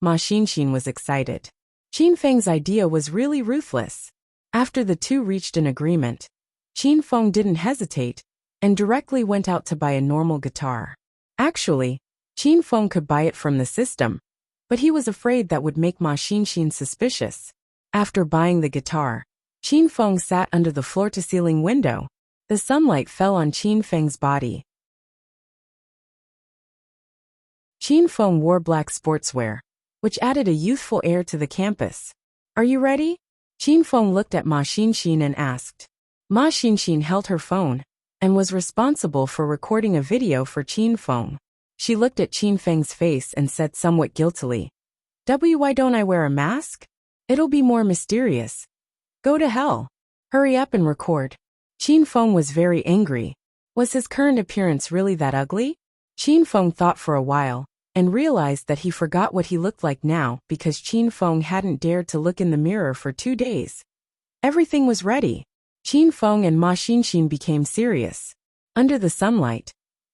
[SPEAKER 1] Ma Xinxin was excited. Qin Feng's idea was really ruthless. After the two reached an agreement, Qin Feng didn't hesitate and directly went out to buy a normal guitar. Actually, Qin Feng could buy it from the system, but he was afraid that would make Ma Xinxin suspicious. After buying the guitar, Qin Feng sat under the floor-to-ceiling window. The sunlight fell on Qin Feng's body. Qin Feng wore black sportswear, which added a youthful air to the campus. Are you ready? Qin Feng looked at Ma Xinxin and asked. Ma Xinxin held her phone and was responsible for recording a video for Qin Feng. She looked at Qin Feng's face and said somewhat guiltily, Why don't I wear a mask? It'll be more mysterious. Go to hell. Hurry up and record. Qin Feng was very angry. Was his current appearance really that ugly? Qin Feng thought for a while and realized that he forgot what he looked like now because Qin Feng hadn't dared to look in the mirror for 2 days. Everything was ready. Qin Feng and Ma Xinxin became serious. Under the sunlight,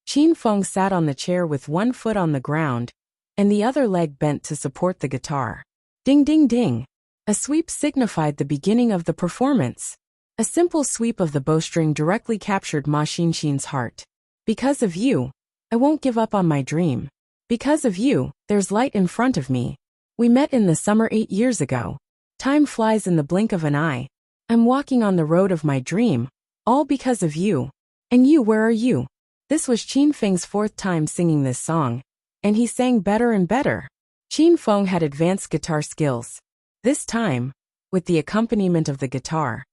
[SPEAKER 1] Qin Feng sat on the chair with one foot on the ground and the other leg bent to support the guitar. Ding ding ding. A sweep signified the beginning of the performance. A simple sweep of the bowstring directly captured Ma Xinxin's heart. Because of you, I won't give up on my dream. Because of you, there's light in front of me. We met in the summer 8 years ago. Time flies in the blink of an eye. I'm walking on the road of my dream, all because of you. And you, where are you? This was Qin Feng's 4th time singing this song, and he sang better and better. Qin Feng had advanced guitar skills. This time, with the accompaniment of the guitar,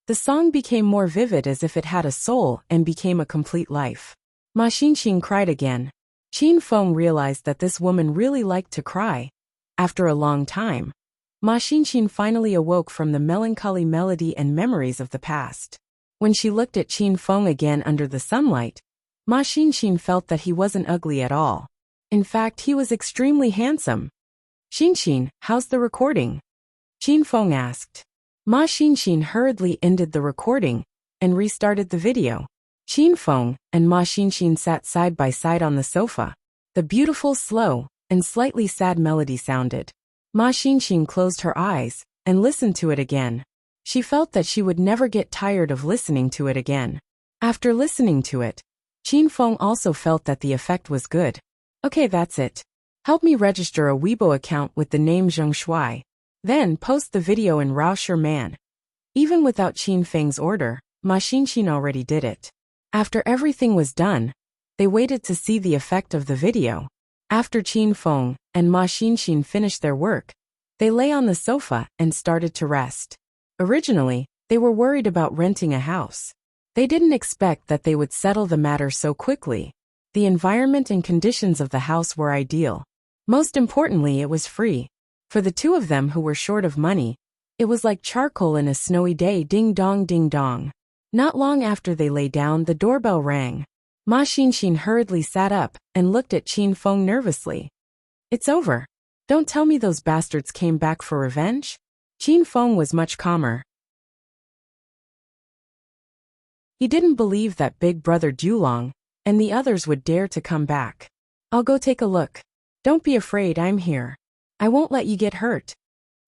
[SPEAKER 1] the song became more vivid as if it had a soul and became a complete life. Ma Xinxin cried again. Qin Feng realized that this woman really liked to cry. After a long time, Ma Xinxin finally awoke from the melancholy melody and memories of the past. When she looked at Qin Feng again under the sunlight, Ma Xinxin felt that he wasn't ugly at all. In fact, he was extremely handsome. Xinxin, how's the recording? Qin Feng asked. Ma Xinxin hurriedly ended the recording and restarted the video. Qin Feng and Ma Xinxin sat side by side on the sofa. The beautiful, slow, and slightly sad melody sounded. Ma Xinxin closed her eyes and listened to it again. She felt that she would never get tired of listening to it again. After listening to it, Qin Feng also felt that the effect was good. Okay, that's it. Help me register a Weibo account with the name Zheng Shuai. Then post the video in Rao Man. Even without Qin Feng's order, Ma Xinxin already did it. After everything was done, they waited to see the effect of the video. After Qin Feng and Ma Xinxin finished their work, they lay on the sofa and started to rest. Originally, they were worried about renting a house. They didn't expect that they would settle the matter so quickly. The environment and conditions of the house were ideal. Most importantly, it was free. For the two of them who were short of money, it was like charcoal in a snowy day. Ding dong ding dong. Not long after they lay down, the doorbell rang. Ma Xinxin hurriedly sat up and looked at Qin Feng nervously. It's over. Don't tell me those bastards came back for revenge? Qin Feng was much calmer. He didn't believe that big brother Dulong and the others would dare to come back. I'll go take a look. Don't be afraid, I'm here. I won't let you get hurt.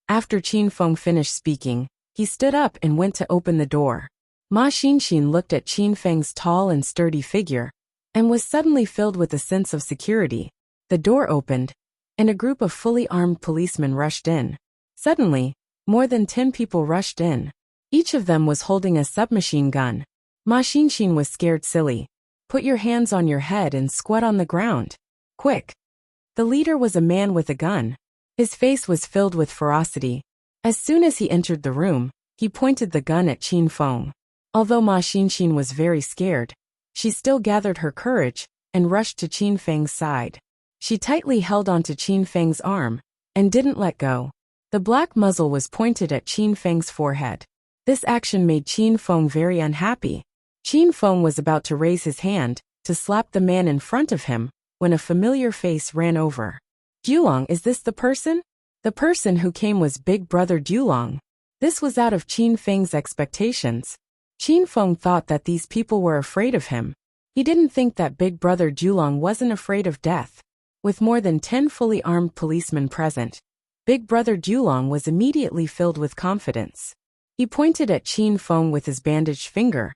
[SPEAKER 1] After Qin Feng finished speaking, he stood up and went to open the door. Ma Xinxin looked at Qin Feng's tall and sturdy figure and was suddenly filled with a sense of security. The door opened, and a group of fully armed policemen rushed in. Suddenly, more than 10 people rushed in. Each of them was holding a submachine gun. Ma Xinxin was scared silly. Put your hands on your head and squat on the ground. Quick. The leader was a man with a gun. His face was filled with ferocity. As soon as he entered the room, he pointed the gun at Qin Feng. Although Ma Xinxin was very scared, she still gathered her courage and rushed to Qin Feng's side. She tightly held onto Qin Feng's arm and didn't let go. The black muzzle was pointed at Qin Feng's forehead. This action made Qin Feng very unhappy. Qin Feng was about to raise his hand to slap the man in front of him when a familiar face ran over. Dulong, is this the person? The person who came was Big Brother Dulong. This was out of Qin Feng's expectations. Qin Feng thought that these people were afraid of him. He didn't think that Big Brother Dulong wasn't afraid of death. With more than 10 fully armed policemen present, Big Brother Dulong was immediately filled with confidence. He pointed at Qin Feng with his bandaged finger,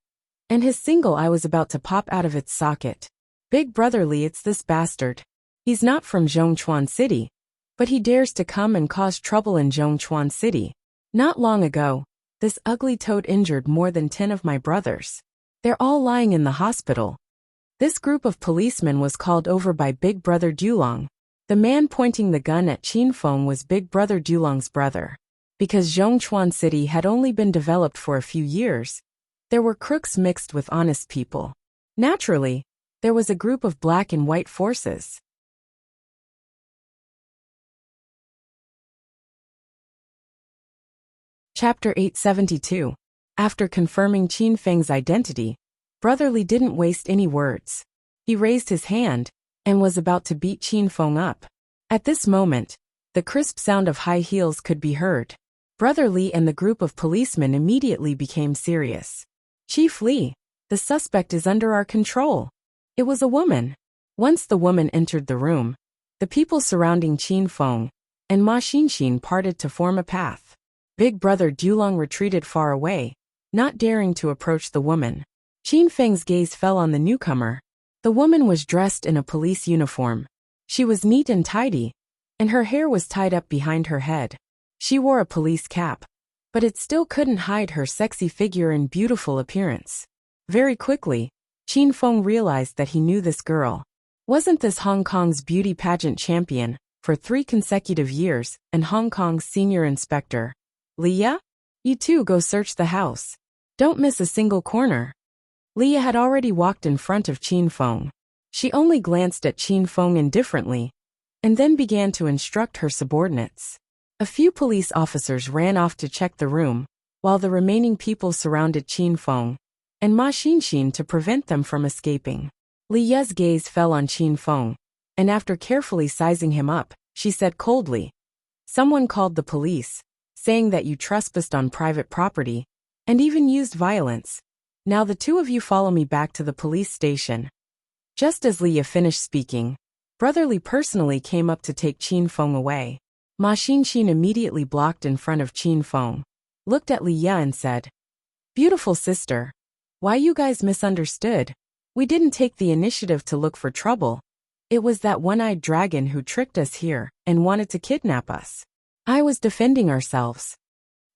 [SPEAKER 1] and his single eye was about to pop out of its socket. Big Brother Li, it's this bastard. He's not from Zhongchuan City, but he dares to come and cause trouble in Zhongchuan City. Not long ago, this ugly toad injured more than 10 of my brothers. They're all lying in the hospital. This group of policemen was called over by Big Brother Dulong. The man pointing the gun at Qin Feng was Big Brother Dulong's brother. Because Zhongchuan City had only been developed for a few years, there were crooks mixed with honest people. Naturally, there was a group of black and white forces. Chapter 872. After confirming Qin Feng's identity, Brother Li didn't waste any words. He raised his hand and was about to beat Qin Feng up. At this moment, the crisp sound of high heels could be heard. Brother Li and the group of policemen immediately became serious. Chief Li, the suspect is under our control. It was a woman. Once the woman entered the room, the people surrounding Qin Feng and Ma Xinxin parted to form a path. Big Brother Dulong retreated far away, not daring to approach the woman. Qin Feng's gaze fell on the newcomer. The woman was dressed in a police uniform. She was neat and tidy, and her hair was tied up behind her head. She wore a police cap, but it still couldn't hide her sexy figure and beautiful appearance. Very quickly, Qin Feng realized that he knew this girl. Wasn't this Hong Kong's beauty pageant champion for 3 consecutive years and Hong Kong's senior inspector? Leah? You two go search the house. Don't miss a single corner. Leah had already walked in front of Qin Feng. She only glanced at Qin Feng indifferently, and then began to instruct her subordinates. A few police officers ran off to check the room, while the remaining people surrounded Qin Feng and Ma Xinxin to prevent them from escaping. Leah's gaze fell on Qin Feng, and after carefully sizing him up, she said coldly, "Someone called the police, saying that you trespassed on private property, and even used violence. Now the two of you follow me back to the police station." Just as Leah finished speaking, Brother Li personally came up to take Qin Feng away. Ma Xinxin immediately blocked in front of Qin Feng, looked at Leah and said, "Beautiful sister. Why you guys misunderstood? We didn't take the initiative to look for trouble. It was that one-eyed dragon who tricked us here and wanted to kidnap us. I was defending ourselves."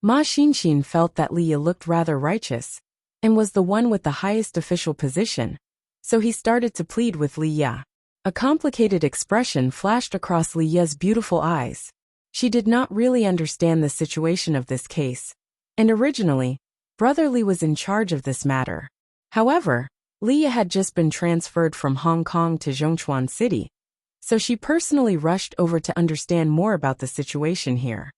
[SPEAKER 1] Ma Xinxin felt that Leah looked rather righteous and was the one with the highest official position, so he started to plead with Leah. A complicated expression flashed across Leah's beautiful eyes. She did not really understand the situation of this case, and originally, Brother Li was in charge of this matter. However, Leah had just been transferred from Hong Kong to Zhongchuan City, so she personally rushed over to understand more about the situation here.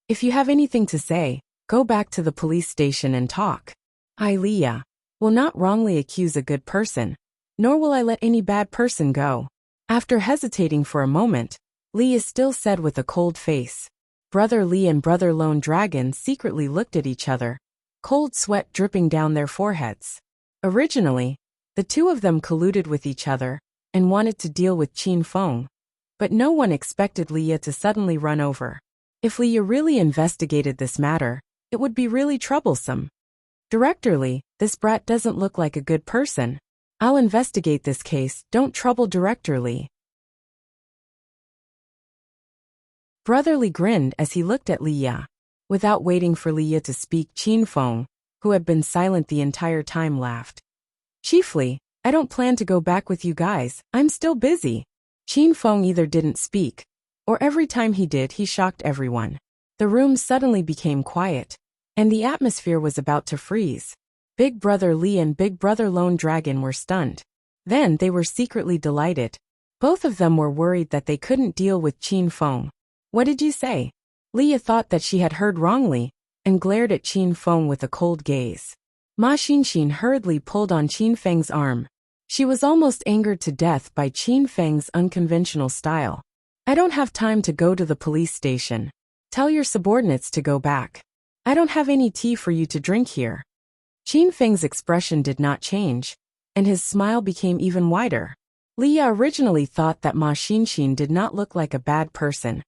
[SPEAKER 1] "If you have anything to say, go back to the police station and talk. I, Leah, will not wrongly accuse a good person, nor will I let any bad person go." After hesitating for a moment, Leah still said with a cold face. Brother Li and Brother Lone Dragon secretly looked at each other, cold sweat dripping down their foreheads. Originally, the two of them colluded with each other and wanted to deal with Qin Feng, but no one expected Leah to suddenly run over. If Leah really investigated this matter, it would be really troublesome. "Director Li, this brat doesn't look like a good person. I'll investigate this case, don't trouble Director Li." Brother Li grinned as he looked at Leah. Without waiting for Leah to speak, Qin Feng, who had been silent the entire time, laughed. Chiefly, I don't plan to go back with you guys, I'm still busy. Qin Feng either didn't speak, or every time he did he shocked everyone. The room suddenly became quiet, and the atmosphere was about to freeze. Big Brother Li and Big Brother Lone Dragon were stunned. Then they were secretly delighted. Both of them were worried that they couldn't deal with Qin Feng. What did you say? Leah thought that she had heard wrongly, and glared at Qin Feng with a cold gaze. Ma Xinxin hurriedly pulled on Qin Feng's arm. She was almost angered to death by Qin Feng's unconventional style. I don't have time to go to the police station. Tell your subordinates to go back. I don't have any tea for you to drink here. Qin Feng's expression did not change, and his smile became even wider. Leah originally thought that Ma Xinxin did not look like a bad person,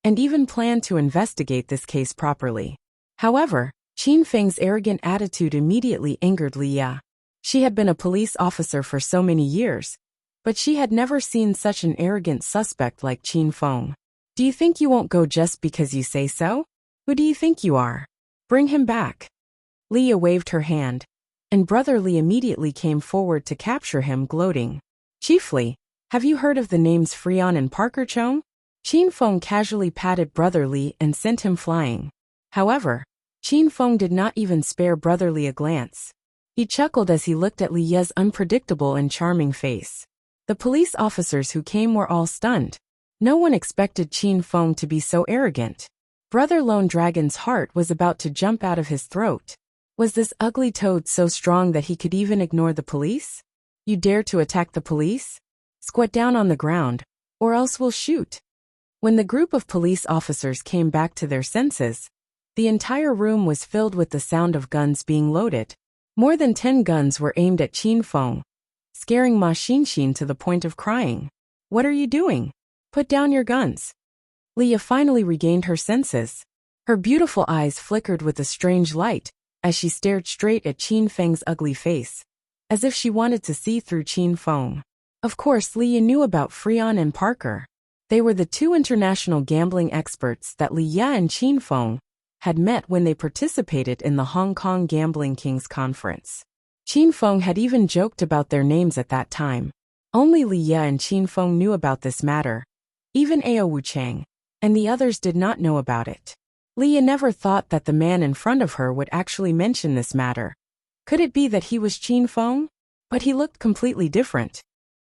[SPEAKER 1] and even planned to investigate this case properly. However, Qin Feng's arrogant attitude immediately angered Leah. She had been a police officer for so many years, but she had never seen such an arrogant suspect like Qin Feng. Do you think you won't go just because you say so? Who do you think you are? Bring him back. Leah waved her hand, and Brother Li immediately came forward to capture him, gloating. Chiefly, have you heard of the names Freon and Parker Chong? Qin Feng casually patted Brother Li and sent him flying. However, Qin Feng did not even spare Brother Li a glance. He chuckled as he looked at Li Ye's unpredictable and charming face. The police officers who came were all stunned. No one expected Qin Feng to be so arrogant. Brother Lone Dragon's heart was about to jump out of his throat. Was this ugly toad so strong that he could even ignore the police? You dare to attack the police? Squat down on the ground, or else we'll shoot. When the group of police officers came back to their senses, the entire room was filled with the sound of guns being loaded. More than 10 guns were aimed at Qin Feng, scaring Ma Xinxin to the point of crying. What are you doing? Put down your guns. Leah finally regained her senses. Her beautiful eyes flickered with a strange light as she stared straight at Qin Feng's ugly face, as if she wanted to see through Qin Feng. Of course, Leah knew about Freon and Parker. They were the two international gambling experts that Leah and Qin Feng had met when they participated in the Hong Kong Gambling Kings Conference. Qin Feng had even joked about their names at that time. Only Leah and Qin Feng knew about this matter. Even Ao Wuchang and the others did not know about it. Leah never thought that the man in front of her would actually mention this matter. Could it be that he was Qin Feng? But he looked completely different.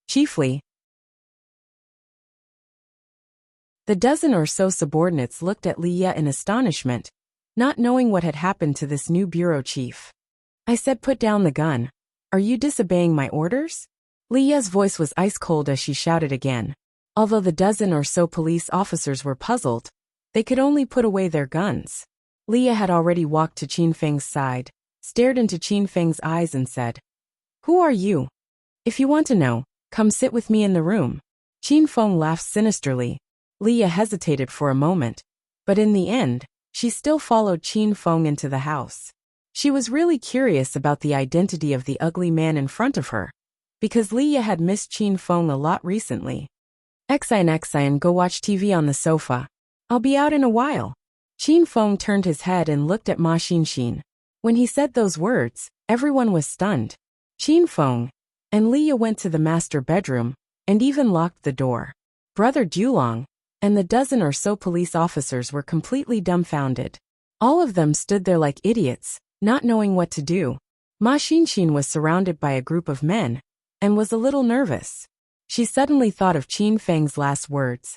[SPEAKER 1] Chiefly, the dozen or so subordinates looked at Leah in astonishment, not knowing what had happened to this new bureau chief. I said put down the gun. Are you disobeying my orders? Leah's voice was ice cold as she shouted again. Although the dozen or so police officers were puzzled, they could only put away their guns. Leah had already walked to Qin Feng's side, stared into Qin Feng's eyes and said, Who are you? If you want to know, come sit with me in the room. Qin Feng laughed sinisterly. Leah hesitated for a moment, but in the end, she still followed Qin Feng into the house. She was really curious about the identity of the ugly man in front of her, because Leah had missed Qin Feng a lot recently. Xian, go watch TV on the sofa. I'll be out in a while. Qin Feng turned his head and looked at Ma Xinxin. When he said those words, everyone was stunned. Qin Feng and Leah went to the master bedroom, and even locked the door. Brother Dulong and the dozen or so police officers were completely dumbfounded. All of them stood there like idiots, not knowing what to do. Ma Xinxin was surrounded by a group of men, and was a little nervous. She suddenly thought of Qin Feng's last words.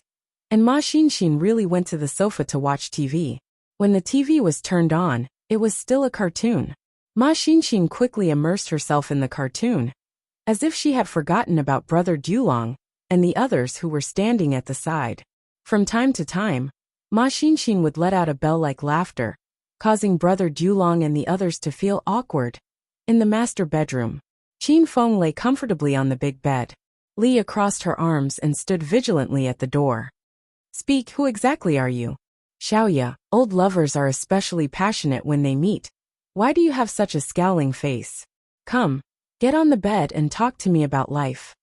[SPEAKER 1] And Ma Xinxin really went to the sofa to watch TV. When the TV was turned on, it was still a cartoon. Ma Xinxin quickly immersed herself in the cartoon, as if she had forgotten about Brother Dulong and the others who were standing at the side. From time to time, Ma Xinxin would let out a bell-like laughter, causing Brother Dulong and the others to feel awkward. In the master bedroom, Qin Feng lay comfortably on the big bed. Leah crossed her arms and stood vigilantly at the door. Speak, who exactly are you? Xiaoya, old lovers are especially passionate when they meet. Why do you have such a scowling face? Come, get on the bed and talk to me about life.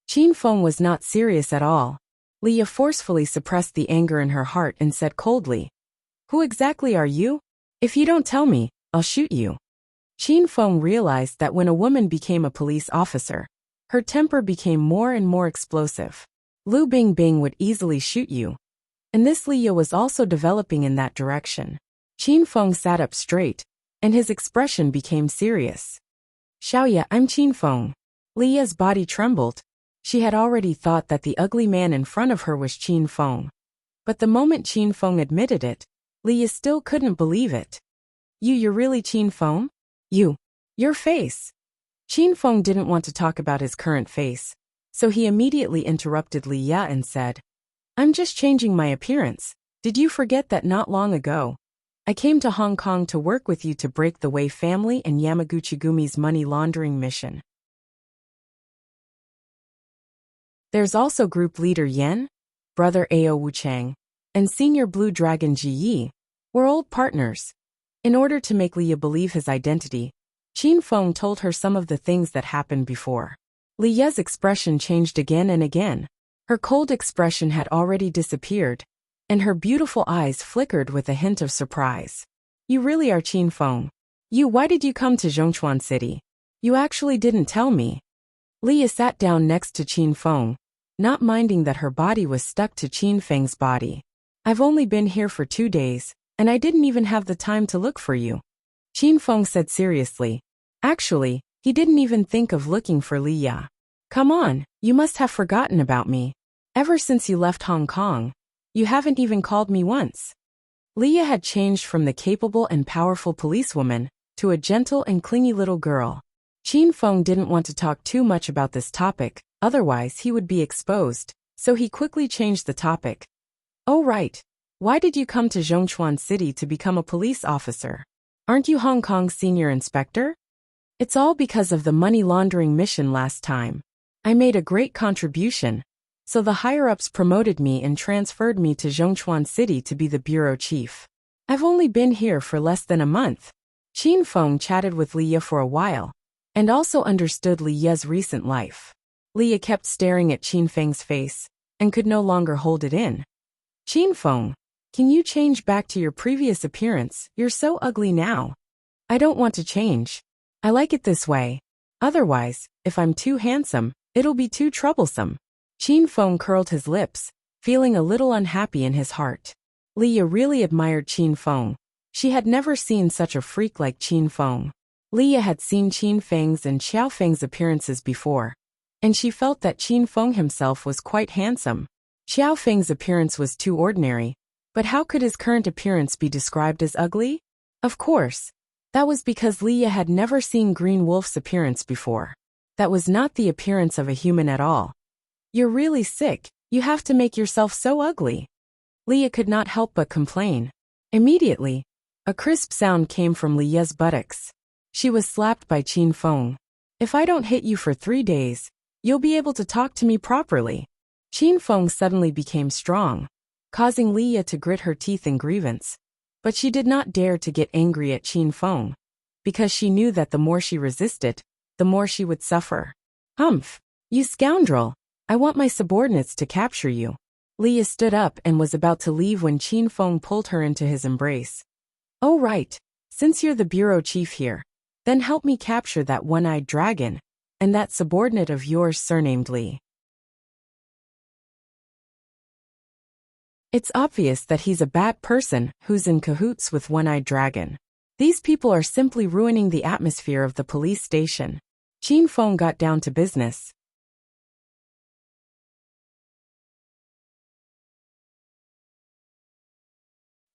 [SPEAKER 1] Qin Feng was not serious at all. Leah forcefully suppressed the anger in her heart and said coldly, Who exactly are you? If you don't tell me, I'll shoot you. Qin Feng realized that when a woman became a police officer, her temper became more and more explosive. Lu Bingbing would easily shoot you. And this Liya was also developing in that direction. Qin Feng sat up straight, and his expression became serious. Xiaoya, I'm Qin Feng. Liya's body trembled. She had already thought that the ugly man in front of her was Qin Feng. But the moment Qin Feng admitted it, Liya still couldn't believe it. You're really Qin Feng? Your face. Qin Feng didn't want to talk about his current face, so he immediately interrupted Liya and said, I'm just changing my appearance. Did you forget that not long ago, I came to Hong Kong to work with you to break the Wei family and Yamaguchi-gumi's money laundering mission? There's also group leader Yan, brother Ao Wuchang, and senior Blue Dragon Ji Yi. We're old partners. In order to make Liya believe his identity, Qin Feng told her some of the things that happened before. Liya's expression changed again and again. Her cold expression had already disappeared, and her beautiful eyes flickered with a hint of surprise. You really are Qin Feng. Why did you come to Zhongchuan City? You actually didn't tell me. Liya sat down next to Qin Feng, not minding that her body was stuck to Qin Feng's body. I've only been here for 2 days, and I didn't even have the time to look for you. Qin Feng said seriously. Actually, he didn't even think of looking for Liya. Come on, you must have forgotten about me. Ever since you left Hong Kong, you haven't even called me once. Liya had changed from the capable and powerful policewoman to a gentle and clingy little girl. Qin Feng didn't want to talk too much about this topic, otherwise he would be exposed, so he quickly changed the topic. Oh right. Why did you come to Zhongchuan City to become a police officer? Aren't you Hong Kong's senior inspector? It's all because of the money laundering mission last time. I made a great contribution, so the higher-ups promoted me and transferred me to Zhongchuan City to be the bureau chief. I've only been here for less than a month. Qin Feng chatted with Liya for a while, and also understood Liya's recent life. Liya kept staring at Qin Feng's face, and could no longer hold it in. Qin Feng, can you change back to your previous appearance? You're so ugly now. I don't want to change. I like it this way. Otherwise, if I'm too handsome, it'll be too troublesome. Qin Feng curled his lips, feeling a little unhappy in his heart. Liya really admired Qin Feng. She had never seen such a freak like Qin Feng. Liya had seen Qin Feng's and Xiao Feng's appearances before, and she felt that Qin Feng himself was quite handsome. Xiao Feng's appearance was too ordinary, but how could his current appearance be described as ugly? Of course, that was because Liya had never seen Green Wolf's appearance before. That was not the appearance of a human at all. You're really sick, you have to make yourself so ugly. Liya could not help but complain. Immediately, a crisp sound came from Liya's buttocks. She was slapped by Qin Feng. If I don't hit you for 3 days, you'll be able to talk to me properly. Qin Feng suddenly became strong, causing Liya to grit her teeth in grievance. But she did not dare to get angry at Qin Feng, because she knew that the more she resisted, the more she would suffer. Humph! You scoundrel! I want my subordinates to capture you. Liya stood up and was about to leave when Qin Feng pulled her into his embrace. Oh right, since you're the bureau chief here, then help me capture that one-eyed dragon, and that subordinate of yours surnamed Li. It's obvious that he's a bad person who's in cahoots with One-Eyed Dragon. These people are simply ruining the atmosphere of the police station. Qin Feng got down to business.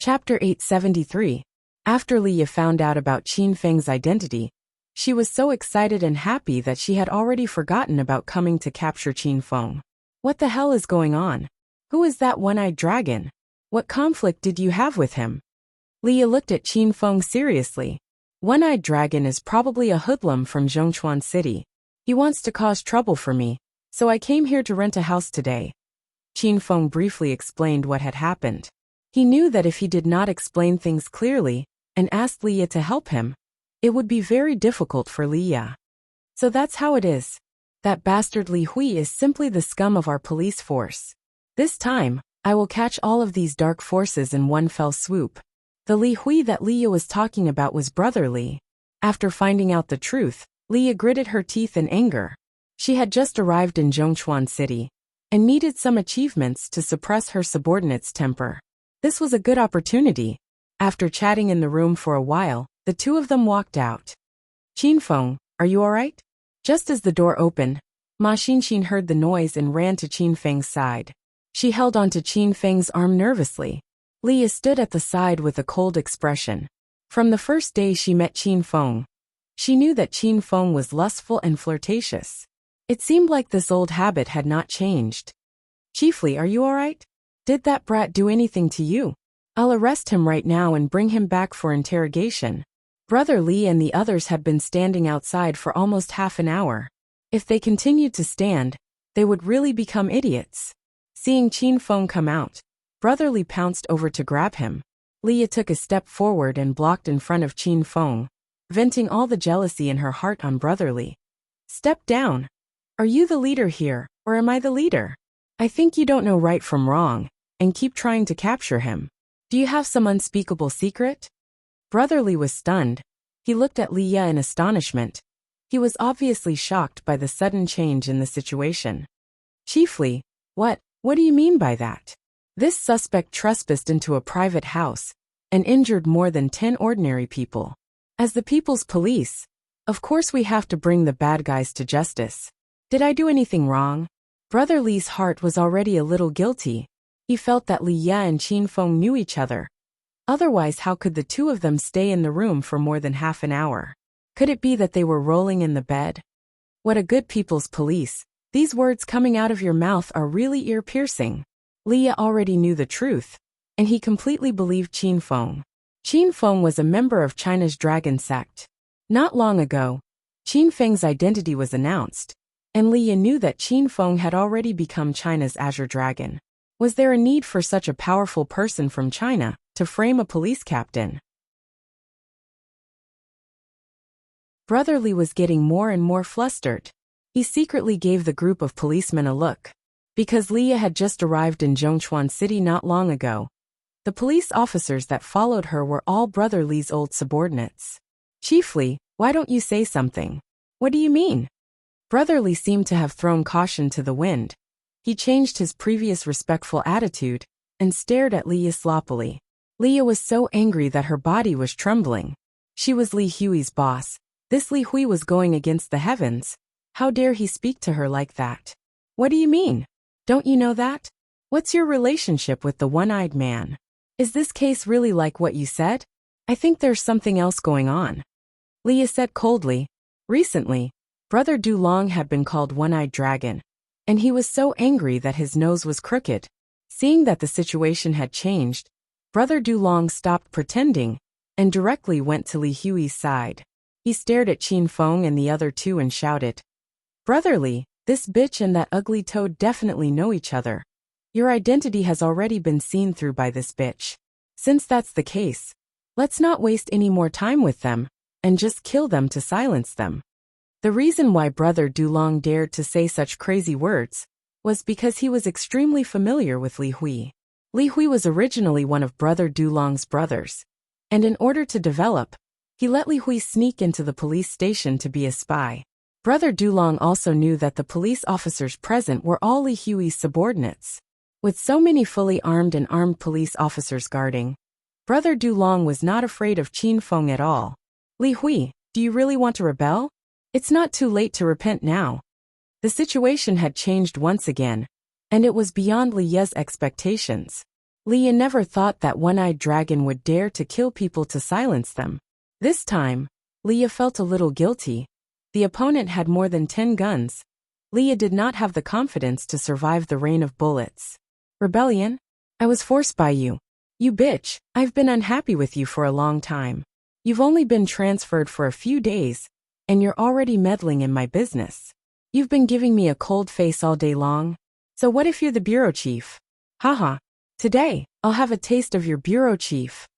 [SPEAKER 1] Chapter 873. After Liya found out about Qin Feng's identity, she was so excited and happy that she had already forgotten about coming to capture Qin Feng. What the hell is going on? Who is that one-eyed dragon? What conflict did you have with him? Liya looked at Qin Feng seriously. One-eyed dragon is probably a hoodlum from Zhongchuan City. He wants to cause trouble for me, so I came here to rent a house today. Qin Feng briefly explained what had happened. He knew that if he did not explain things clearly and asked Liya to help him, it would be very difficult for Liya. So that's how it is. That bastard Li Hui is simply the scum of our police force. This time, I will catch all of these dark forces in one fell swoop. The Li Hui that Liya was talking about was Brother Li. After finding out the truth, Leah gritted her teeth in anger. She had just arrived in Zhongchuan City and needed some achievements to suppress her subordinate's temper. This was a good opportunity. After chatting in the room for a while, the two of them walked out. "Qin Feng, are you all right?" Just as the door opened, Ma Xinxin heard the noise and ran to Qin Feng's side. She held onto Qin Feng's arm nervously. Leah stood at the side with a cold expression. From the first day she met Qin Feng, she knew that Qin Feng was lustful and flirtatious. It seemed like this old habit had not changed. "Chiefly, are you all right? Did that brat do anything to you? I'll arrest him right now and bring him back for interrogation." Brother Li and the others had been standing outside for almost half an hour. If they continued to stand, they would really become idiots. Seeing Qin Feng come out, Brother Li pounced over to grab him. Leah took a step forward and blocked in front of Qin Feng, venting all the jealousy in her heart on Brother Li. "Step down. Are you the leader here, or am I the leader? I think you don't know right from wrong, and keep trying to capture him. Do you have some unspeakable secret?" Brother Li was stunned. He looked at Leah in astonishment. He was obviously shocked by the sudden change in the situation. "Chiefly, what do you mean by that? This suspect trespassed into a private house and injured more than 10 ordinary people. As the people's police, of course we have to bring the bad guys to justice. Did I do anything wrong?" Brother Li's heart was already a little guilty. He felt that Leah and Qin Feng knew each other. Otherwise, how could the two of them stay in the room for more than half an hour? Could it be that they were rolling in the bed? "What a good people's police. These words coming out of your mouth are really ear-piercing." Leah already knew the truth, and he completely believed Qin Feng. Qin Feng was a member of China's dragon sect. Not long ago, Qin Feng's identity was announced, and Leah knew that Qin Feng had already become China's Azure Dragon. Was there a need for such a powerful person from China to frame a police captain? Brother Li was getting more and more flustered. He secretly gave the group of policemen a look. Because Leah had just arrived in Zhongchuan City not long ago, the police officers that followed her were all Brother Li's old subordinates. "Chiefly, why don't you say something? What do you mean?" Brother Li seemed to have thrown caution to the wind. He changed his previous respectful attitude and stared at Leah sloppily. Leah was so angry that her body was trembling. She was Li Hui's boss. This Li Hui was going against the heavens. How dare he speak to her like that? "What do you mean? Don't you know that? What's your relationship with the one-eyed man? Is this case really like what you said? I think there's something else going on." Leah said coldly. Recently, Brother Dulong had been called One-Eyed Dragon, and he was so angry that his nose was crooked. Seeing that the situation had changed, Brother Dulong stopped pretending and directly went to Li Hui's side. He stared at Qin Feng and the other two and shouted, "Brother Li, this bitch and that ugly toad definitely know each other. Your identity has already been seen through by this bitch. Since that's the case, let's not waste any more time with them and just kill them to silence them." The reason why Brother Dulong dared to say such crazy words was because he was extremely familiar with Li Hui. Li Hui was originally one of Brother Dulong's brothers, and in order to develop, he let Li Hui sneak into the police station to be a spy. Brother Dulong also knew that the police officers present were all Li Hui's subordinates. With so many fully armed and armed police officers guarding, Brother Dulong was not afraid of Qin Feng at all. "Li Hui, do you really want to rebel? It's not too late to repent now." The situation had changed once again, and it was beyond Leah's expectations. Leah never thought that One-Eyed Dragon would dare to kill people to silence them. This time, Leah felt a little guilty. The opponent had more than 10 guns. Leah did not have the confidence to survive the rain of bullets. "Rebellion? I was forced by you. You bitch, I've been unhappy with you for a long time. You've only been transferred for a few days, and you're already meddling in my business. You've been giving me a cold face all day long. So what if you're the bureau chief? Haha. Today, I'll have a taste of your bureau chief."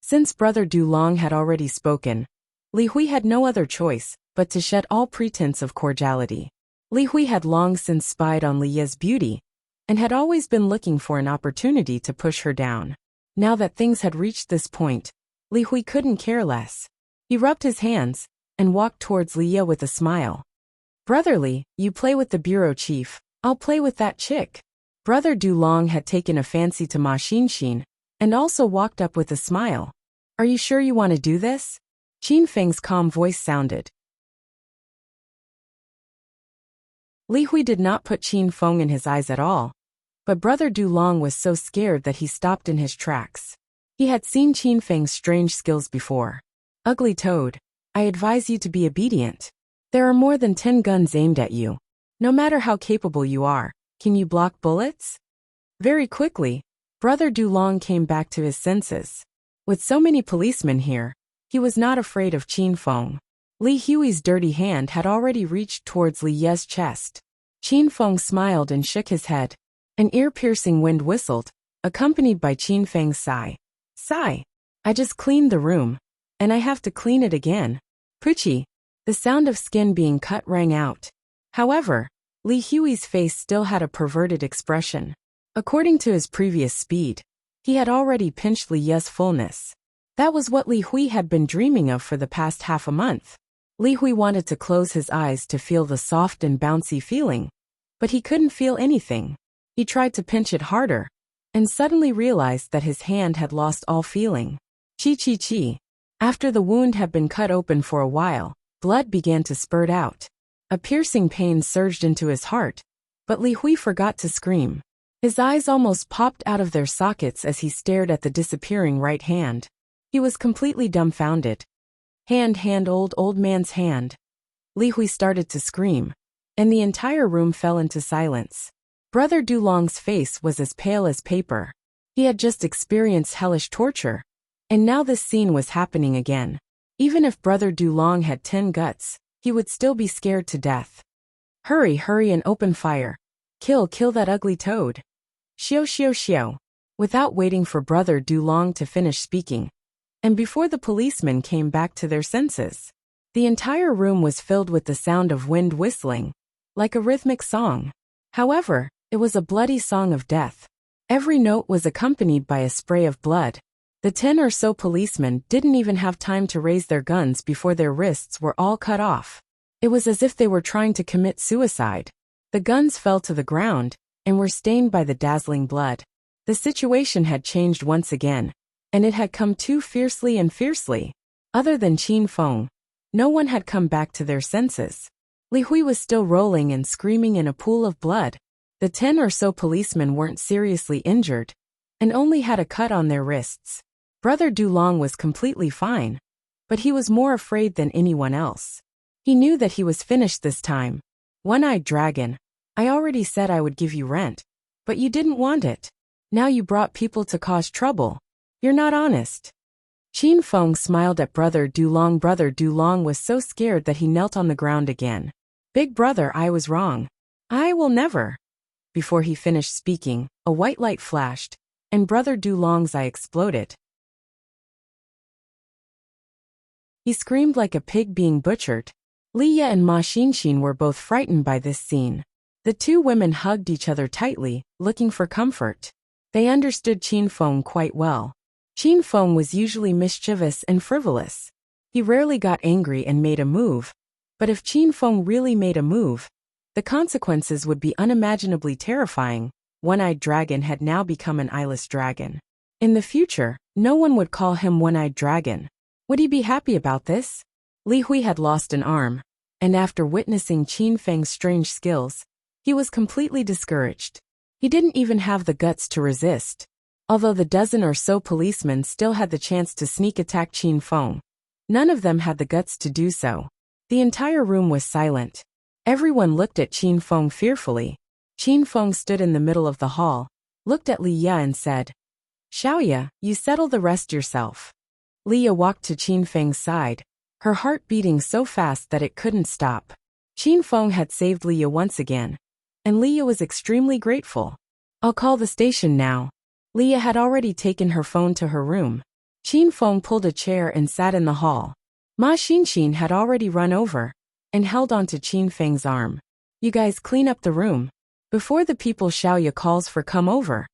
[SPEAKER 1] Since Brother Dulong had already spoken, Li Hui had no other choice but to shed all pretense of cordiality. Li Hui had long since spied on Leah's beauty and had always been looking for an opportunity to push her down. Now that things had reached this point, Li Hui couldn't care less. He rubbed his hands and walked towards Leah with a smile. Brotherly, you play with the bureau chief, I'll play with that chick. Brother Dulong had taken a fancy to Ma Xinshin and also walked up with a smile. Are you sure you want to do this? Qin Feng's calm voice sounded. Li Hui did not put Qin Feng in his eyes at all, but Brother Dulong was so scared that he stopped in his tracks. He had seen Qin Feng's strange skills before. Ugly toad, I advise you to be obedient. There are more than 10 guns aimed at you. No matter how capable you are, can you block bullets? Very quickly, Brother Dulong came back to his senses. With so many policemen here, he was not afraid of Qin Feng. Li Hui's dirty hand had already reached towards Li Ye's chest. Qin Feng smiled and shook his head. An ear-piercing wind whistled, accompanied by Qin Feng's sigh. Sigh. I just cleaned the room, and I have to clean it again. Poochie. The sound of skin being cut rang out. However, Li Hui's face still had a perverted expression. According to his previous speed, he had already pinched Li Ye's fullness. That was what Li Hui had been dreaming of for the past half a month. Li Hui wanted to close his eyes to feel the soft and bouncy feeling, but he couldn't feel anything. He tried to pinch it harder, and suddenly realized that his hand had lost all feeling. Chi. After the wound had been cut open for a while, blood began to spurt out. A piercing pain surged into his heart, but Li Hui forgot to scream. His eyes almost popped out of their sockets as he stared at the disappearing right hand. He was completely dumbfounded. Hand, old man's hand. Li Hui started to scream, and the entire room fell into silence. Brother Dulong's face was as pale as paper. He had just experienced hellish torture, and now this scene was happening again. Even if Brother Dulong had 10 guts, he would still be scared to death. Hurry and open fire. Kill that ugly toad. Xiao. Without waiting for Brother Dulong to finish speaking, and before the policemen came back to their senses, the entire room was filled with the sound of wind whistling, like a rhythmic song. However, it was a bloody song of death. Every note was accompanied by a spray of blood. The 10 or so policemen didn't even have time to raise their guns before their wrists were all cut off. It was as if they were trying to commit suicide. The guns fell to the ground and were stained by the dazzling blood. The situation had changed once again, and it had come too fiercely. Other than Qin Feng, no one had come back to their senses. Li Hui was still rolling and screaming in a pool of blood. The 10 or so policemen weren't seriously injured, and only had a cut on their wrists. Brother Dulong was completely fine, but he was more afraid than anyone else. He knew that he was finished this time. One-eyed dragon, I already said I would give you rent, but you didn't want it. Now you brought people to cause trouble. You're not honest. Qin Feng smiled at Brother Dulong. Brother Dulong was so scared that he knelt on the ground again. Big brother, I was wrong. I will never. Before he finished speaking, a white light flashed, and Brother Dulong's eye exploded. He screamed like a pig being butchered. Liya and Ma Xinshin were both frightened by this scene. The two women hugged each other tightly, looking for comfort. They understood Qin Feng quite well. Qin Feng was usually mischievous and frivolous. He rarely got angry and made a move, but if Qin Feng really made a move, the consequences would be unimaginably terrifying. One-eyed dragon had now become an eyeless dragon. In the future, no one would call him One-eyed Dragon. Would he be happy about this? Li Hui had lost an arm, and after witnessing Qin Feng's strange skills, he was completely discouraged. He didn't even have the guts to resist. Although the dozen or so policemen still had the chance to sneak attack Qin Feng, none of them had the guts to do so. The entire room was silent. Everyone looked at Qin Feng fearfully. Qin Feng stood in the middle of the hall, looked at Li Ya and said, Xiaoya, you settle the rest yourself. Li Ya walked to Qin Feng's side, her heart beating so fast that it couldn't stop. Qin Feng had saved Li Ya once again, and Li Ya was extremely grateful. I'll call the station now. Li Ya had already taken her phone to her room. Qin Feng pulled a chair and sat in the hall. Ma Xinshin had already run over and held onto Qin Feng's arm. You guys clean up the room before the people Xiaoya calls for come over.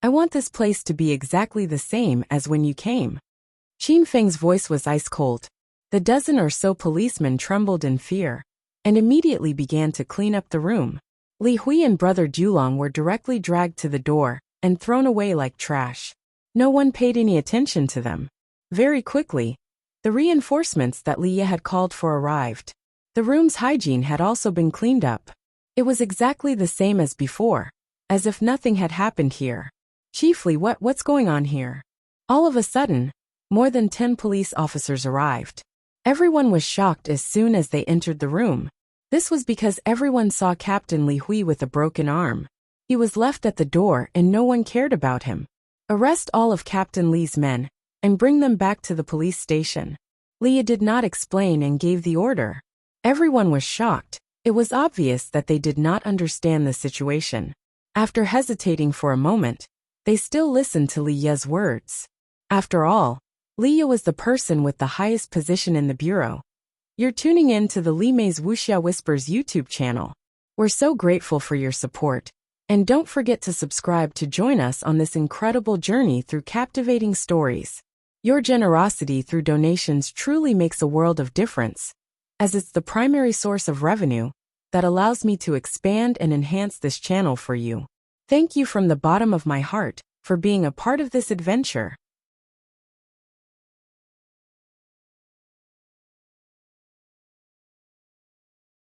[SPEAKER 1] I want this place to be exactly the same as when you came. Qin Feng's voice was ice cold. The dozen or so policemen trembled in fear and immediately began to clean up the room. Li Hui and brother Julong were directly dragged to the door and thrown away like trash. No one paid any attention to them. Very quickly, the reinforcements that Li Ye had called for arrived. The room's hygiene had also been cleaned up. It was exactly the same as before, as if nothing had happened here. Chiefly, what's going on here? All of a sudden, more than 10 police officers arrived. Everyone was shocked as soon as they entered the room. This was because everyone saw Captain Li Hui with a broken arm. He was left at the door and no one cared about him. Arrest all of Captain Li's men and bring them back to the police station. Li Ye did not explain and gave the order. Everyone was shocked. It was obvious that they did not understand the situation. After hesitating for a moment, they still listened to Li Ye's words. After all, Li Ye was the person with the highest position in the bureau. You're tuning in to the Li Mei's Wuxia Whispers YouTube channel. We're so grateful for your support. And don't forget to subscribe to join us on this incredible journey through captivating stories. Your generosity through donations truly makes a world of difference, as it's the primary source of revenue that allows me to expand and enhance this channel for you. Thank you from the bottom of my heart for being a part of this adventure.